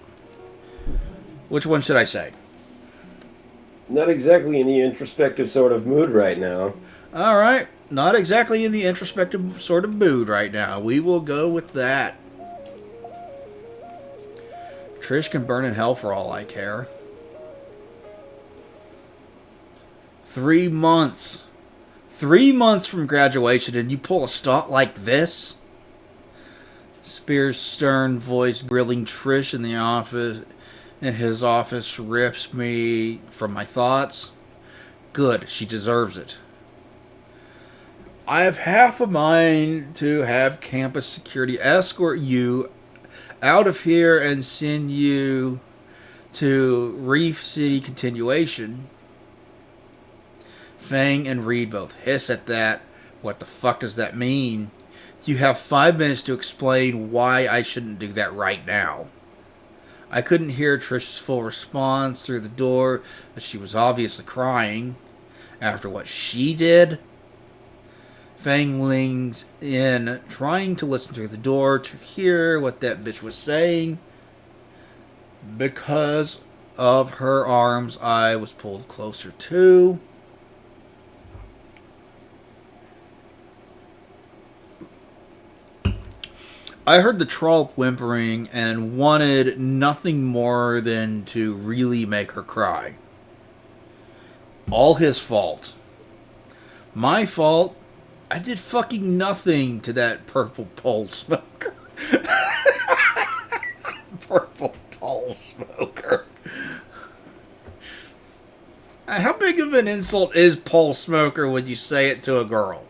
which one should I say? Not exactly in the introspective sort of mood right now. Alright, not exactly in the introspective sort of mood right now. We will go with that. Trish can burn in hell for all I care. 3 months. 3 months from graduation and you pull a stunt like this? Spears' stern voice grilling Trish in his office rips me from my thoughts. Good, she deserves it. I have half a mind to have campus security escort you out of here and send you to Reef City continuation. Fang and Reed both hiss at that. What the fuck does that mean? You have 5 minutes to explain why I shouldn't do that right now. I couldn't hear Trish's full response through the door, but she was obviously crying. After what she did? Fang leans in, trying to listen through the door to hear what that bitch was saying. Because of her arms, I was pulled closer too. I heard the troll whimpering and wanted nothing more than to really make her cry. All his fault. My fault? I did fucking nothing to that purple pole smoker. Purple pole smoker. How big of an insult is pole smoker when you say it to a girl?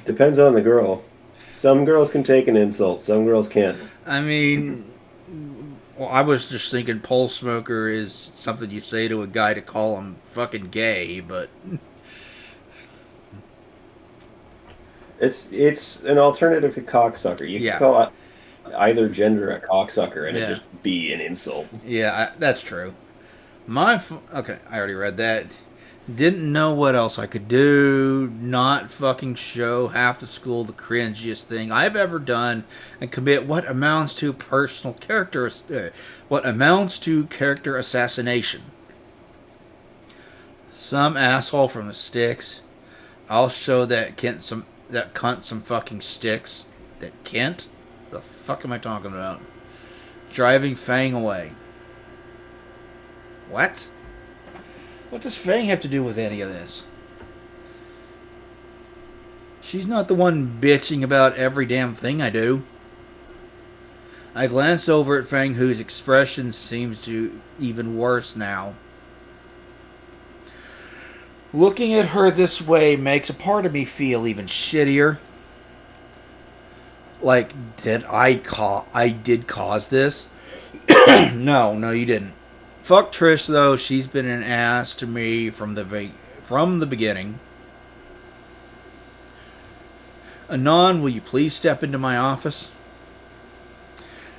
Depends on the girl. Some girls can take an insult, some girls can't. I mean, well, I was just thinking pole smoker is something you say to a guy to call him fucking gay, but it's an alternative to cocksucker. You can call either gender a cocksucker and it just be an insult. Yeah, that's true. Okay, I already read that. Didn't know what else I could do. Not fucking show half the school the cringiest thing I've ever done and commit what amounts to character assassination. Some asshole from the sticks. I'll show that cunt some fucking sticks. That Kent? The fuck am I talking about? Driving Fang away. What? What does Fang have to do with any of this? She's not the one bitching about every damn thing I do. I glance over at Fang, whose expression seems to even worse now. Looking at her this way makes a part of me feel even shittier. Like, I did cause this? No, you didn't. Fuck Trish, though. She's been an ass to me from the beginning. Anon, will you please step into my office?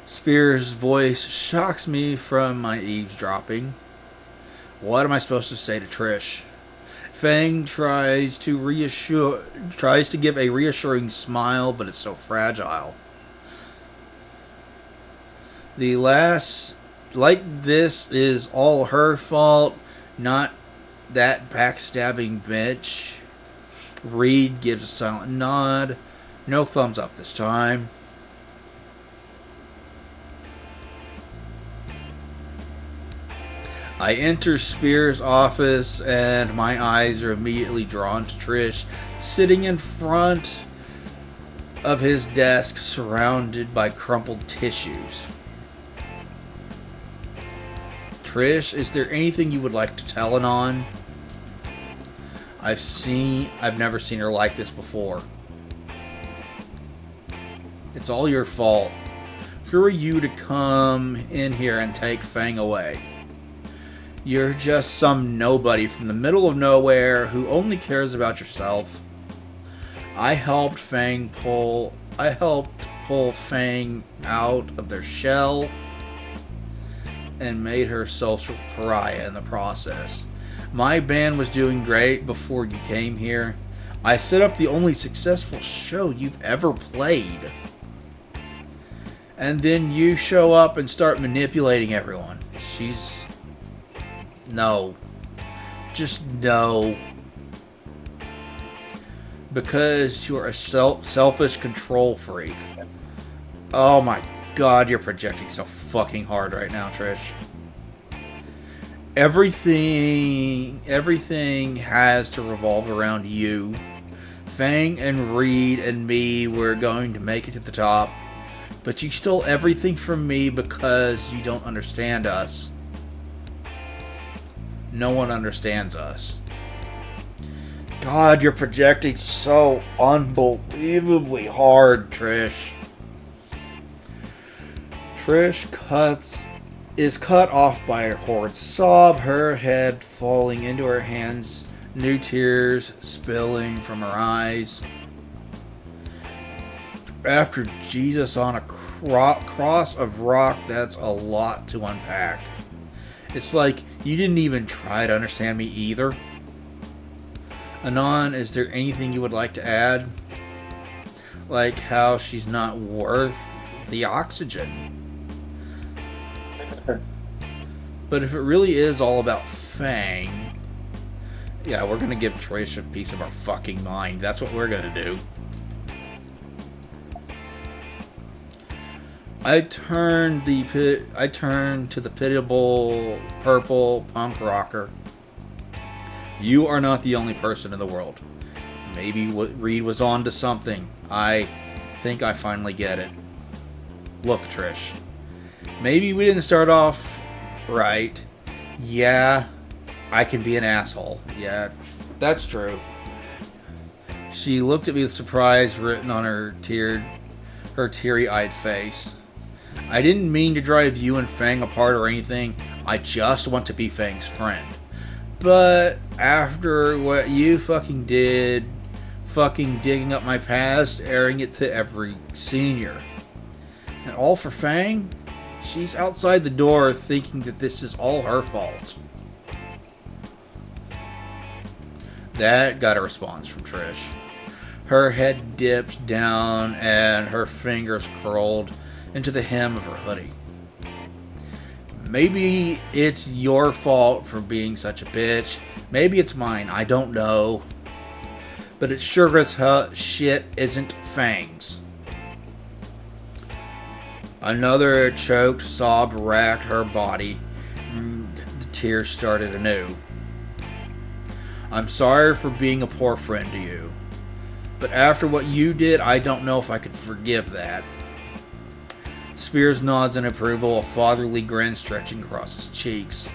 Spears' voice shocks me from my eavesdropping. What am I supposed to say to Trish? Fang tries to give a reassuring smile, but it's so fragile. This is all her fault, not that backstabbing bitch. Reed gives a silent nod. No thumbs up this time. I enter Spears' office and my eyes are immediately drawn to Trish, sitting in front of his desk surrounded by crumpled tissues. Trish, is there anything you would like to tell Anon? I've never seen her like this before. It's all your fault. Who are you to come in here and take Fang away? You're just some nobody from the middle of nowhere who only cares about yourself. I helped pull Fang out of their shell and made her social pariah in the process. My band was doing great before you came here. I set up the only successful show you've ever played. And then you show up and start manipulating everyone. No. Just no. Because you're a selfish control freak. Oh my god, you're projecting so fucking hard right now, Trish. Everything has to revolve around you. Fang and Reed and me were going to make it to the top. But you stole everything from me because you don't understand us. No one understands us. God, you're projecting so unbelievably hard, Trish. Trish is cut off by a horrid sob, her head falling into her hands, new tears spilling from her eyes. After Jesus on a cross of rock, that's a lot to unpack. It's like you didn't even try to understand me either. Anon, is there anything you would like to add? Like how she's not worth the oxygen. But if it really is all about Fang, yeah, we're gonna give Trish a piece of our fucking mind. That's what we're gonna do. I turned to the pitiable purple punk rocker. You are not the only person in the world. Maybe Reed was on to something. I think I finally get it. Look, Trish. Maybe we didn't start off right. Yeah, I can be an asshole. Yeah, that's true. She looked at me with surprise written on her teary-eyed face. I didn't mean to drive you and Fang apart or anything. I just want to be Fang's friend. But after what you fucking did, fucking digging up my past, airing it to every senior, and all for Fang? She's outside the door thinking that this is all her fault. That got a response from Trish. Her head dipped down and her fingers curled into the hem of her hoodie. Maybe it's your fault for being such a bitch. Maybe it's mine. I don't know. But it sure as hell shit isn't Fang's. Another choked sob racked her body. The tears started anew. I'm sorry for being a poor friend to you. But after what you did, I don't know if I could forgive that. Spears nods in approval, a fatherly grin stretching across his cheeks.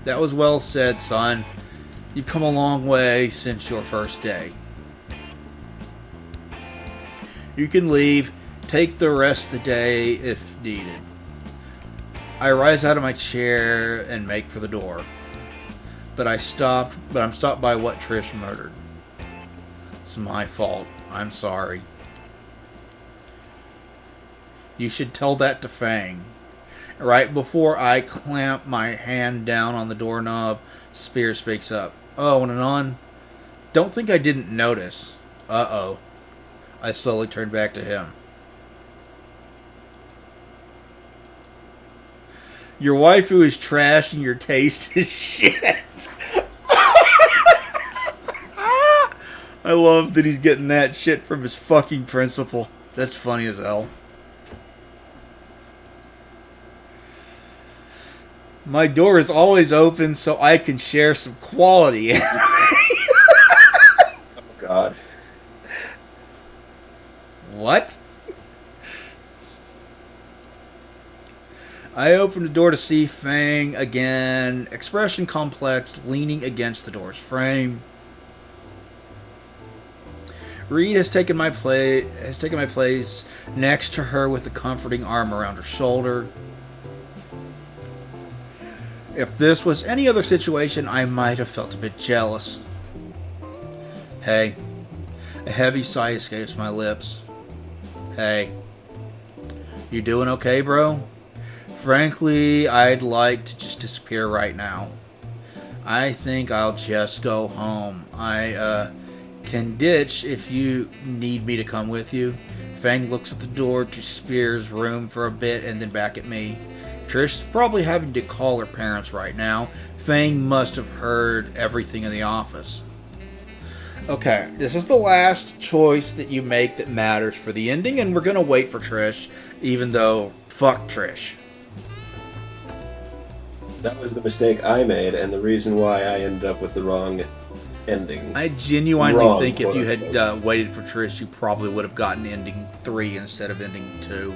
That was well said, son. You've come a long way since your first day. You can leave. Take the rest of the day if needed. I rise out of my chair and make for the door. But I'm stopped by what Trish murdered. It's my fault. I'm sorry. You should tell that to Fang. Right before I clamp my hand down on the doorknob, Spears speaks up. Oh, and Anon? Don't think I didn't notice. Uh-oh. I slowly turned back to him. Your wife who is trash and your taste is shit. I love that he's getting that shit from his fucking principal. That's funny as hell. My door is always open so I can share some quality. Oh, God. What? I opened the door to see Fang again, expression complex, leaning against the door's frame. Reed has taken my place next to her with a comforting arm around her shoulder. If this was any other situation, I might have felt a bit jealous. Hey. A heavy sigh escapes my lips. Hey. You doing okay, bro? Frankly, I'd like to just disappear right now. I think I'll just go home. I can ditch if you need me to come with you. Fang looks at the door to Spears' room for a bit and then back at me. Trish is probably having to call her parents right now. Fang must have heard everything in the office. Okay, this is the last choice that you make that matters for the ending, and we're going to wait for Trish, even though, fuck Trish. That was the mistake I made, and the reason why I ended up with the wrong ending. I genuinely think if you had waited for Trish, you probably would have gotten ending 3 instead of ending 2.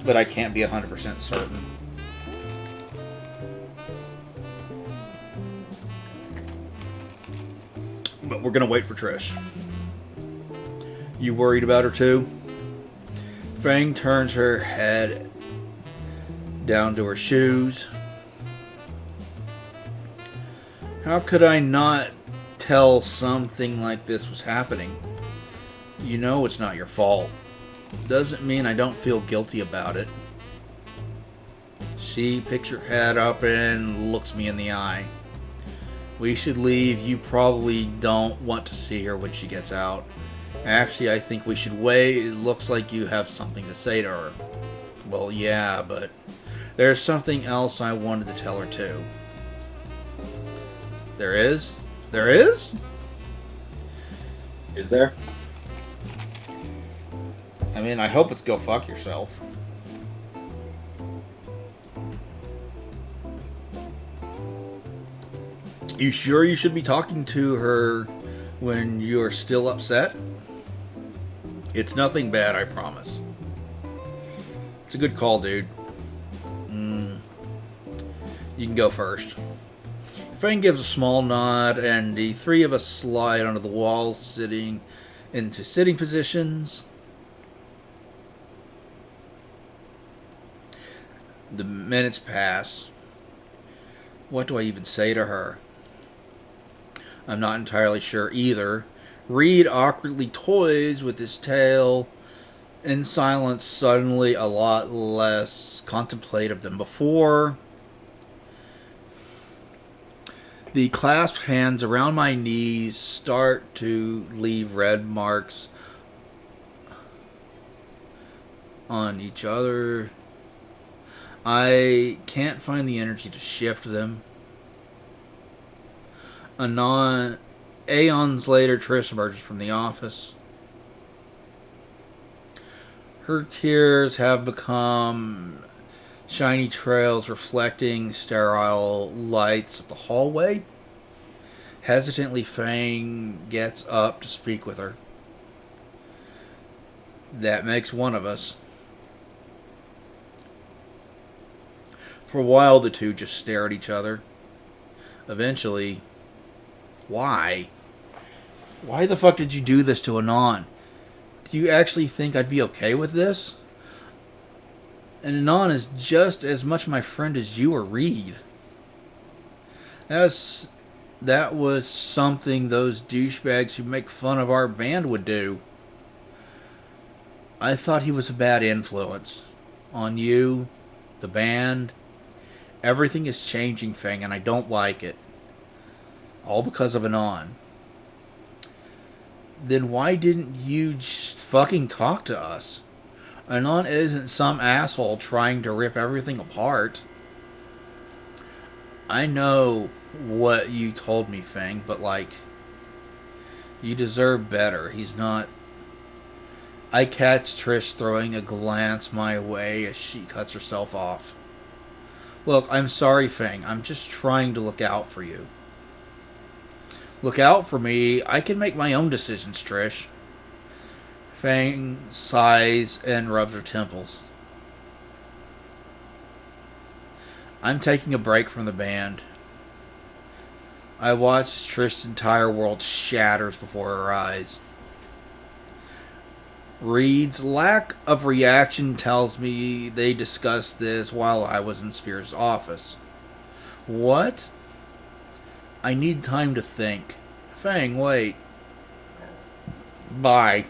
But I can't be 100% certain. But we're going to wait for Trish. You worried about her too? Fang turns her head down to her shoes. How could I not tell something like this was happening? You know it's not your fault. Doesn't mean I don't feel guilty about it. She picks her head up and looks me in the eye. We should leave. You probably don't want to see her when she gets out. Actually, I think we should wait. It looks like you have something to say to her. Well, yeah, but there's something else I wanted to tell her too. There is? There is? Is there? I mean, I hope it's go fuck yourself. You sure you should be talking to her when you're still upset? It's nothing bad, I promise. It's a good call, dude. You can go first. Fang gives a small nod, and the three of us slide onto the wall, sitting into sitting positions. The minutes pass. What do I even say to her? I'm not entirely sure either. Reed awkwardly toys with his tail. In silence, suddenly a lot less contemplative than before. The clasped hands around my knees start to leave red marks on each other. I can't find the energy to shift them. Aeons later, Trish emerges from the office. Her tears have become shiny trails reflecting sterile lights of the hallway. Hesitantly, Fang gets up to speak with her. That makes one of us. For a while, the two just stare at each other. Eventually, why? Why the fuck did you do this to Anon? Do you actually think I'd be okay with this? And Anon is just as much my friend as you or Reed. That was something those douchebags who make fun of our band would do. I thought he was a bad influence. On you, the band. Everything is changing, Fang, and I don't like it. All because of Anon. Then why didn't you just fucking talk to us? Anon isn't some asshole trying to rip everything apart. I know what you told me, Fang, but you deserve better. He's not... I catch Trish throwing a glance my way as she cuts herself off. Look, I'm sorry, Fang. I'm just trying to look out for you. Look out for me. I can make my own decisions, Trish. Fang sighs and rubs her temples. I'm taking a break from the band. I watch as Trish's entire world shatters before her eyes. Reed's lack of reaction tells me they discussed this while I was in Spears' office. What? I need time to think. Fang, wait. Bye.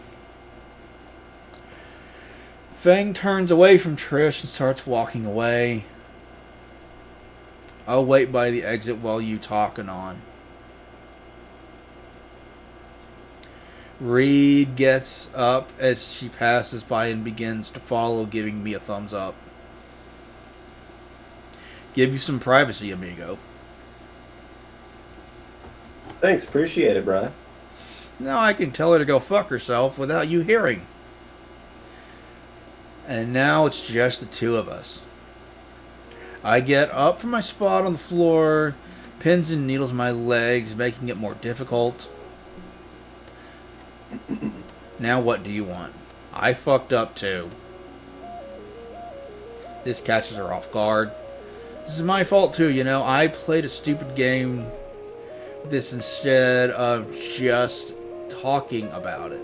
Fang turns away from Trish and starts walking away. I'll wait by the exit while you talk on. Reed gets up as she passes by and begins to follow, giving me a thumbs up. Give you some privacy, amigo. Thanks, appreciate it, Brian. Now I can tell her to go fuck herself without you hearing. And now it's just the two of us. I get up from my spot on the floor, pins and needles in my legs, making it more difficult. Now what do you want? I fucked up too. This catches her off guard. This is my fault too, you know. I played a stupid game with this instead of just talking about it.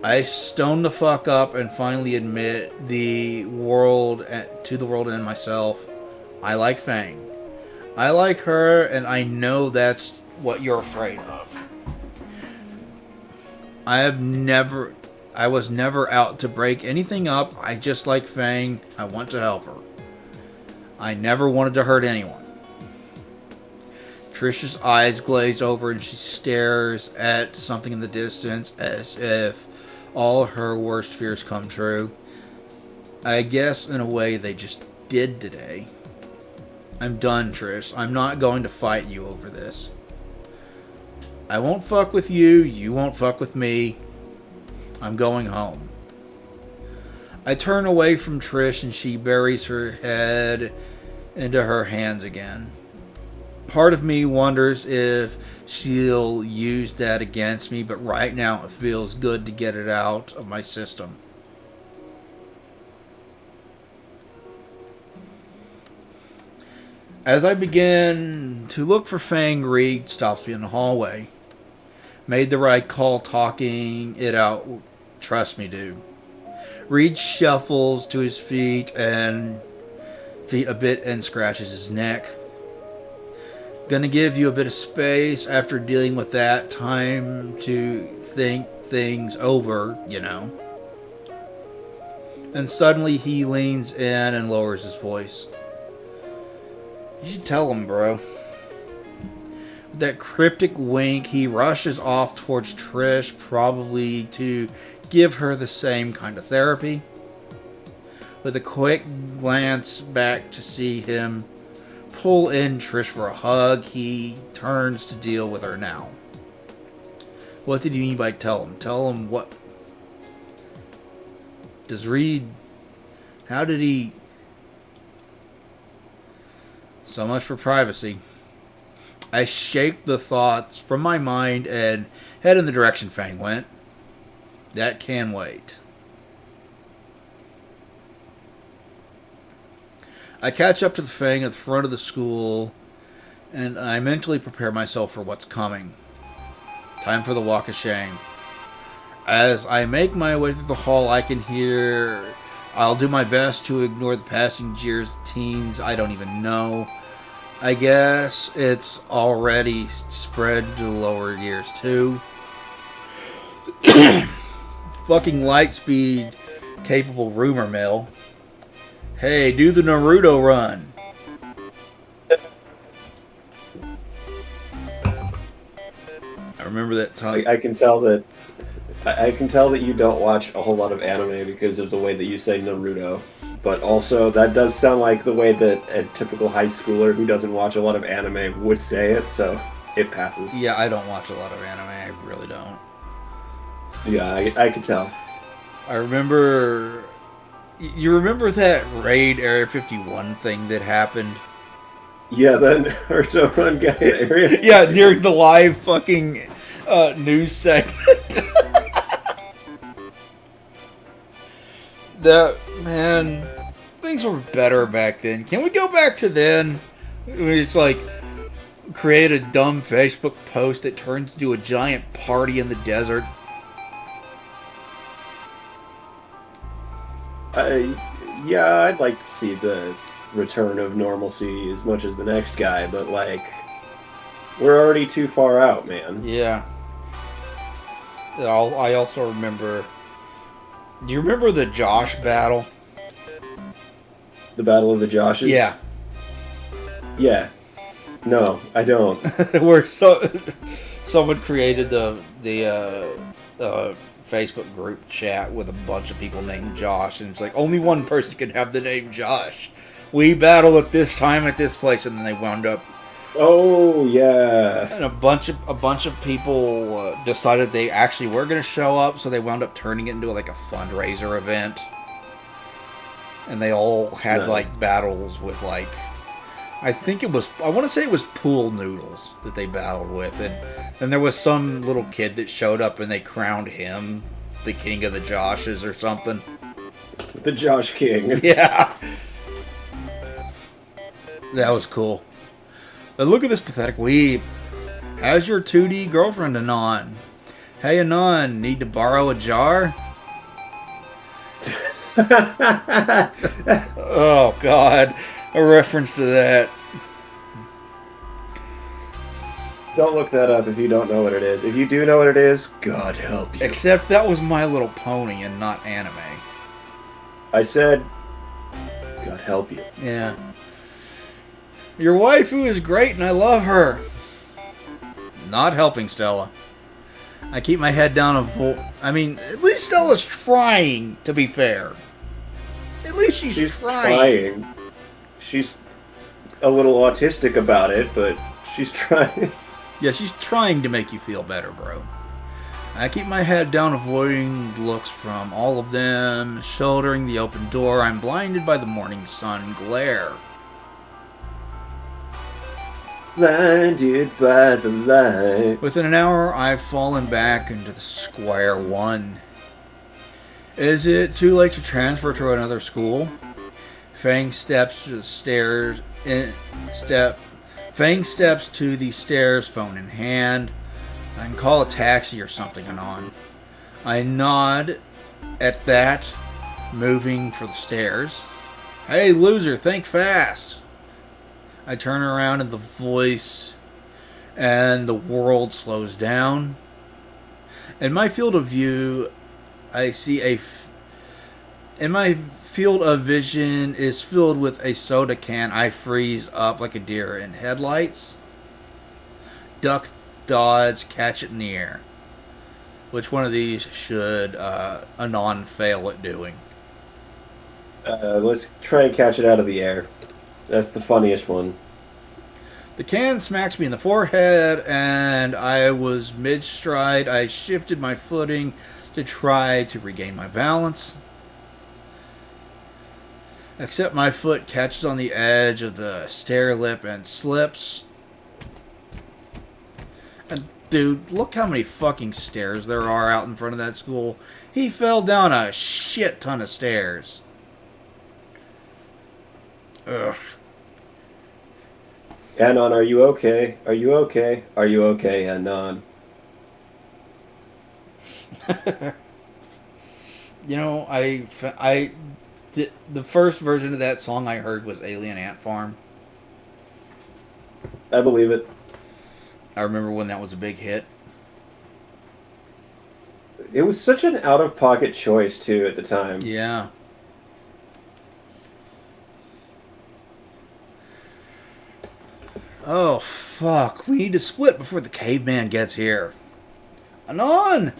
I stone the fuck up and finally admit to the world and myself, I like Fang. I like her, and I know that's what you're afraid of. I was never out to break anything up. I just like Fang. I want to help her. I never wanted to hurt anyone. Trish's eyes glaze over and she stares at something in the distance as if all her worst fears come true. I guess in a way they just did today. I'm done, Trish. I'm not going to fight you over this. I won't fuck with you. You won't fuck with me. I'm going home. I turn away from Trish and she buries her head into her hands again. Part of me wonders if she'll use that against me, but right now it feels good to get it out of my system. As I begin to look for Fang, Reed stops me in the hallway. Made the right call talking it out. Trust me, dude. Reed shuffles to his feet a bit and scratches his neck. Gonna give you a bit of space after dealing with that. Time to think things over, you know. And suddenly he leans in and lowers his voice. You should tell him, bro. With that cryptic wink, he rushes off towards Trish, probably to give her the same kind of therapy. With a quick glance back to see him pull in Trish for a hug, he turns to deal with her now. What did you mean by tell him? Tell him what? Does Reed... How did he... So much for privacy. I shake the thoughts from my mind and head in the direction Fang went. That can wait. I catch up to the Fang at the front of the school, and I mentally prepare myself for what's coming. Time for the walk of shame. As I make my way through the hall, I can hear... I'll do my best to ignore the passing jeers, teens I don't even know. I guess it's already spread to the lower years, too. Fucking light speed capable rumor mill. Hey, do the Naruto run. I remember that time. I can tell that you don't watch a whole lot of anime because of the way that you say Naruto. But also, that does sound like the way that a typical high schooler who doesn't watch a lot of anime would say it, so it passes. Yeah, I don't watch a lot of anime. I really don't. Yeah, I can tell. I remember... You remember that Raid Area 51 thing that happened? Yeah, that Naruto run guy area. Yeah, during the live fucking news segment. Man, things were better back then. Can we go back to then? We just like create a dumb Facebook post that turns into a giant party in the desert. Yeah, I'd like to see the return of normalcy as much as the next guy, but like, we're already too far out, man. Yeah. I also remember... Do you remember the Josh battle? The Battle of the Joshes? Yeah. Yeah. No, I don't. Where someone created the Facebook group chat with a bunch of people named Josh, and it's like only one person can have the name Josh. We battle at this time at this place, and then they wound up. Oh yeah. And a bunch of people decided they actually were going to show up, so they wound up turning it into like a fundraiser event. And they all had like battles with like, I want to say it was pool noodles that they battled with, and then there was some little kid that showed up and they crowned him the king of the Joshes or something. The Josh King. Yeah. That was cool. But look at this pathetic weeb. How's your 2D girlfriend anon? Hey, Anon, need to borrow a jar? Oh, God. A reference to that. Don't look that up if you don't know what it is. If you do know what it is, God help you. Except that was My Little Pony and not anime. I said, God help you. Yeah. Your waifu is great and I love her. Not helping Stella. I keep my head down. I mean, at least Stella's trying, to be fair. At least she's trying. She's a little autistic about it, but she's trying. Yeah, she's trying to make you feel better, bro. I keep my head down, avoiding looks from all of them. Shouldering the open door, I'm blinded by the morning sun glare. Blinded by the light. Within an hour, I've fallen back into the square one. Is it too late to transfer to another school? Fang steps to the stairs. Fang steps to the stairs, phone in hand. I can call a taxi or something, Anon. I nod at that, moving for the stairs. Hey, loser, think fast. I turn around and the voice and the world slows down. In my field of view, I see in my field of vision is filled with a soda can. I freeze up like a deer in headlights. Duck, dodge, catch it in the air. Which one of these should Anon fail at doing? Let's try and catch it out of the air. That's the funniest one. The can smacks me in the forehead, and I was mid-stride. I shifted my footing to try to regain my balance. Except my foot catches on the edge of the stair lip and slips. And dude, look how many fucking stairs there are out in front of that school. He fell down a shit ton of stairs. Ugh. Anon, are you okay? Are you okay? Are you okay, Anon? You know, the first version of that song I heard was Alien Ant Farm. I believe it. I remember when that was a big hit. It was such an out-of-pocket choice, too, at the time. Yeah. Oh, fuck. We need to split before the caveman gets here. Anon!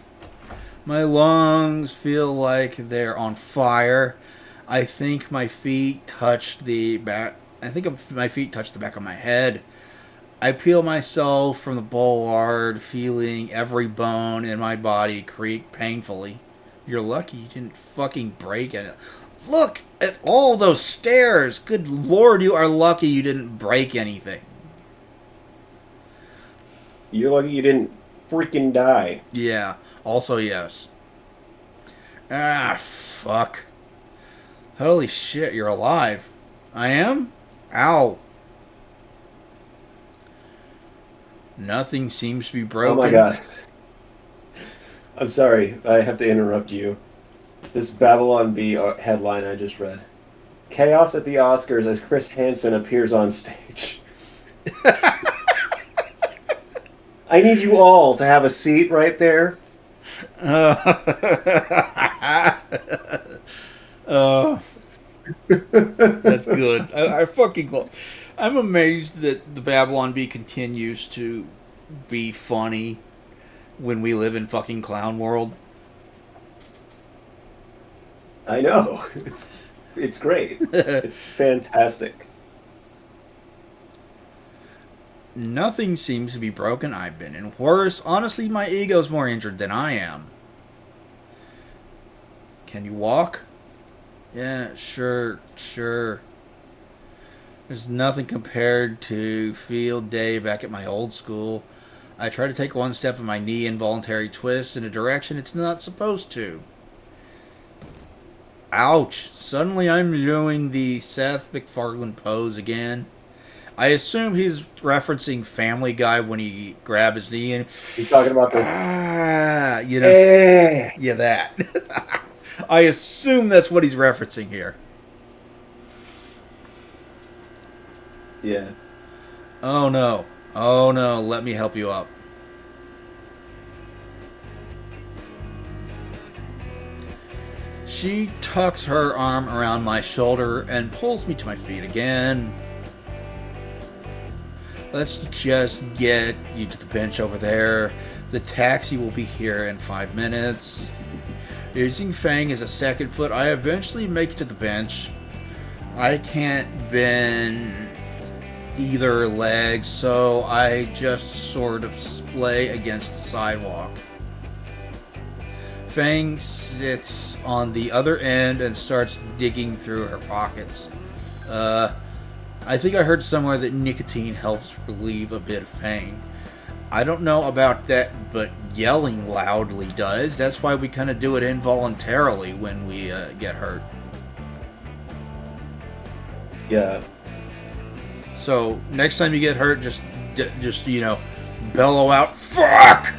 My lungs feel like they're on fire. I think my feet touched the back. My feet touched the back of my head. I peel myself from the bollard, feeling every bone in my body creak painfully. You're lucky you didn't fucking break it. Look at all those stairs. Good lord, you are lucky you didn't break anything. You're lucky you didn't freaking die. Yeah. Also, yes. Ah, fuck. Holy shit, you're alive. I am? Ow. Nothing seems to be broken. Oh my god. I'm sorry, I have to interrupt you. This Babylon Bee headline I just read. Chaos at the Oscars as Chris Hansen appears on stage. I need you all to have a seat right there. That's good. I fucking love. I'm amazed that the Babylon Bee continues to be funny when we live in fucking clown world. I know. It's great. It's fantastic. Nothing seems to be broken. I've been in worse. Honestly, my ego's more injured than I am. Can you walk? Yeah, sure. There's nothing compared to field day back at my old school. I try to take one step and my knee involuntary twists in a direction it's not supposed to. Ouch. Suddenly I'm doing the Seth MacFarlane pose again. I assume he's referencing Family Guy when he grabbed his knee and He's talking about the yeah, that. I assume that's what he's referencing here. Yeah. Oh no. Oh no, let me help you up. She tucks her arm around my shoulder and pulls me to my feet again. Let's just get you to the bench over there. The taxi will be here in 5 minutes. Using Fang as a second foot, I eventually make it to the bench. I can't bend either leg, so I just sort of splay against the sidewalk. Fang sits on the other end and starts digging through her pockets. I think I heard somewhere that nicotine helps relieve a bit of pain. I don't know about that, but yelling loudly does. That's why we kind of do it involuntarily when we get hurt. Yeah. So next time you get hurt, just bellow out, "Fuck!"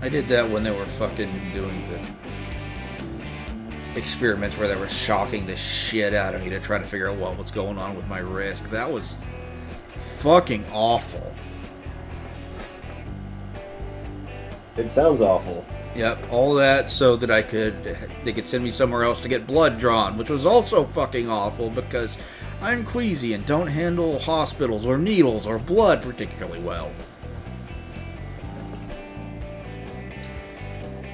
I did that when they were fucking doing the experiments where they were shocking the shit out of me to try to figure out what was going on with my wrist. That was fucking awful. It sounds awful. Yep, all that so that they could send me somewhere else to get blood drawn, which was also fucking awful because I'm queasy and don't handle hospitals or needles or blood particularly well.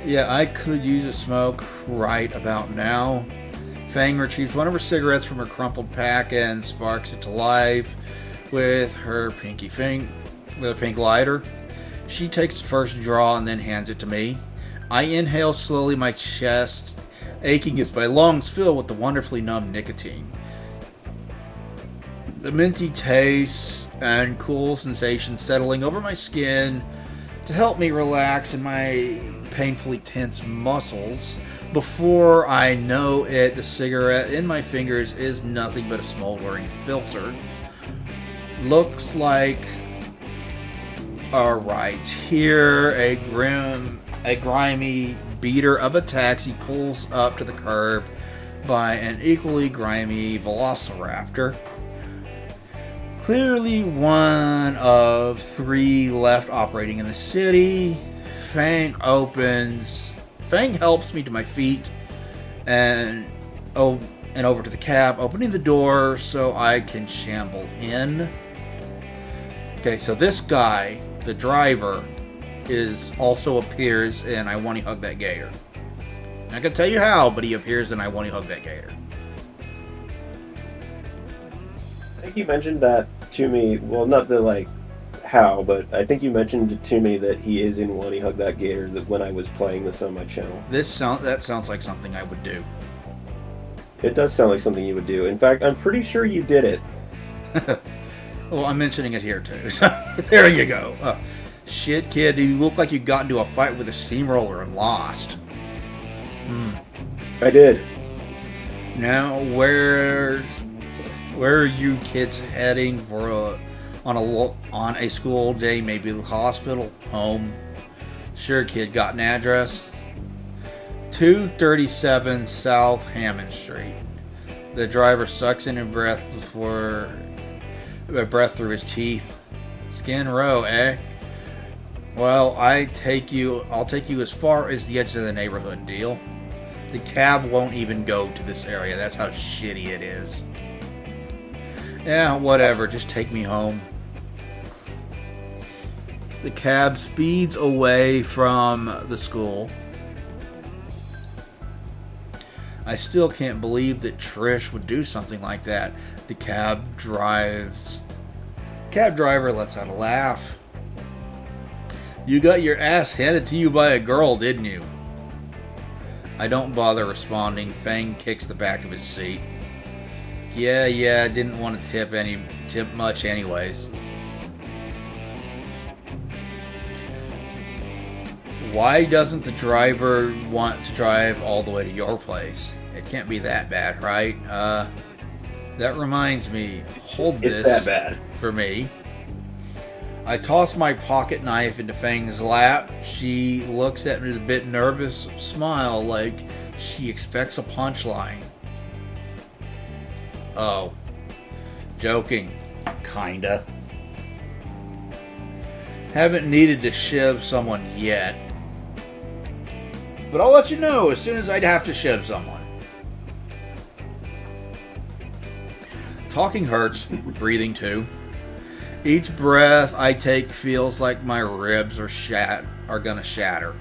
Yeah, I could use a smoke right about now. Fang retrieves one of her cigarettes from her crumpled pack and sparks it to life with her pink lighter. She takes the first draw and then hands it to me. I inhale slowly, my chest aching as my lungs fill with the wonderfully numb nicotine. The minty taste and cool sensation settling over my skin to help me relax in my painfully tense muscles. Before I know it, the cigarette in my fingers is nothing but a smoldering filter. Looks like... Alright, here a grimy beater of a taxi pulls up to the curb by an equally grimy velociraptor. Clearly one of 3 left operating in the city. Fang helps me to my feet and over to the cab, opening the door so I can shamble in. Okay, so this guy, the driver, also appears in I Want to Hug That Gator. Not gonna tell you how, but he appears in I Want to Hug That Gator. I think you mentioned that to me. Well, not the how, but I think you mentioned it to me that he is in Wani Hug That Gator when I was playing this on my channel. That sounds like something I would do. It does sound like something you would do. In fact, I'm pretty sure you did it. Well, I'm mentioning it here too. So there you go. Shit, kid, you look like you got into a fight with a steamroller and lost. I did. Now, where are you kids heading for on a school day? Maybe the hospital, home. Sure, kid, got an address? 237 South Hammond Street. The driver sucks in a breath through his teeth. Skin Row, eh? Well, I'll take you as far as the edge of the neighborhood, deal? The cab won't even go to this area. That's how shitty it is. Yeah, whatever. Just take me home. The cab speeds away from the school. I still can't believe that Trish would do something like that. The cab driver lets out a laugh. You got your ass handed to you by a girl, didn't you? I don't bother responding. Fang kicks the back of his seat. Yeah, didn't want to tip much anyways. Why doesn't the driver want to drive all the way to your place? It can't be that bad, right? That reminds me, hold It's this that bad. for me. I toss my pocket knife into Fang's lap. She looks at me with a bit nervous smile, like she expects a punchline. Oh. Joking. Kinda. Haven't needed to shiv someone yet. But I'll let you know as soon as I'd have to shiv someone. Talking hurts, breathing too. Each breath I take feels like my ribs are gonna shatter.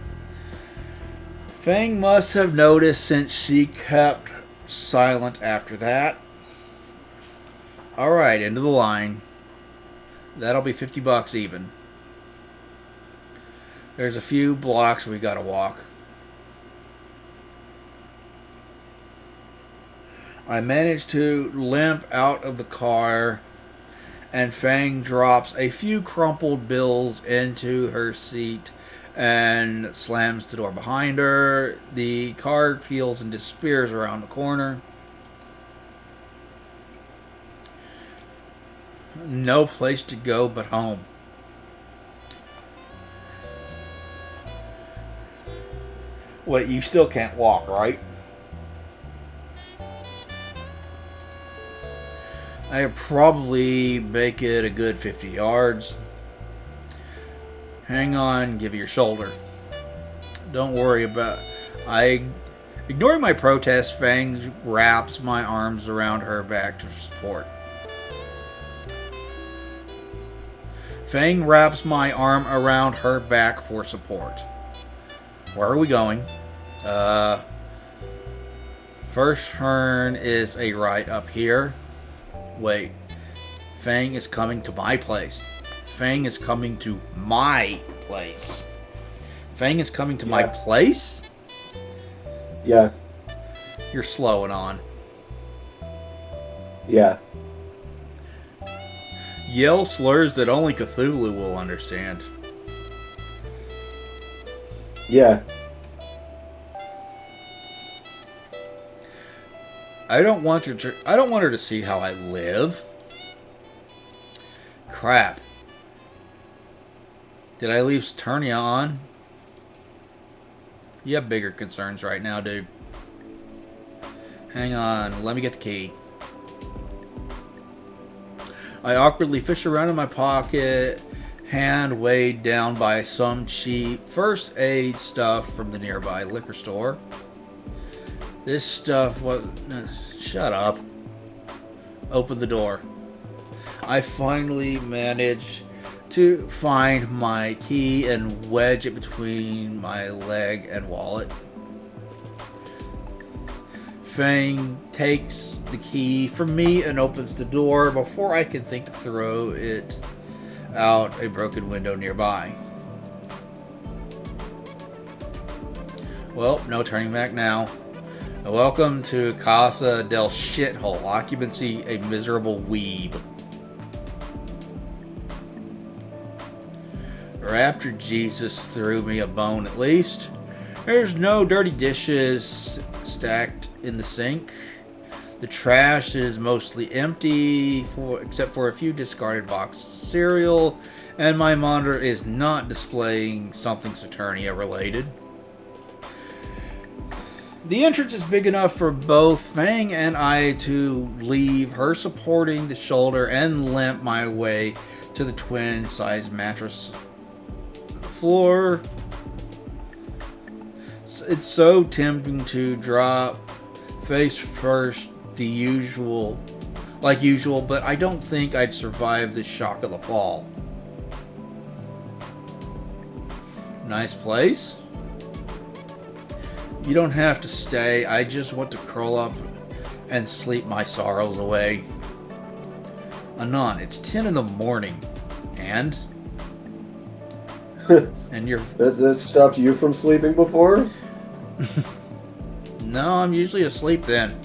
Fang must have noticed since she kept silent after that. Alright, into the line. That'll be $50 even. There's a few blocks we gotta walk. I managed to limp out of the car, and Fang drops a few crumpled bills into her seat and slams the door behind her. The car peels and disappears around the corner. No place to go but home. Wait, you still can't walk, right? I could probably make it a good 50 yards. Hang on, give me your shoulder. Don't worry about... Ignoring my protest, Fang wraps my arms around her back to support. Fang wraps my arm around her back for support. Where are we going? First turn is a right up here. Wait. Fang is coming to my place. Fang is coming to my place. Fang is coming to my place? Yeah. You're slowing on. Yeah. Yell slurs that only Cthulhu will understand. Yeah. I don't want her to see how I live. Crap. Did I leave Saturnia on? You have bigger concerns right now, dude. Hang on, let me get the key. I awkwardly fish around in my pocket, hand weighed down by some cheap first aid stuff from the nearby liquor store. This stuff was... Shut up. Open the door. I finally managed to find my key and wedge it between my leg and wallet. Fang takes the key from me and opens the door before I can think to throw it out a broken window nearby. Well, no turning back now. Welcome to Casa del Shithole. Occupancy, a miserable weeb. Raptor Jesus threw me a bone at least. There's no dirty dishes stacked in the sink. The trash is mostly empty, except for a few discarded boxes of cereal, and my monitor is not displaying something Saturnia related. The entrance is big enough for both Fang and I to leave her supporting the shoulder and limp my way to the twin-size mattress floor. It's so tempting to drop face first like usual, but I don't think I'd survive the shock of the fall. Nice place. You don't have to stay. I just want to curl up and sleep my sorrows away. Anon, it's 10 in the morning. And? And you're... Has this stopped you from sleeping before? No, I'm usually asleep then.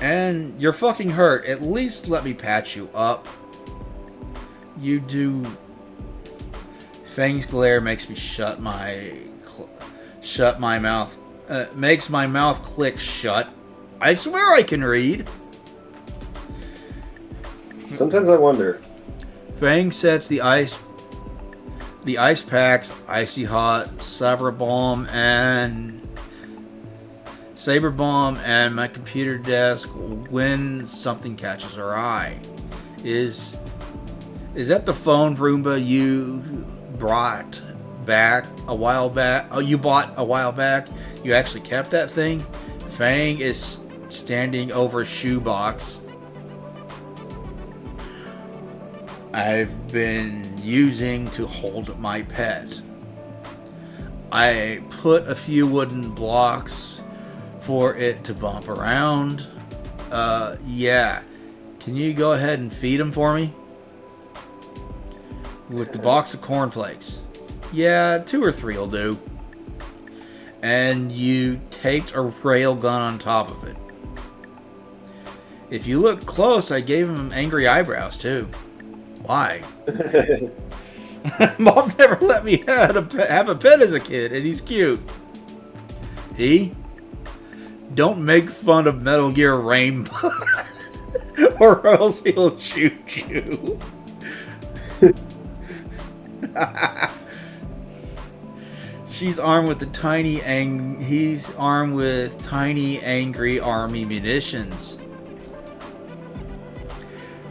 And you're fucking hurt. At least let me patch you up. You do... Fang's glare makes me shut my mouth. Makes my mouth click shut. I swear I can read. Sometimes I wonder. Fang sets the ice packs, icy hot, saber bomb, and my computer desk when something catches her eye. Is that the phone Roomba you brought back a while back? Oh, you bought a while back? You actually kept that thing? Fang is standing over a shoebox I've been using to hold my pet. I put a few wooden blocks for it to bump around. Yeah. Can you go ahead and feed him for me? With the box of cornflakes. Yeah, 2 or 3 will do. And you taped a rail gun on top of it. If you look close, I gave him angry eyebrows too. Why? Mom never let me have a pet as a kid, and he's cute. Don't make fun of Metal Gear Rainbow, or else he'll shoot you. He's armed with tiny, angry army munitions.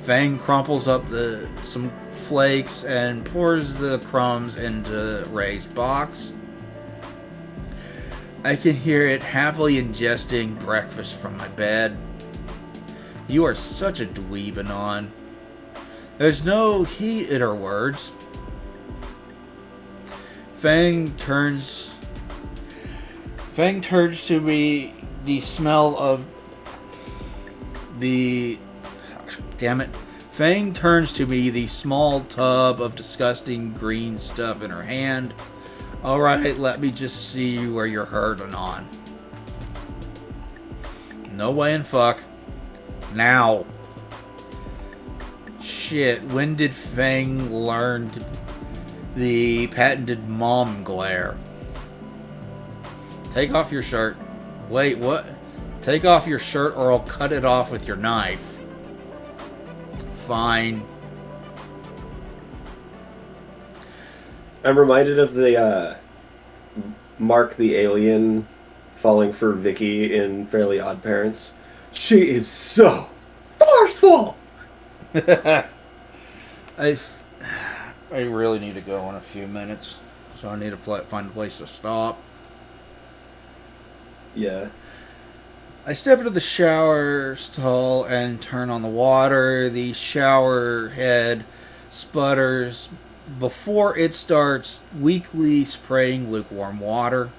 Fang crumples up some flakes and pours the crumbs into Ray's box. I can hear it happily ingesting breakfast from my bed. You are such a dweeb, Anon. There's no he in her words. Fang turns to me. The smell of the... Damn it. Fang turns to me, the small tub of disgusting green stuff in her hand. Alright, let me just see where you're hurt and on. No way in fuck. Now. Shit, when did Fang learn the patented mom glare? Take off your shirt. Wait, what? Take off your shirt or I'll cut it off with your knife. Fine. I'm reminded of the Mark the Alien falling for Vicky in Fairly Odd Parents. She is so forceful! I really need to go in a few minutes, so I need to find a place to stop. Yeah. I step into the shower stall and turn on the water. The shower head sputters before it starts weakly spraying lukewarm water.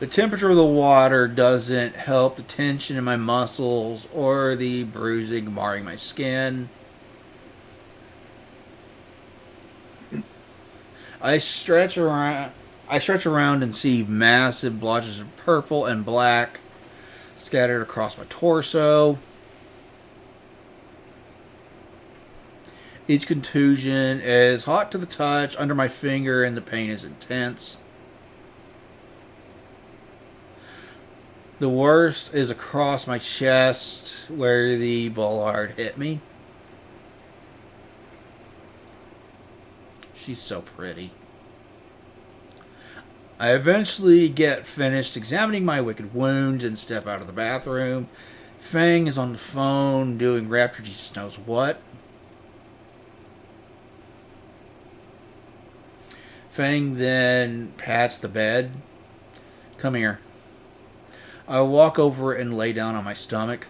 The temperature of the water doesn't help the tension in my muscles or the bruising marring my skin. I stretch around and see massive blotches of purple and black scattered across my torso. Each contusion is hot to the touch under my finger and the pain is intense. The worst is across my chest where the bollard hit me. She's so pretty. I eventually get finished examining my wicked wounds and step out of the bathroom. Fang is on the phone doing Raptor Jesus knows what. Fang then pats the bed. Come here. I walk over and lay down on my stomach.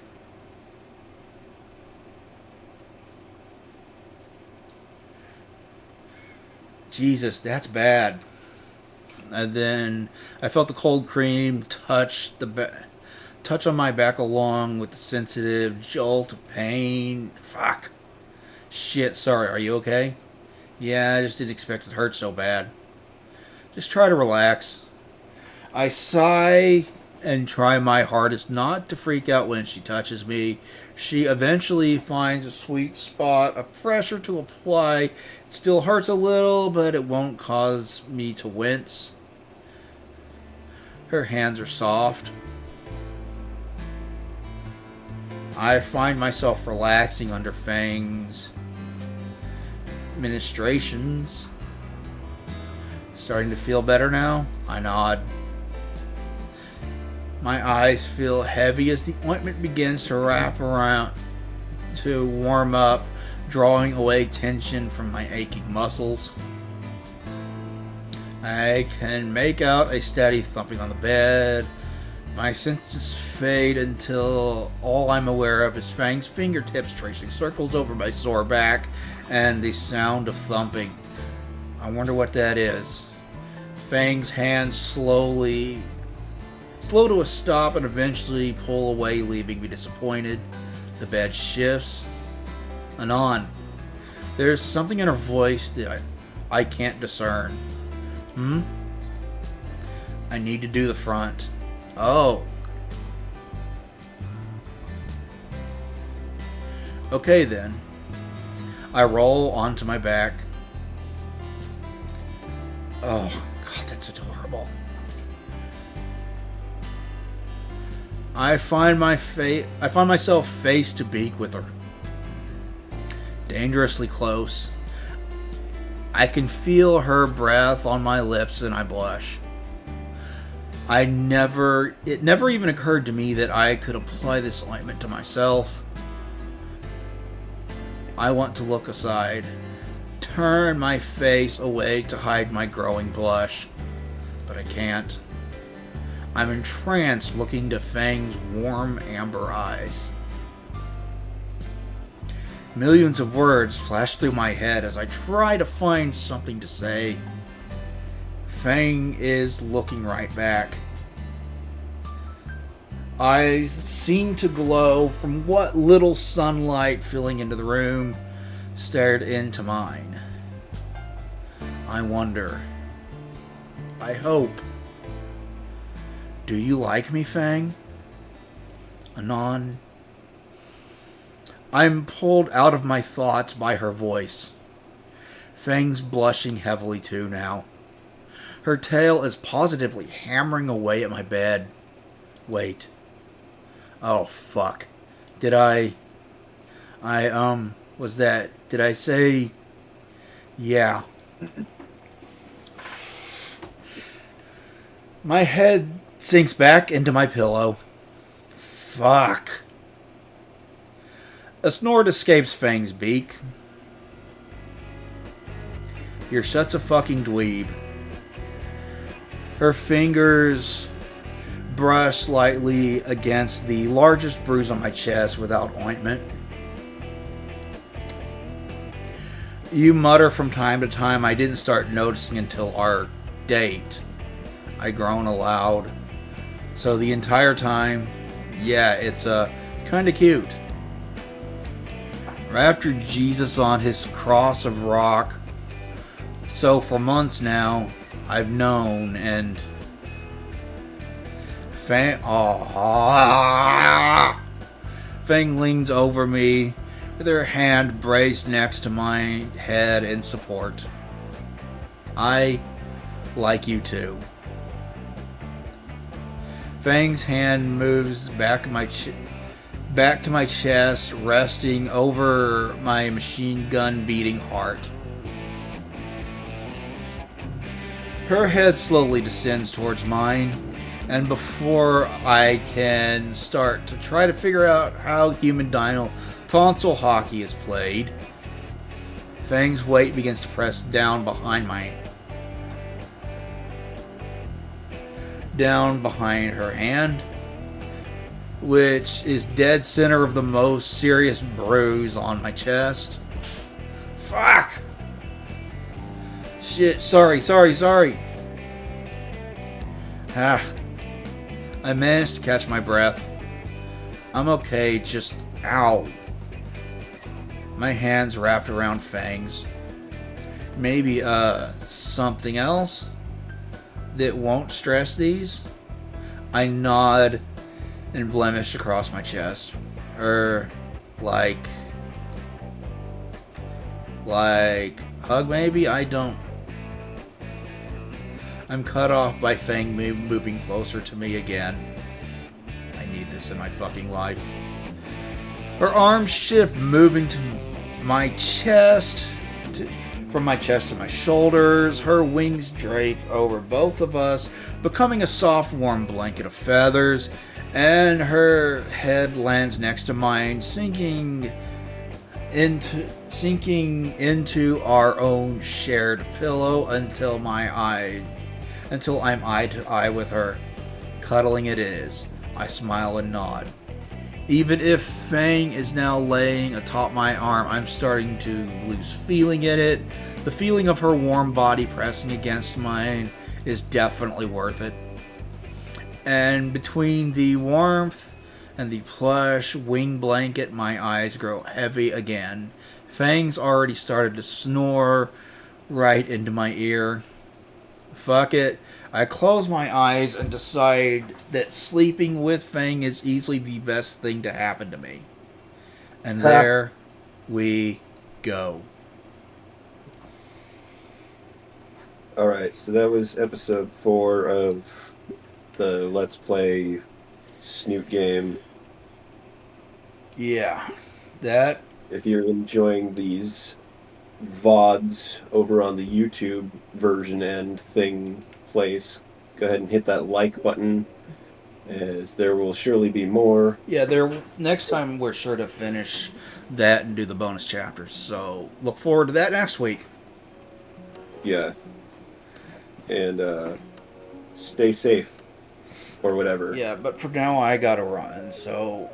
Jesus, that's bad. And then I felt the cold cream touch on my back along with the sensitive jolt of pain. Fuck. Shit, sorry, are you okay? Yeah, I just didn't expect it to hurt so bad. Just try to relax. I sigh and try my hardest not to freak out when she touches me. She eventually finds a sweet spot of pressure to apply. It still hurts a little, but it won't cause me to wince. Her hands are soft. I find myself relaxing under Fang's ministrations. Starting to feel better now? I nod. My eyes feel heavy as the ointment begins to wrap around to warm up, drawing away tension from my aching muscles. I can make out a steady thumping on the bed. My senses fade until all I'm aware of is Fang's fingertips tracing circles over my sore back and the sound of thumping. I wonder what that is. Fang's hands slow to a stop and eventually pull away, leaving me disappointed. The bed shifts. Anon. There's something in her voice that I can't discern. I need to do the front. Oh. Okay then. I roll onto my back. Oh, God, that's adorable. I find myself face to beak with her. Dangerously close. I can feel her breath on my lips and I blush. It never even occurred to me that I could apply this ointment to myself. I want to look aside, turn my face away to hide my growing blush, but I can't. I'm entranced looking to Fang's warm amber eyes. Millions of words flash through my head as I try to find something to say. Fang is looking right back. Eyes seem to glow from what little sunlight filling into the room stared into mine. I wonder. I hope. Do you like me, Fang? Anon. I'm pulled out of my thoughts by her voice. Fang's blushing heavily too now. Her tail is positively hammering away at my bed. Wait. Oh, fuck. Did I say... Yeah. My head sinks back into my pillow. Fuck. A snort escapes Fang's beak. You're such a fucking dweeb. Her fingers brush lightly against the largest bruise on my chest without ointment. You mutter from time to time. I didn't start noticing until our date. I groan aloud. So the entire time, yeah, it's kinda cute. After Jesus on his cross of rock. So for months now, I've known and Fang leans over me with her hand braced next to my head in support. I like you too. Fang's hand moves back to my chest, resting over my machine gun beating heart. Her head slowly descends towards mine, and before I can start to try to figure out how human dino tonsil hockey is played, Fang's weight begins to press down behind her hand, which is dead center of the most serious bruise on my chest. Fuck! Shit, sorry. I managed to catch my breath. I'm okay, just ow. My hands wrapped around Fang's. Maybe, something else that won't stress these? I nod and blemish across my chest. Like hug maybe? I don't. I'm cut off by Fang moving closer to me again. I need this in my fucking life. Her arms shift, moving to my chest, from my chest to my shoulders. Her wings drape over both of us, becoming a soft, warm blanket of feathers. And her head lands next to mine, sinking into our own shared pillow until I'm eye to eye with her. Cuddling it is. I smile and nod. Even if Fang is now laying atop my arm, I'm starting to lose feeling in it. The feeling of her warm body pressing against mine is definitely worth it. And between the warmth and the plush wing blanket, my eyes grow heavy again. Fang's already started to snore right into my ear. Fuck it. I close my eyes and decide that sleeping with Fang is easily the best thing to happen to me. And there we go. Alright, so that was episode 4 of the Let's Play Snoot Game. Yeah, that... If you're enjoying these VODs over on the YouTube version and thing place, go ahead and hit that like button, as there will surely be more. Yeah, next time we're sure to finish that and do the bonus chapters, so look forward to that next week. Yeah. And stay safe, or whatever. Yeah, but for now I gotta run, so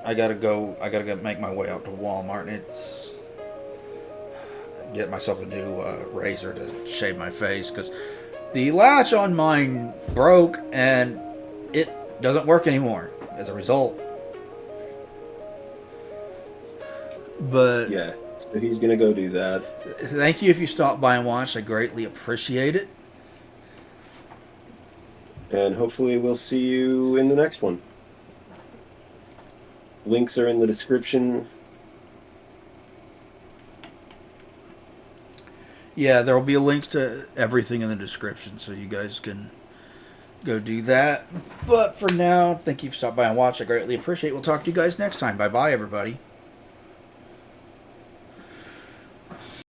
I gotta go make my way out to Walmart, and get myself a new razor to shave my face, because the latch on mine broke and it doesn't work anymore as a result. But yeah, so he's gonna go do that. Thank you if you stopped by and watched. I greatly appreciate it. And hopefully we'll see you in the next one. Links are in the description. Yeah, there will be a link to everything in the description, so you guys can go do that. But for now, thank you for stopping by and watch. I greatly appreciate it. We'll talk to you guys next time. Bye-bye, everybody.